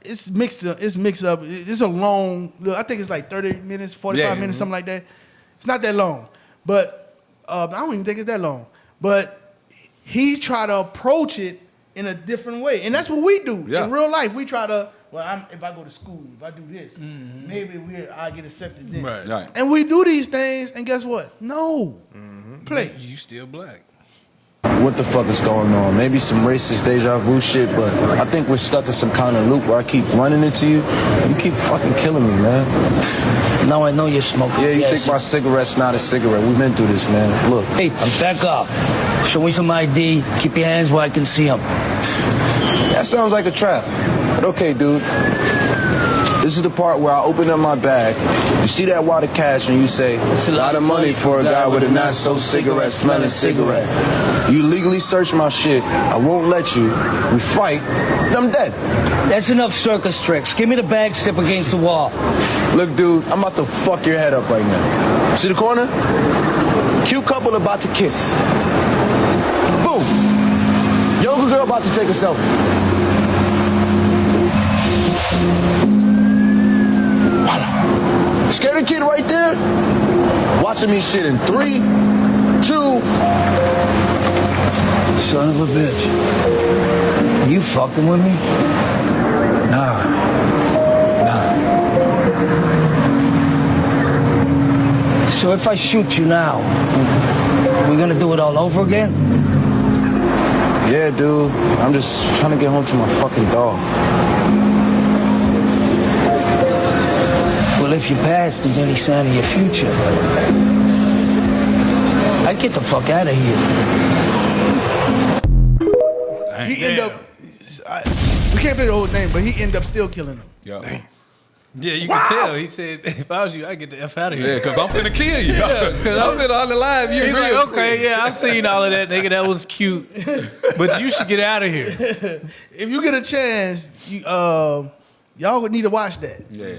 Speaker 24: It's mixed up. It's a long. I think it's like 30 minutes, 45 minutes, something like that. It's not that long, but I don't even think it's that long. But he tried to approach it in a different way, and that's what we do in real life. We try to. Well, if I go to school, if I do this, maybe I get accepted then.
Speaker 7: Right.
Speaker 24: And we do these things, and guess what? No. Play.
Speaker 6: You still black.
Speaker 13: What the fuck is going on? Maybe some racist deja vu shit, but I think we're stuck in some kind of loop where I keep running into you. You keep fucking killing me, man.
Speaker 12: Now I know you're smoking.
Speaker 13: Yeah, you think my cigarette's not a cigarette. We've been through this, man. Look.
Speaker 12: Hey, back up. Show me some ID. Keep your hands where I can see them.
Speaker 13: That sounds like a trap. But okay, dude. This is the part where I open up my bag. You see that wad of cash and you say, it's a lot of money for a guy with a not so cigarette smelling cigarette. You legally search my shit. I won't let you. We fight. And I'm dead.
Speaker 12: That's enough circus tricks. Give me the bag, step against the wall.
Speaker 13: Look, dude, I'm about to fuck your head up right now. See the corner? Cute couple about to kiss. Boom. Yoga girl about to take a selfie. Scared kid right there, watching me shit in 3, 2.
Speaker 12: Son of a bitch. You fucking with me?
Speaker 13: Nah.
Speaker 12: So if I shoot you now, we're gonna do it all over again?
Speaker 13: Yeah, dude. I'm just trying to get home to my fucking dog.
Speaker 12: Well, if you pass, there's any sign of your future. I'd get the fuck out of here.
Speaker 24: He end up. We can't play the whole thing, but he end up still killing him.
Speaker 6: Yeah, you can tell. He said, if I was you, I'd get the F out of here.
Speaker 7: Yeah, because I'm finna kill you. Because I'm finna on the live. You're
Speaker 6: He's
Speaker 7: real
Speaker 6: like, okay, yeah, I've seen all of that, nigga. That was cute. But you should get out of here.
Speaker 24: If you get a chance, y'all would need to watch that.
Speaker 7: Yeah.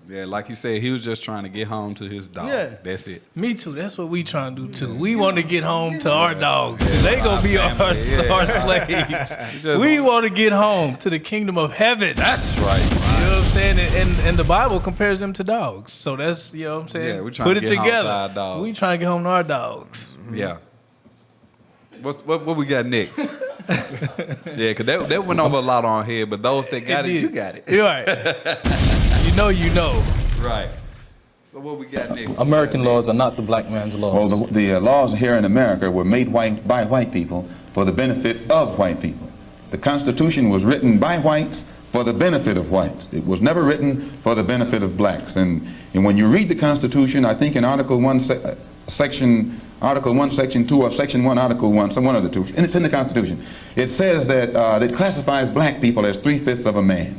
Speaker 7: Yeah, like you said, he was just trying to get home to his dog.
Speaker 24: Yeah.
Speaker 7: That's it.
Speaker 6: Me too. That's what we trying to do too. We want to get home to our dogs. They gonna be our slaves. We want to get home to the kingdom of heaven.
Speaker 7: That's right.
Speaker 6: You know what I'm saying? And the Bible compares them to dogs. So that's, you know what I'm saying?
Speaker 7: Yeah, we trying
Speaker 6: Put
Speaker 7: to
Speaker 6: it
Speaker 7: get home to
Speaker 6: together.
Speaker 7: our dogs.
Speaker 6: We trying to get home to our dogs.
Speaker 7: Yeah. What we got next? Yeah, because that went over a lot on here, but those that got it, you got it.
Speaker 6: You're right. You know.
Speaker 7: Right. So what we got next?
Speaker 8: American laws are not the black man's laws.
Speaker 20: Well, the laws here in America were made by white people for the benefit of white people. The Constitution was written by whites for the benefit of whites. It was never written for the benefit of blacks. And when you read the Constitution, I think in Article 1, Section 2, or Section 1, Article 1, some one of the two, and it's in the Constitution. It says that it classifies black people as 3/5 of a man.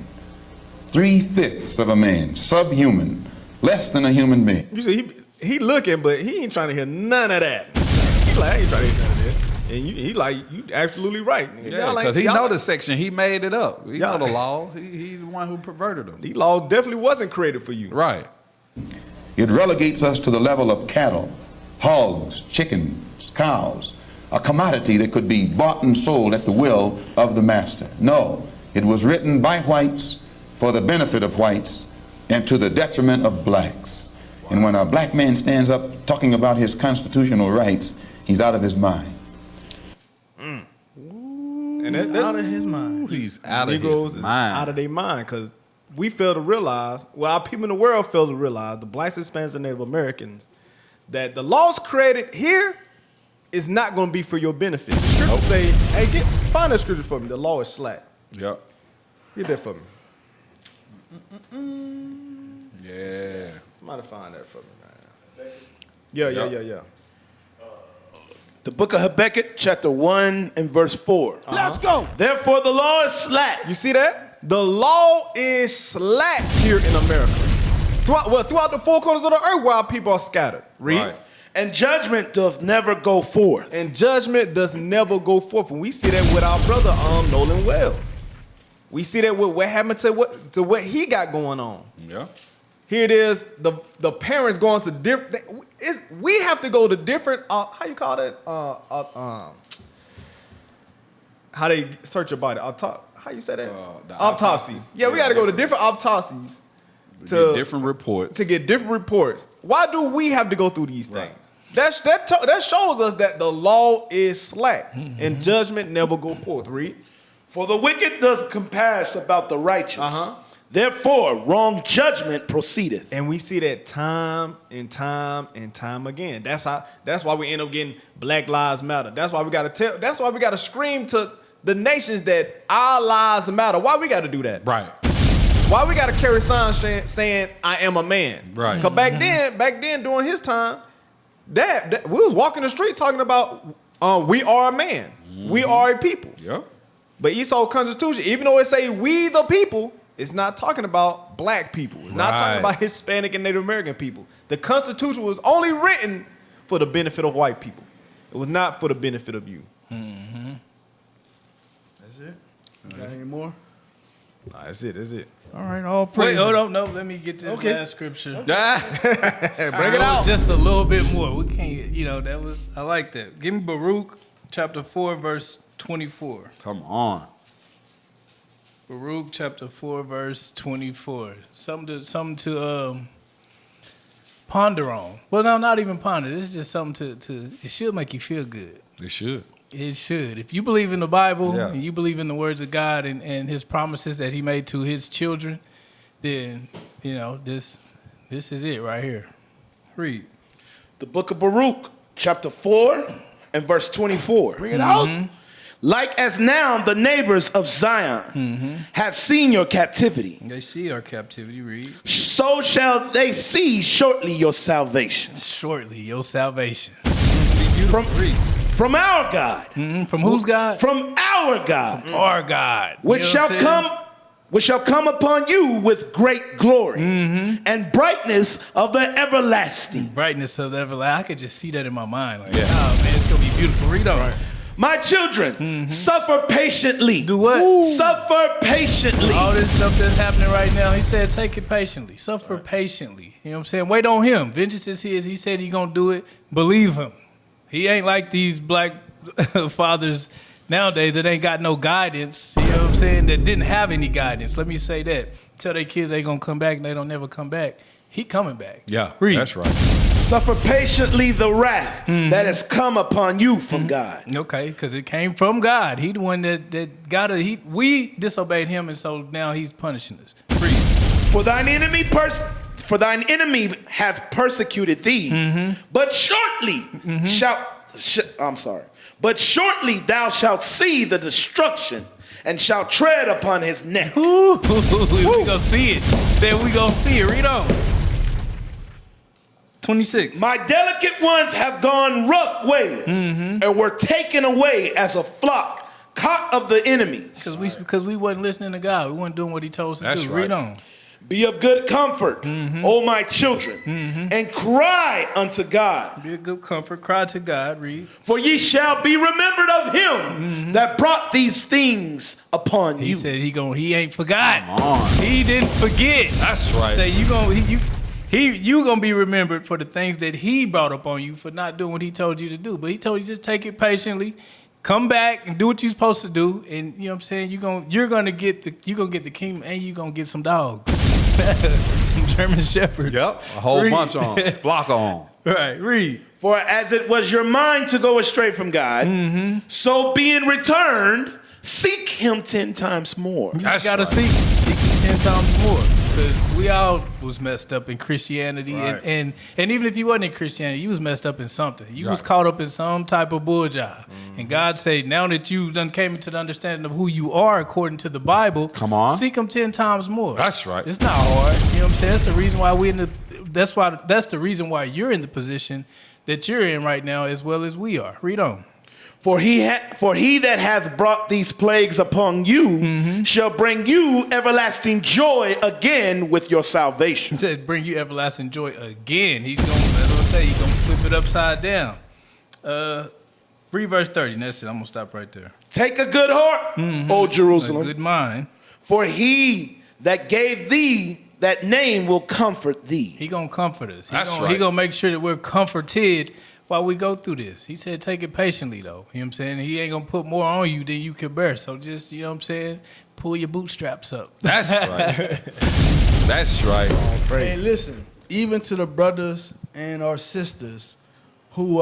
Speaker 20: 3/5 of a man, subhuman, less than a human being.
Speaker 3: You see, he looking, but he ain't trying to hear none of that. He like, I ain't trying to hear none of that. And he like, you absolutely right.
Speaker 7: Yeah, because he know the section. He made it up. He know the laws. He's the one who perverted them.
Speaker 3: These laws definitely wasn't created for you.
Speaker 7: Right.
Speaker 20: It relegates us to the level of cattle, hogs, chickens, cows, a commodity that could be bought and sold at the will of the master. No, it was written by whites for the benefit of whites and to the detriment of blacks. And when a black man stands up talking about his constitutional rights, he's out of his mind.
Speaker 3: And that's
Speaker 24: out of his mind.
Speaker 7: He's out of
Speaker 3: Negroes
Speaker 7: his mind.
Speaker 3: out of their mind, because we fail to realize, well, our people in the world fail to realize, the blacks, Hispanics, and Native Americans, that the laws created here is not going to be for your benefit. The scriptures say, hey, find that scripture for me. The law is slack.
Speaker 7: Yep.
Speaker 3: Get that for me.
Speaker 7: Yeah.
Speaker 3: Somebody find that for me, man. Yeah.
Speaker 14: The book of Habakkuk, chapter 1 and verse 4.
Speaker 24: Let's go.
Speaker 14: Therefore the law is slack.
Speaker 3: You see that? The law is slack here in America. Throughout the four corners of the earth where our people are scattered. Read.
Speaker 14: Right. And judgment doth never go forth.
Speaker 3: And judgment does never go forth. And we see that with our brother Nolan Wells. We see that with what happened to what he got going on.
Speaker 7: Yeah.
Speaker 3: Here it is, the parents going to different. We have to go to different. How you call that? How they search your body? How you say that? Autopsy. Yeah, we got to go to different autopsies
Speaker 7: to get different reports.
Speaker 3: To get different reports. Why do we have to go through these things? That shows us that the law is slack and judgment never go forth. Read.
Speaker 14: For the wicked does compass about the righteous. Therefore, wrong judgment proceedeth.
Speaker 3: And we see that time and time and time again. That's why we end up getting Black Lives Matter. That's why we gotta scream to the nations that our lives matter. Why we gotta do that?
Speaker 7: Right.
Speaker 3: Why we gotta carry signs saying I am a man?
Speaker 7: Right.
Speaker 3: Because back then during his time, that we was walking the street talking about we are a man. We are a people.
Speaker 7: Yep.
Speaker 3: But Esau Constitution, even though it say we the people, it's not talking about black people. It's not talking about Hispanic and Native American people. The Constitution was only written for the benefit of white people. It was not for the benefit of you.
Speaker 24: That's it? Got any more?
Speaker 3: Nah, that's it.
Speaker 24: All right, all praise.
Speaker 6: Wait, hold on. No, let me get this last scripture.
Speaker 3: Bring it out.
Speaker 6: Just a little bit more. We can't, I like that. Give me Baruch chapter 4, verse 24.
Speaker 7: Come on.
Speaker 6: Baruch chapter 4, verse 24. Something to ponder on. Well, no, not even ponder. This is just something to it should make you feel good.
Speaker 7: It should.
Speaker 6: It should. If you believe in the Bible and you believe in the words of God and his promises that he made to his children, then, this is it right here. Read.
Speaker 14: The book of Baruch, chapter 4 and verse 24.
Speaker 24: Bring it out.
Speaker 14: Like as now the neighbors of Zion have seen your captivity.
Speaker 6: They see our captivity, read.
Speaker 14: So shall they see shortly your salvation.
Speaker 6: Shortly your salvation.
Speaker 14: From our God.
Speaker 6: From whose God?
Speaker 14: From our God.
Speaker 6: From our God.
Speaker 14: Which shall come upon you with great glory and brightness of the everlasting.
Speaker 6: Brightness of the everlasting. I could just see that in my mind. Like, oh man, it's gonna be beautiful. Read on.
Speaker 14: My children, suffer patiently.
Speaker 6: Do what?
Speaker 14: Suffer patiently.
Speaker 6: All this stuff that's happening right now, he said, take it patiently. Suffer patiently. You know what I'm saying? Wait on him. Vengeance is his. He said he gonna do it. Believe him. He ain't like these black fathers nowadays that ain't got no guidance. You know what I'm saying? That didn't have any guidance. Let me say that. Tell their kids they gonna come back and they don't never come back. He coming back.
Speaker 7: Yeah,
Speaker 6: read.
Speaker 7: That's right.
Speaker 14: Suffer patiently the wrath that has come upon you from God.
Speaker 6: Okay, because it came from God. He the one that got it. We disobeyed him, and so now he's punishing us. Read.
Speaker 14: For thine enemy hath persecuted thee, but shortly but shortly thou shalt see the destruction and shalt tread upon his neck.
Speaker 6: Ooh, we gonna see it. Say we gonna see it. Read on. 26.
Speaker 14: My delicate ones have gone rough ways and were taken away as a flock caught of the enemies.
Speaker 6: Because we wasn't listening to God. We weren't doing what he told us to do.
Speaker 7: Right.
Speaker 6: Read on.
Speaker 14: Be of good comfort, O my children, and cry unto God.
Speaker 6: Be of good comfort, cry to God. Read.
Speaker 14: For ye shall be remembered of him that brought these things upon you.
Speaker 6: He said he ain't forgot. He didn't forget.
Speaker 7: That's right.
Speaker 6: Say he You gonna be remembered for the things that he brought up on you for not doing what he told you to do. But he told you just take it patiently, come back and do what you're supposed to do, and you know what I'm saying. You're gonna get the kingdom, and you're gonna get some dogs, some German shepherds.
Speaker 7: Yep, a whole bunch on, flock on.
Speaker 6: Right, read.
Speaker 14: For as it was your mind to go astray from God, so being returned, seek him 10 times more.
Speaker 6: You gotta seek him 10 times more. Because we all was messed up in Christianity.
Speaker 3: Right.
Speaker 6: And even if you wasn't in Christianity, you was messed up in something. You was caught up in some type of bull jive. And God said, now that you done came into the understanding of who you are according to the Bible,
Speaker 7: come on,
Speaker 6: seek him 10 times more.
Speaker 7: That's right.
Speaker 6: It's not hard. You know what I'm saying? That's the reason why that's the reason why you're in the position that you're in right now, as well as we are. Read on.
Speaker 14: For he that hath brought these plagues upon you shall bring you everlasting joy again with your salvation.
Speaker 6: He said, bring you everlasting joy again. He's going to flip it upside down. Read verse 30. And that's it. I'm going to stop right there.
Speaker 14: Take a good heart, O Jerusalem.
Speaker 6: A good mind.
Speaker 14: For he that gave thee that name will comfort thee.
Speaker 6: He going to comfort us.
Speaker 14: That's
Speaker 6: He
Speaker 14: right.
Speaker 6: going to make sure that we're comforted while we go through this. He said, take it patiently, though. You know what I'm saying? He ain't going to put more on you than you can bear. So just, you know what I'm saying, pull your bootstraps up.
Speaker 7: That's right. That's right.
Speaker 24: Hey, listen, even to the brothers and our sisters who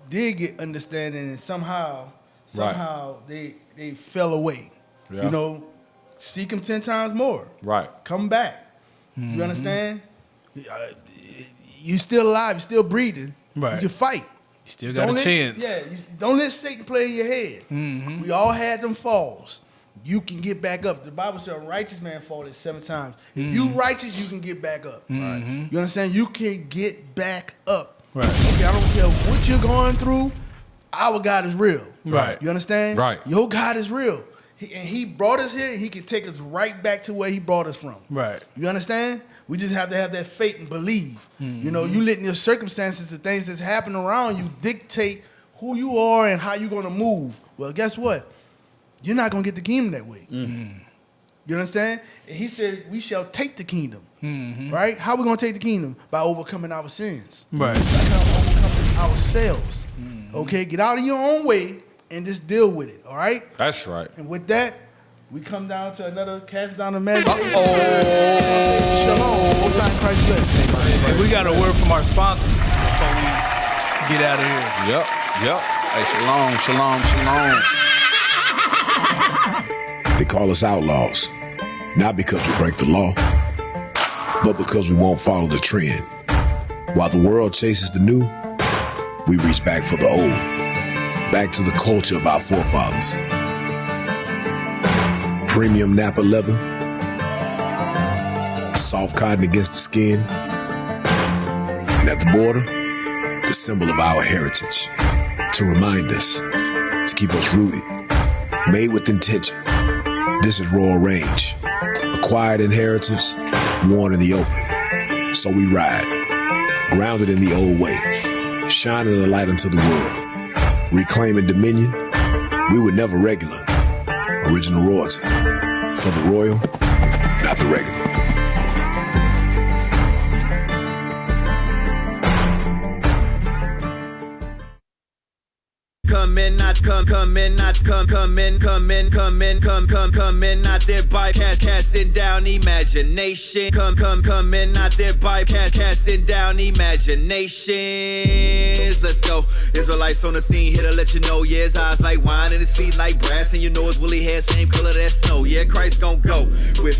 Speaker 24: did get understanding and somehow they fell away.
Speaker 7: Yeah.
Speaker 24: You know, seek him 10 times more.
Speaker 7: Right.
Speaker 24: Come back. You understand? You still alive. You still breathing.
Speaker 6: Right.
Speaker 24: You can fight.
Speaker 6: You still got a chance.
Speaker 24: Don't let Satan play in your head. We all had them falls. You can get back up. The Bible says a righteous man falls 7 times. If you righteous, you can get back up.
Speaker 6: Right.
Speaker 24: You understand? You can get back up.
Speaker 6: Right.
Speaker 24: Okay, I don't care what you're going through. Our God is real.
Speaker 6: Right.
Speaker 24: You understand?
Speaker 7: Right.
Speaker 24: Your God is real. He brought us here, and he can take us right back to where he brought us from.
Speaker 6: Right.
Speaker 24: You understand? We just have to have that faith and believe. You know, you letting your circumstances, the things that's happening around you, dictate who you are and how you're going to move. Well, guess what? You're not going to get the kingdom that way. You understand? And he said, we shall take the kingdom. Right? How we going to take the kingdom? By overcoming our sins.
Speaker 6: Right.
Speaker 24: By overcoming ourselves. Okay? Get out of your own way and just deal with it. All right?
Speaker 7: That's right.
Speaker 24: And with that, we come down to another cast down imagination. Shalom. Most High in Christ bless.
Speaker 6: And we got a word from our sponsors before we get out of here.
Speaker 7: Yep. Hey, shalom.
Speaker 11: They call us outlaws, not because we break the law, but because we won't follow the trend. While the world chases the new, we reach back for the old, back to the culture of our forefathers. Premium Napa leather, soft cotton against the skin, and at the border, the symbol of our heritage, to remind us, to keep us rooted, made with intention. This is Royal Range, acquired inheritance, worn in the open. So we ride, grounded in the old way, shining a light unto the world, reclaiming dominion. We were never regular, original royalty, for the royal, not the regular.
Speaker 15: Come in, not there by casting down imagination. Come in, not there by casting down imaginations. Let's go. Israelites on the scene, here to let you know. Yeah, his eyes like wine and his feet like brass, and you know his woolly hair same color that snow. Yeah, Christ gon' go with